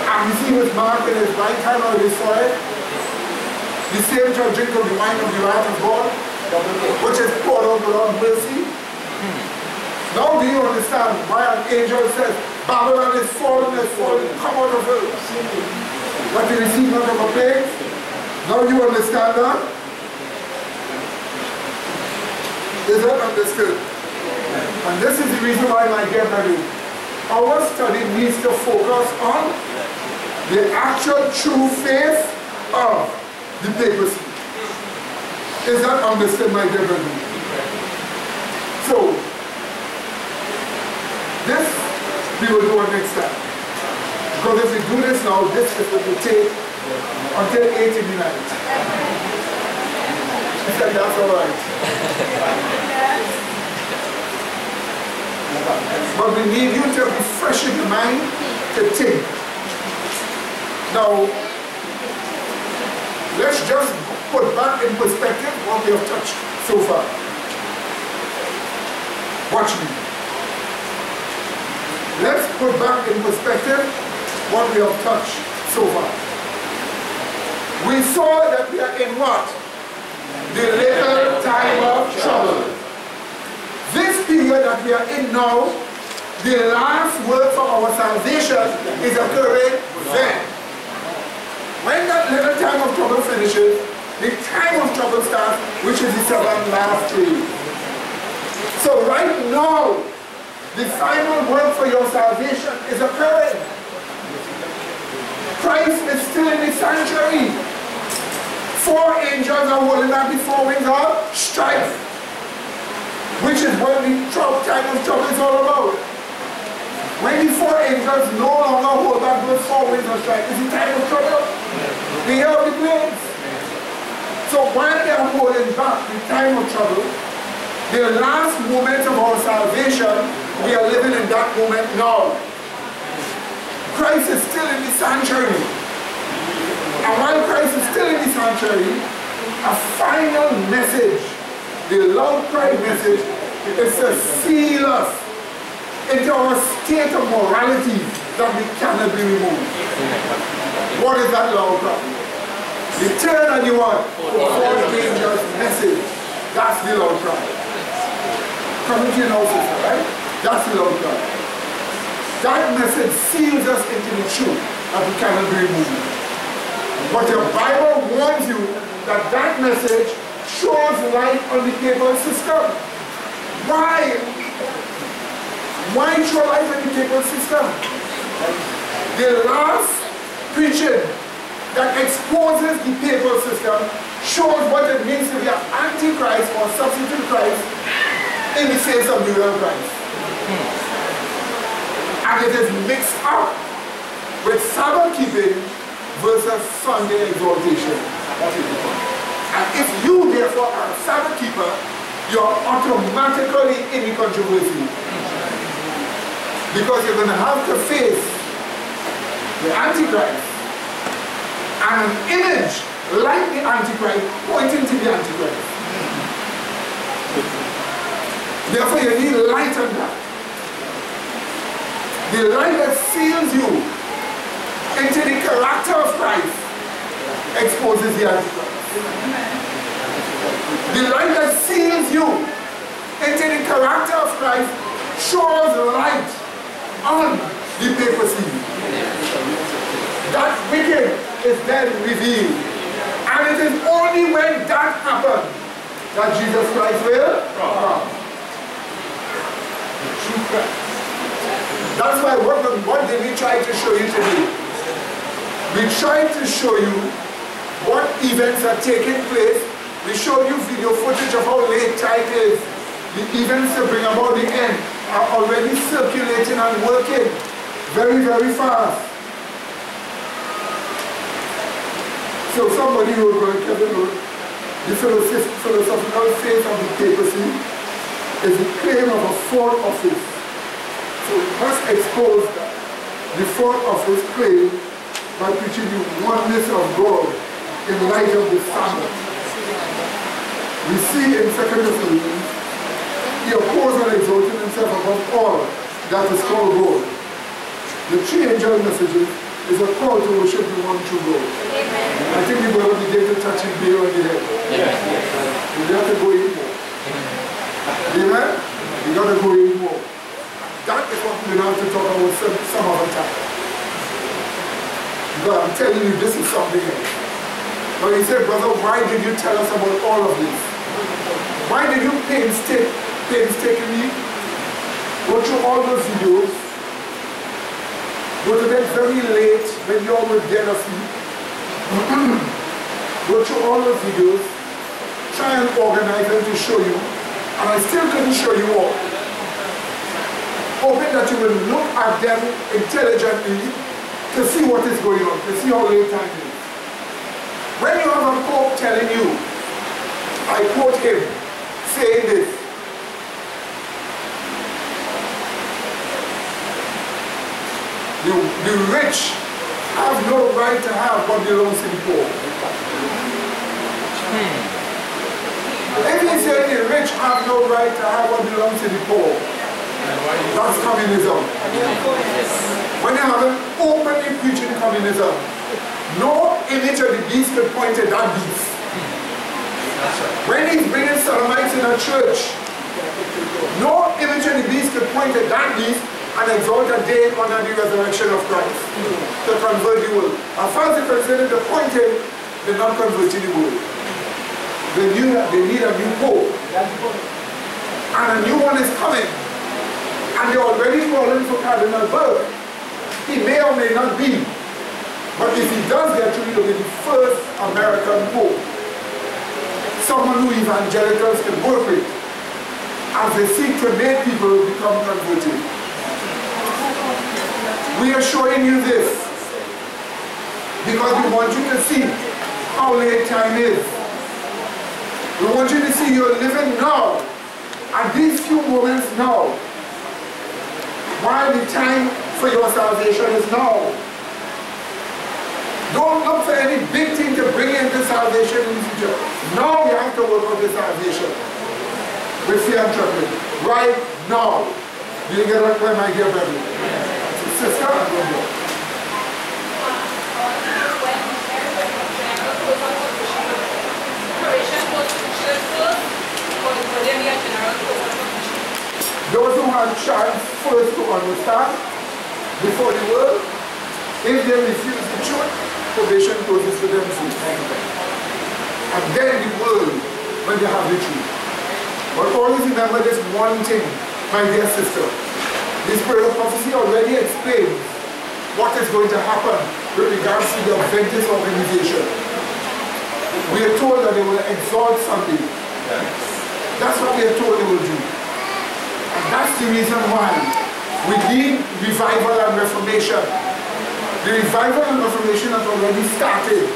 [SPEAKER 3] And you see his mark in his right hand on his forehead? The same shall drink of the wine of the wrath of God, which is poured out without mercy. Now do you understand why an angel says, Babylon is fallen, come out of her. But you receive none of her plagues. Now you understand that? Is that understood? And this is the reason why, my dear brethren, our study needs to focus on the actual true faith of the papacy. Is that understood, my dear brethren? So, this we will do it next time. Because if we do this now, this is what will take until 8 in the night. She said that's all right. But we need you to be fresh in the mind to think. Now, let's just put back in perspective what we have touched so far. Watch me. Let's put back in perspective what we have touched so far. We saw that we are in what? The little time of trouble. This period that we are in now, the last word for our salvation is occurring then. When that little time of trouble finishes, the time of trouble starts, which is the 7th last day. So right now, the final word for your salvation is occurring. Christ is still in the sanctuary. 4 angels are holding back the 4 wings of strife, which is what the time of trouble is all about. When the 4 angels no longer hold back those 4 wings of strife, it's the time of trouble. They hear the plagues. So while they are holding back the time of trouble, the last moment of our salvation, we are living in that moment now. Christ is still in the sanctuary. And while Christ is still in the sanctuary, a final message, the loud cry message, is to seal us into our state of morality that we cannot be removed. What is that loud cry? You turn and you want before the dangerous message. That's the loud cry. Coming to your now, sister, right? That's the loud cry. That message seals us into the truth that we cannot be removed. But the Bible warns you that that message shows light on the papal system. Why? Why show light on the papal system? The last preaching that exposes the papal system shows what it means to be an antichrist or substitute Christ in the sense of the real Christ. And it is mixed up with Sabbath keeping versus Sunday exaltation. And if you therefore are a Sabbath keeper, you are automatically in the controversy. Because you're going to have to face the Antichrist and an image like the Antichrist pointing to the Antichrist. Therefore you need light on that. The light that seals you into the character of Christ exposes the Antichrist. The light that seals you into the character of Christ shows light on the papacy. That wicked is then revealed. And it is only when that happens that Jesus Christ will come. The true Christ. That's why what did we try to show you today? We tried to show you what events are taking place. We showed you video footage of how late time is. The events to bring about the end are already circulating and working very, very fast. So somebody who will the philosophical faith of the papacy is the claim of a fourth office. So we must expose that. The fourth office claim by preaching the oneness of God in light of the Sabbath. We see in 2 Thessalonians, he opposed and exalted himself above all that is called God. The three angel messages is a call to worship the one true God. Amen. I think we will begin to touch him there on the head. Yeah. We have to go in more. Amen? We got to go in more. That is what we have to talk about some other time. But I'm telling you, this is something else. But he said, brother, why did you tell us about all of this? Why did you painstakingly go through all those videos, go to bed very late when you all were dead asleep, go through all those videos, try and organize them to show you, and I still couldn't show you all. Hoping that you will look at them intelligently to see what is going on, to see how late time is. When you have a Pope telling you, I quote him, saying this, the rich have no right to have what belongs to the poor. If he said the rich have no right to have what belongs to the poor, that's communism. When they have an openly preaching communism, no image of the beast could point at that beast. When he's bringing sodomites in a church, no image of the beast could point at that beast and exalt a day under the resurrection of Christ to convert the world. As far as they consider the point is, they're not converting the world. They need a new pope. And a new one is coming. And they're already calling for Cardinal Burke. He may or may not be. But if he does get to, he'll be the first American pope. Someone who evangelicals can work with as they seek to make people become converted. We are showing you this because we want you to see how late time is. We want you to see you're living now, at these few moments now, while the time for your salvation is now. Don't look for any big thing to bring into salvation in the future. Now we have to work on the salvation with fear and trembling. Right now. Do you get that point, my dear brother? Sister, I don't know. Those who have chance first to understand before the world, if they refuse the truth, probation closes for them too. And then the world, when they have the truth. But always remember this one thing, my dear sister. The spirit of prophecy already explains what is going to happen with regards to the Adventist organization. We are told that they will exalt Sunday. That's what we are told they will do. And that's the reason why we need revival and reformation. The revival and reformation has already started.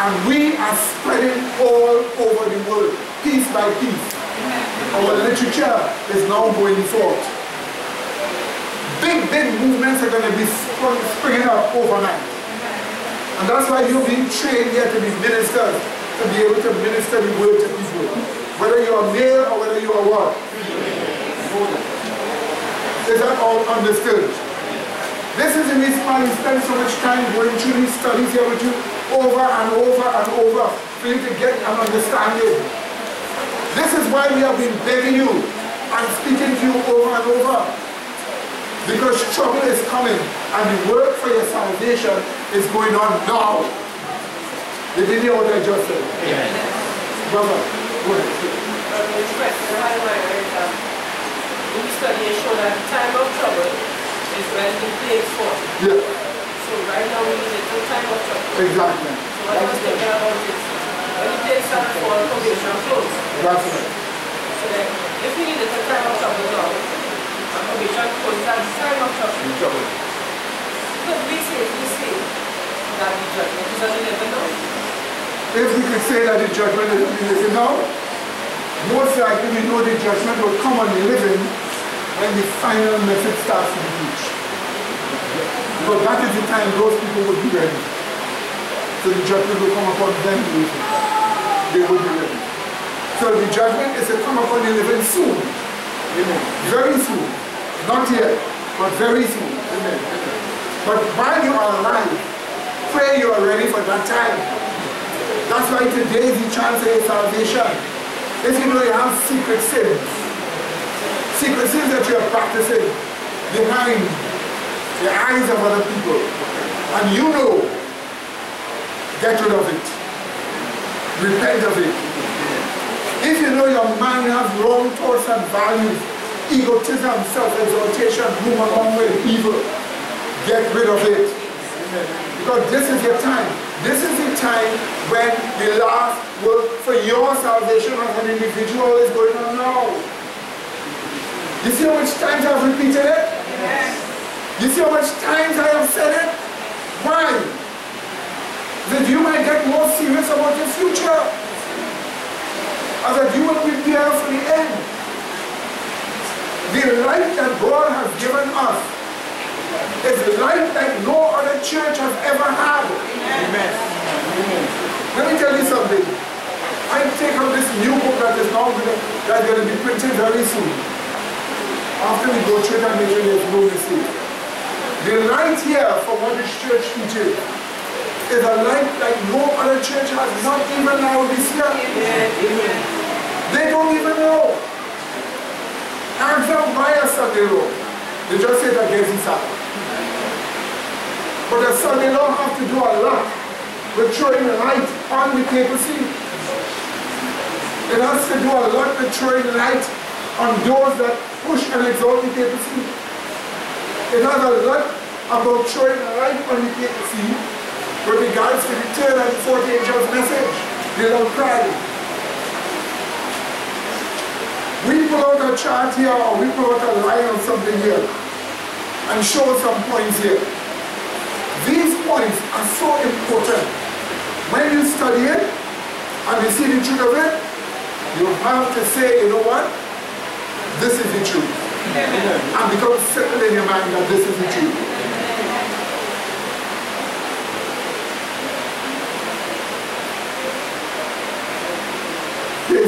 [SPEAKER 3] And we are spreading all over the world, piece by piece. Our literature is now going forth. Big movements are going to be springing up overnight. And that's why you're being trained here to be ministers, to be able to minister the word to people. Whether you are male or whether you are what? Is that all understood? This is the reason why we spend so much time going through these studies here with you over and over and over for you to get an understanding. This is why we have been begging you and speaking to you over and over. Because trouble is coming and the work for your salvation is going on now. Did you hear what I just said? Yes. Brother, go ahead.
[SPEAKER 8] We study and show that the time of trouble is when the plagues fall.
[SPEAKER 3] Yeah.
[SPEAKER 8] So right now we need a time of trouble.
[SPEAKER 3] Exactly.
[SPEAKER 8] So what I was thinking about is when the plagues start to fall, probation closes.
[SPEAKER 3] That's right.
[SPEAKER 8] So then if we need a time of trouble now, probation closes at the time of trouble. Could we safely say that the judgment is on 11 now?
[SPEAKER 3] If we could say that the judgment is on 11 now, most likely we know the judgment will come on the living when the final message starts to be preached. Because that is the time those people will be ready. So the judgment will come upon them later. They will be ready. So the judgment is to come upon the living soon. Amen. Very soon. Not yet, but very soon. Amen. But while you are alive, pray you are ready for that time. That's why today is the chance of your salvation. If you know you have secret sins that you are practicing behind the eyes of other people, and you know, get rid of it. Repent of it. If you know your mind has wrong thoughts and values, egotism, self-exaltation, move along with evil, get rid of it. Because this is your time. This is the time when the last work for your salvation as an individual is going on now. You see how much times I've repeated it? Yes. You see how much times I have said it? Why? That you might get more serious about your future. And that you will prepare for the end. The life that God has given us is a life that no other church has ever had. Amen. Let me tell you something. I take out this new book that is now going to be printed very soon. After we go through it and make sure there's no mistake. The light here for what this church teaches is a light like no other church has, not even now this year. Amen. They don't even know. Ask them why a Sunday law. They just say that against Sabbath. But the Sunday law have to do a lot with throwing light on the papacy. It has to do a lot with throwing light on those that push and exalt the papacy. It has a lot about throwing light on the papacy with regards to the third and fourth angel's message. They don't cry. We pull out a chart here or we pull out a line or something here and show some points here. These points are so important. When you study it and you see the truth of it, you have to say, you know what? This is the truth. And become settled in your mind that this is the truth.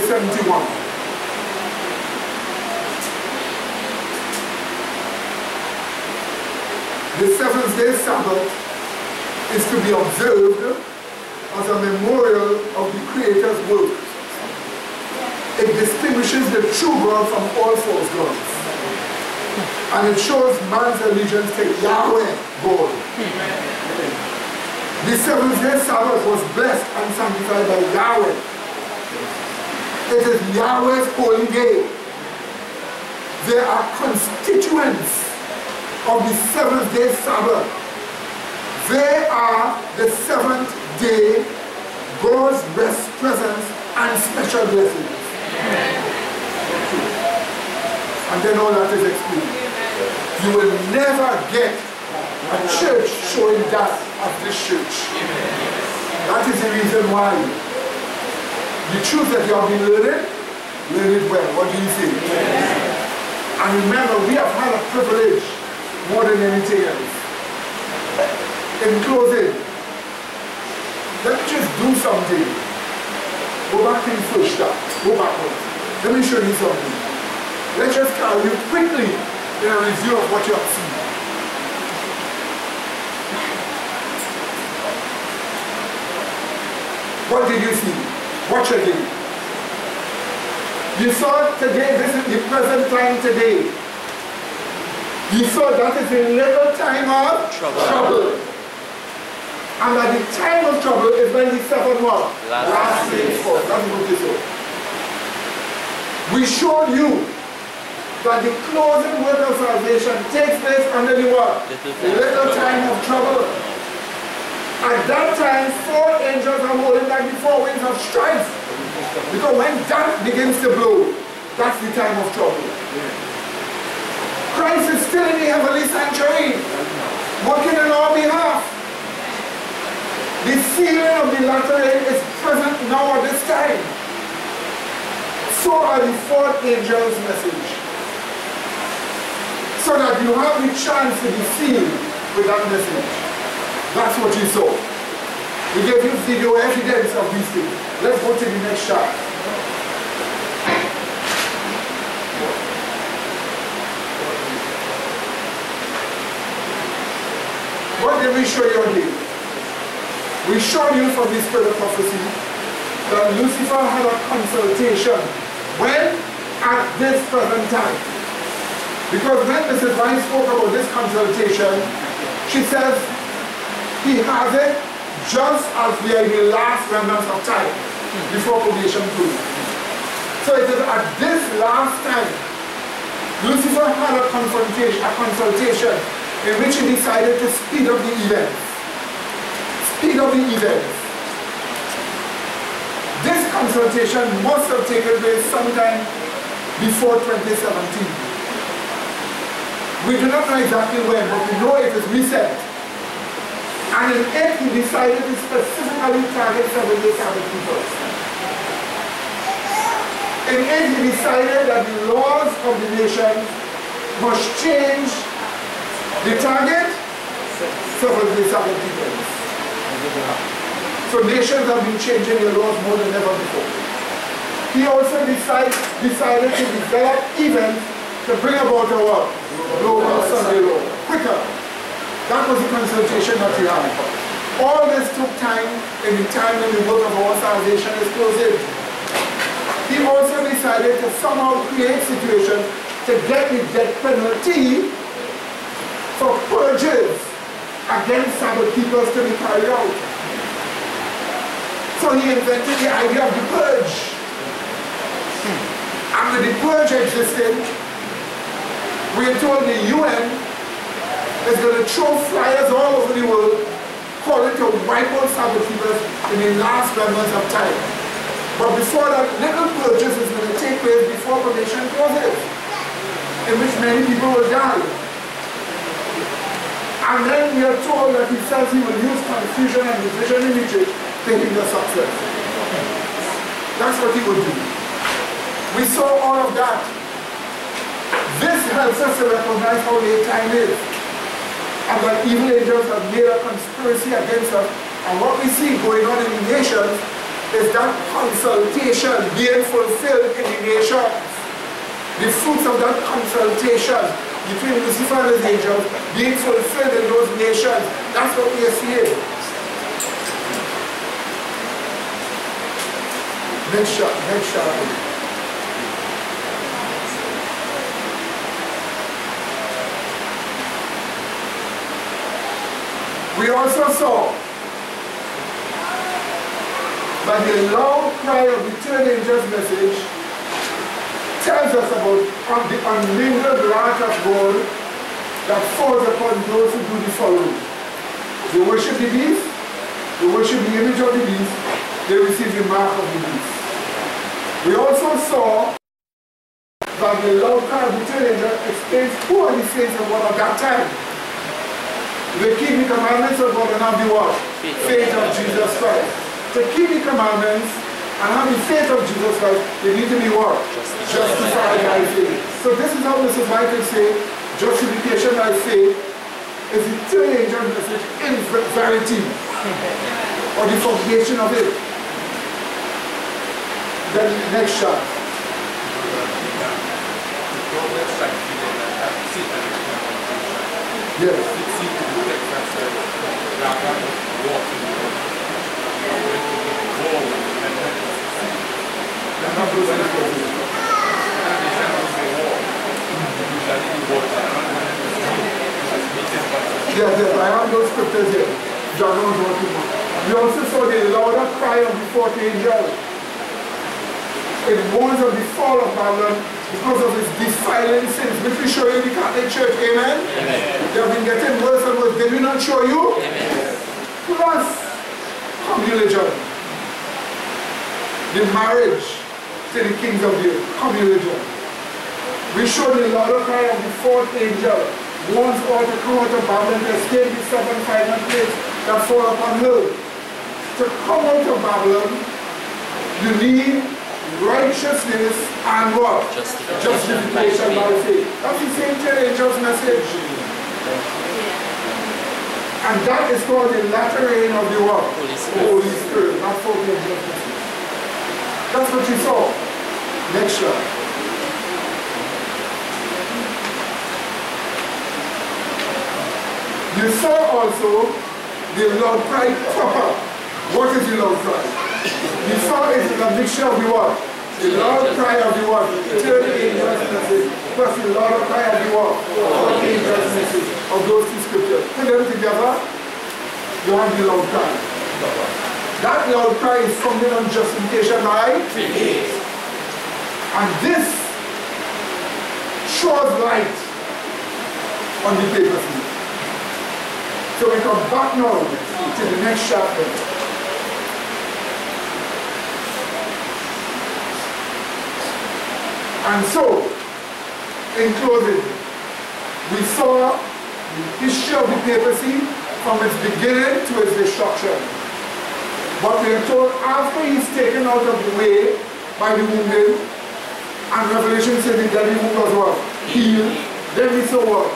[SPEAKER 3] 71. The seventh-day Sabbath is to be observed as a memorial of the Creator's work. It distinguishes the true God from all false gods. And it shows man's allegiance to Yahweh God. The seventh-day Sabbath was blessed and sanctified by Yahweh. It is Yahweh's holy day. There are constituents of the seventh-day Sabbath. They are the seventh day, God's rest, presence, and special blessings. And then all that is explained. You will never get a church showing that as this church. That is the reason why. The truth that you have been learning, learn it well. What do you think? And remember, we have had a privilege more than anything else. In closing, let's just do something. Go back in first step. Go backwards. Let me show you something. Let's just carry you quickly in a review of what you have seen. What did you see? Watch again. You saw today, this is the present time today. You saw that is a little time of trouble. And at the time of trouble is when the seven what? Last days fall. That's what you saw. We showed you that the closing word of salvation takes place under the what? The little time of trouble. At that time, 4 angels are holding back the 4 winds of strife. Because when that begins to blow, that's the time of trouble. Christ is still in the heavenly sanctuary, working on our behalf. The sealing of the latter rain is present now at this time. So are the 4 angels' message. So that you have the chance to be sealed with that message. That's what you saw. We gave you video evidence of these things. Let's go to the next shot. What did we show you here? We showed you from the spirit of prophecy that Lucifer had a consultation. When? At this present time. Because when Mrs. Vine spoke about this consultation, she says, he has it just as we are in the last remnants of time before probation period. So it is at this last time, Lucifer had a consultation in which he decided to speed up the events. Speed up the events. This consultation must have taken place sometime before 2017. We do not know exactly when, but we know it is recent. And in it, he decided to specifically target 7-day Sabbath keepers. In it, he decided that the laws of the nation must change the target 7-day Sabbath keepers. So nations have been changing their laws more than ever before. He also decided to develop events to bring about our global Sunday law quicker. That was the consultation that we had. All this took time in the time when the work of our salvation is closing. He also decided to somehow create situations to get the death penalty for purges against Sabbath keepers to be carried out. So he invented the idea of the purge. And when the purge existed, we are told the UN is going to throw flyers all over the world calling to wipe out Sabbath keepers in the last remnants of time. But before that, little purges is going to take place before probation closes, in which many people will die. And then we are told that he says he will use confusion and division in Egypt to hinder success. That's what he would do. We saw all of that. This helps us to recognize how late time is. And that evil angels have made a conspiracy against us. And what we see going on in the nations is that consultation being fulfilled in the nations. The fruits of that consultation between Lucifer and his angels being fulfilled in those nations. That's what we are seeing. Next shot. We also saw that the loud cry of the third angel's message tells us about the unmingled wrath of God that falls upon those who do the following. They worship the beast, they worship the image of the beast, they receive the mark of the beast. We also saw that the loud cry of the third angel explains who are the saints of God at that time. They keep the commandments of God and have the what? Faith of Jesus Christ. To keep the commandments and have the faith of Jesus Christ, they need to be what? Justified by faith. So this is how Mrs. Michael say, justification by faith is the third angel's message in verity, or the foundation of it. Then next shot. Yes. Yes, I have those scriptures here. John knows what to do. We also saw the louder cry of the fourth angel. It warns of the fall of Babylon because of its defiling sins, which we show you in the Catholic Church. Amen? Amen. They have been getting worse and worse. Did we not show you? Amen. Plus, communion. The marriage to the kings of the earth. Communion. We show the louder cry of the fourth angel. Warns all to come out of Babylon to escape the seven final plagues that fall upon her. To come out of Babylon, you need righteousness and what? Justification by faith. That's the same third angel's message. And that is called the latter rain of the what? Holy Spirit. Not fourth angel's message. That's what you saw. Next slide. You saw also the loud cry proper. What is the loud cry? You saw it is a mixture of the what? The loud cry of the what? The third angel's message plus the loud cry of the what? Fourth angel's message of those two scriptures. Put them together, you have the loud cry. That loud cry is founded on justification by faith. And this shores light on the papacy. So we come back now to the next chapter. And so, in closing, we saw the history of the papacy from its beginning to its destruction. But we are told after he's taken out of the way by the wounded, and Revelation says the devil who was what? Healed. Then we saw what?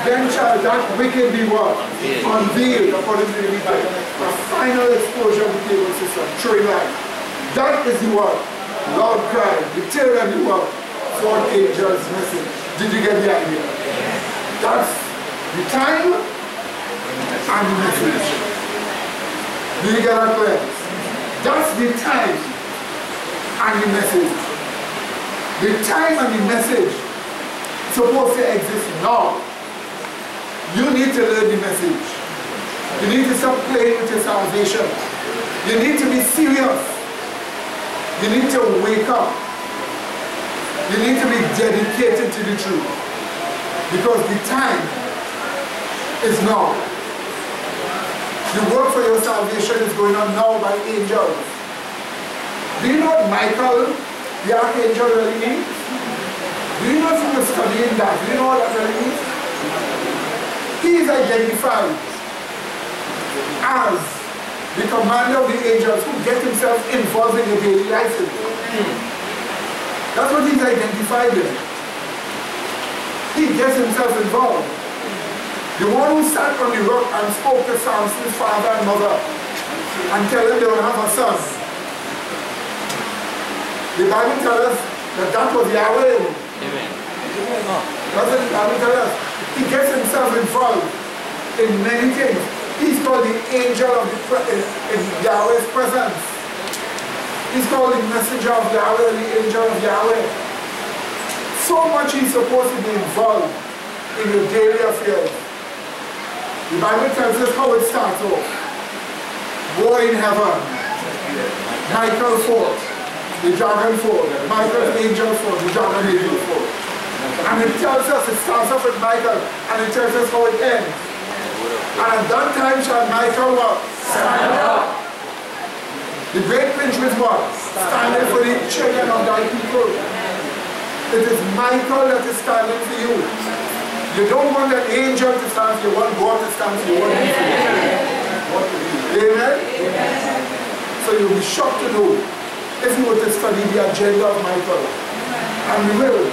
[SPEAKER 3] Then shall that wicked be what? Unveiled, according to the Levite. A final exposure of the cable system, showing light. That is the what? Loud cry, the third and the what? Fourth angel's message. Did you get the idea? That's the time and the message. Do you get that clear? That's the time and the message. The time and the message is supposed to exist now. You need to learn the message. You need to stop playing with your salvation. You need to be serious. You need to wake up. You need to be dedicated to the truth. Because the time is now. The work for your salvation is going on now by angels. Do you know what Michael, the archangel, really means? Do you know if you were studying that? Do you know what that really means? He is identified as the commander of the angels who get himself involved in your daily life. That's what he's identified in. He gets himself involved. The one who sat on the rock and spoke to Samson's father and mother and tell them they will have a son. The Bible tells us that that was Yahweh. Amen. That's what the Bible tells us. He gets himself involved in many things. He's called the angel of in Yahweh's presence. He's called the messenger of Yahweh, the angel of Yahweh. So much he's supposed to be involved in your daily affairs. The Bible tells us how it starts off. War in heaven. Michael fought. The dragon fought. Michael's angel fought. The dragon angel fought. And it tells us, it starts off with Michael, and it tells us how it ends. And at that time shall Michael what? Stand up. The great prince was what? Standing for the children of thy people. It is Michael that is standing for you. You don't want an angel to stand for you, you want God to stand for you. Amen? So you'll be shocked to know if you were to study the agenda of Michael. And we will.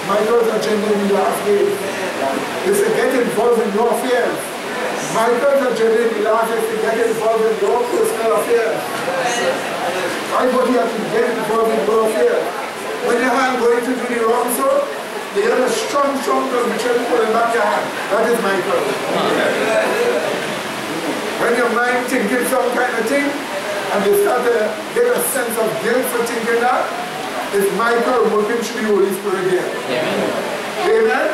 [SPEAKER 3] Michael's agenda in the last days is to get involved in your affairs. Michael's agenda in the last days is to get involved in your personal affairs. Everybody has to get involved in your affairs. When your hand going to do the wrong so, they have a strong conviction pulling back your hand. That is Michael. When your mind thinking some kind of thing, and you start to get a sense of guilt for thinking that, it's Michael working through the Holy Spirit again. Amen?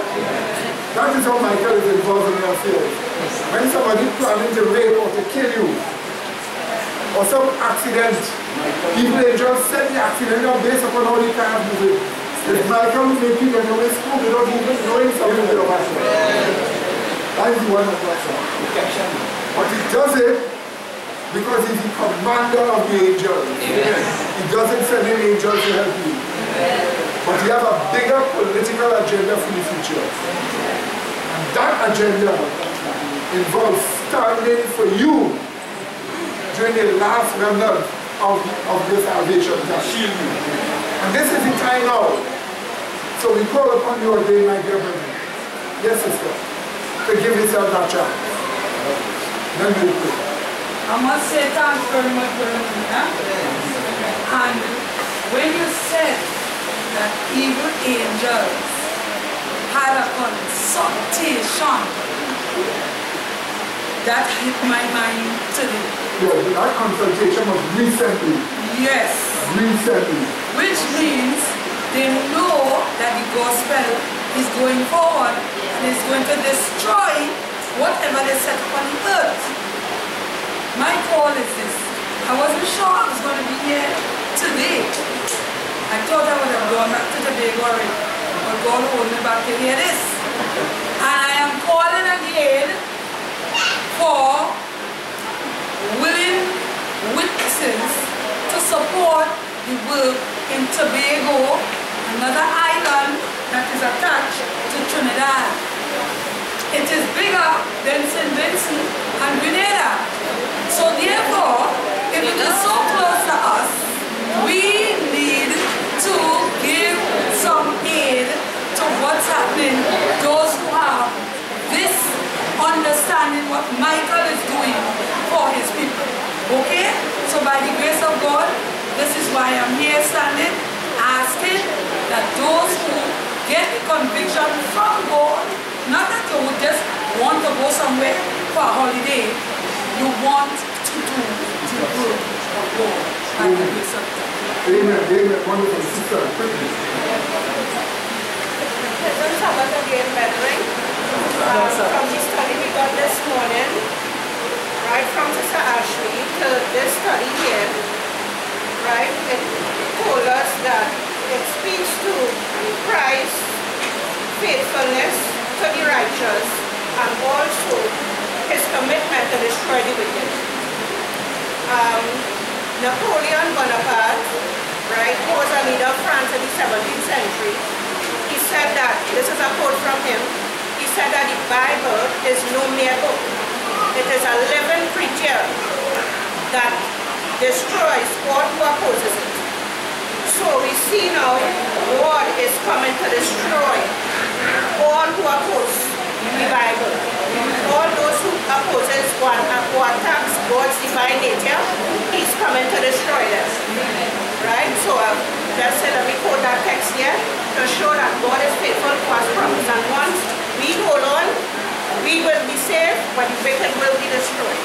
[SPEAKER 3] That is how Michael is involved in your affairs. When somebody planning to rape or to kill you, or some accident, people just set the accident up based upon how they kind of do it. If Michael will make you get away school without even knowing something will happen. That is the one of protection. But he does it because he's the commander of the angels. He doesn't send an angel to help you. But he has a bigger political agenda for the future. And that agenda involves standing for you during the last remnant of your salvation to shield you. And this is the time now. So we call upon you again, my dear brethren. Yes, sister. To give yourself that chance. Then we will pray.
[SPEAKER 9] I must say thanks very much for listening. And when you said that evil angels had a consultation, that hit my mind today.
[SPEAKER 3] Yeah, that consultation was recently.
[SPEAKER 9] Yes.
[SPEAKER 3] Recently.
[SPEAKER 9] Which means they know that the gospel is going forward and is going to destroy whatever they set upon the earth. My call is this. I wasn't sure I was going to be here today. I thought I would have gone back to Tobago already, but God hold me back to hear this. And I am calling again for willing witnesses to support the work in Tobago, another island that is attached to Trinidad. It is bigger than St. Vincent and Grenada. So therefore, if it is so close to us, we need to give some aid to what's happening, those who have this understanding what Michael is doing for his people. Okay? So by the grace of God, this is why I'm here standing, asking that those who get the conviction from God, not that you would just want to go somewhere for a holiday, you want to do the work of God by the grace of God.
[SPEAKER 3] Amen. Amen. Wonderful. Sister, quickly.
[SPEAKER 1] Pleasant Sabbath again, brethren. From the study we got this morning, right from Sister Ashley to this study here, right, it told us that it speaks to Christ's faithfulness to the righteous and also his commitment to destroy the wicked. Napoleon Bonaparte, right, who was a leader of France in the 17th century, he said that, this is a quote from him, he said that the Bible is no mere book. It is a living creature that destroys all who opposes it. So we see now God is coming to destroy all who oppose the Bible. All those who opposes God and who attacks God's divine nature, he's coming to destroy them. Right? So Just say, let me quote that text here to show that God is faithful to His promise. And once we hold on, we will be saved, but the wicked will be destroyed.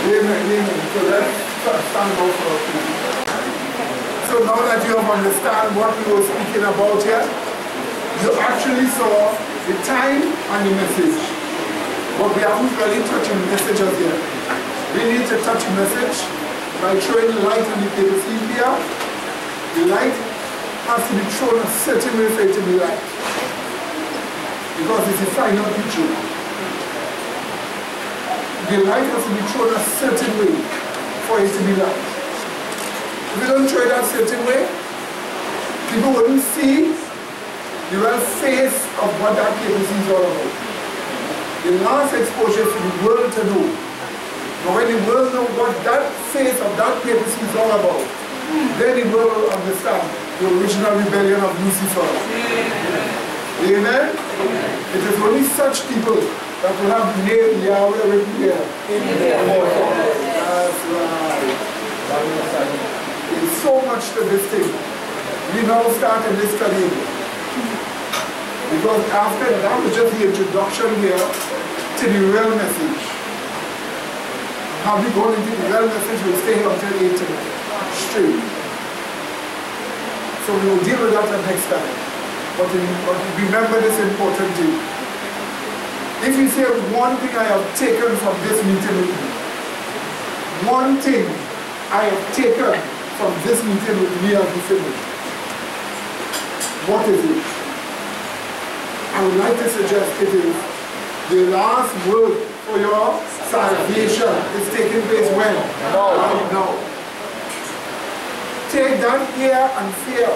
[SPEAKER 3] Amen, amen. So let's stand up for a few. So now that you have understand what we were speaking about here, you actually saw the time and the message. But we haven't really touched the messages yet. We need to touch the message by throwing light on the papacy here. The light has to be thrown a certain way for it to be light. Because it's the final picture. The light has to be thrown a certain way for it to be light. If you don't throw it a certain way, people wouldn't see the real face of what that papacy is all about. The last exposure for the world to know. But when the world knows what that face of that papacy is all about, then the world will understand the original rebellion of Lucifer. Amen? It is only such people that will have the name Yahweh written here. That's right. There's so much to this thing. We now start in this study. Because after that was just the introduction here to the real message. How we go into the real message will stay here until 8 straight. So we will deal with that next time. But remember this important thing. If you say one thing I have taken from this meeting with me, one thing I have taken from this meeting with me as we finish, what is it? I would like to suggest it is the last word for your salvation is taking place when? Right now. Take that fear and fear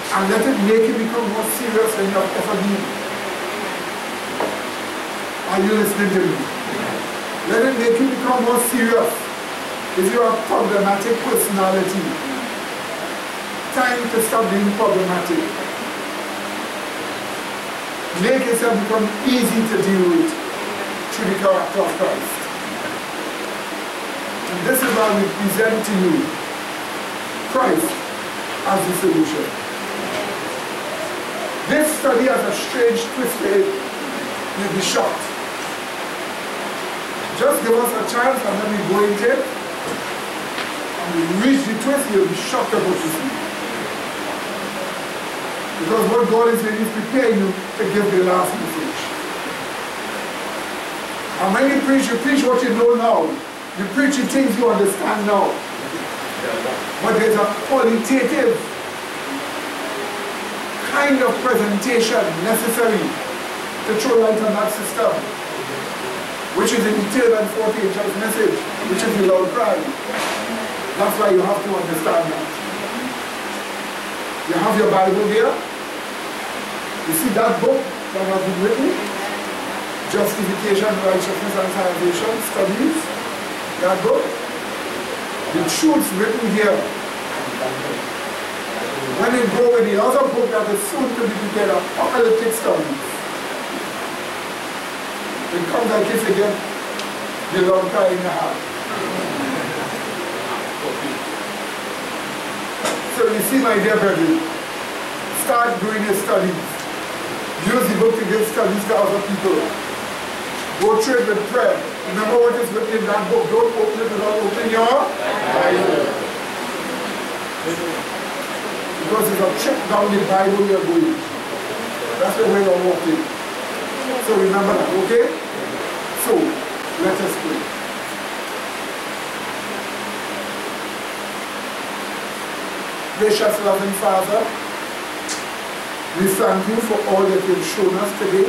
[SPEAKER 3] and let it make you become more serious than you have ever been. Are you listening to me? Let it make you become more serious. If you are a problematic personality, time to stop being problematic. Make yourself become easy to deal with through the character of Christ. And this is why we present to you Christ as the solution. This study has a strange twist to it. You'll be shocked. Just give us a chance and then we go into it. And we reach the twist, you'll be shocked about what you see. Because what God is doing is preparing you to give the last message. And when you preach what you know now. You preach the things you understand now. But there's a qualitative kind of presentation necessary to throw light on that system, which is in the 3rd and 4th angels message, which is the loud cry. That's why you have to understand that. You have your Bible there. You see that book that has been written? Justification, Righteousness and Salvation Studies. That book. The truths written here. When you go with the other book that is soon to be prepared, Apocalyptic Studies, it comes like if you get the long cry in your heart. So you see, my dear brethren, start doing your studies. Use the book to give studies to other people. Go through it with prayer. Remember what is written in that book. Don't open it without opening your Bible. Because it's a trip down the Bible you're going. That's the way you're walking. So remember that, okay? So, let us pray. Gracious, loving Father, we thank you for all that you've shown us today,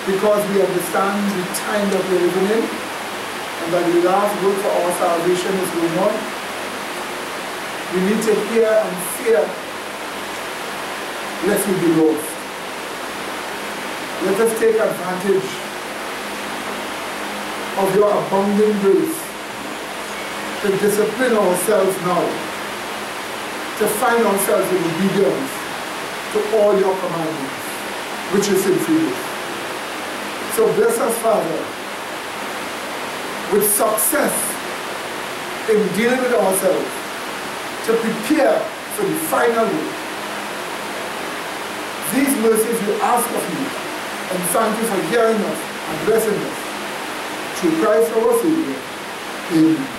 [SPEAKER 3] because we understand the time that we're living in, and that the last work for our salvation is going on. We need to hear and fear, lest we be lost. Let us take advantage of your abounding grace to discipline ourselves now, to find ourselves in obedience to all your commandments, which is in freedom. So bless us, Father, with success in dealing with ourselves, to prepare for the final work. These mercies we ask of you, and thank you for hearing us and blessing us. Through Christ our Savior. Amen.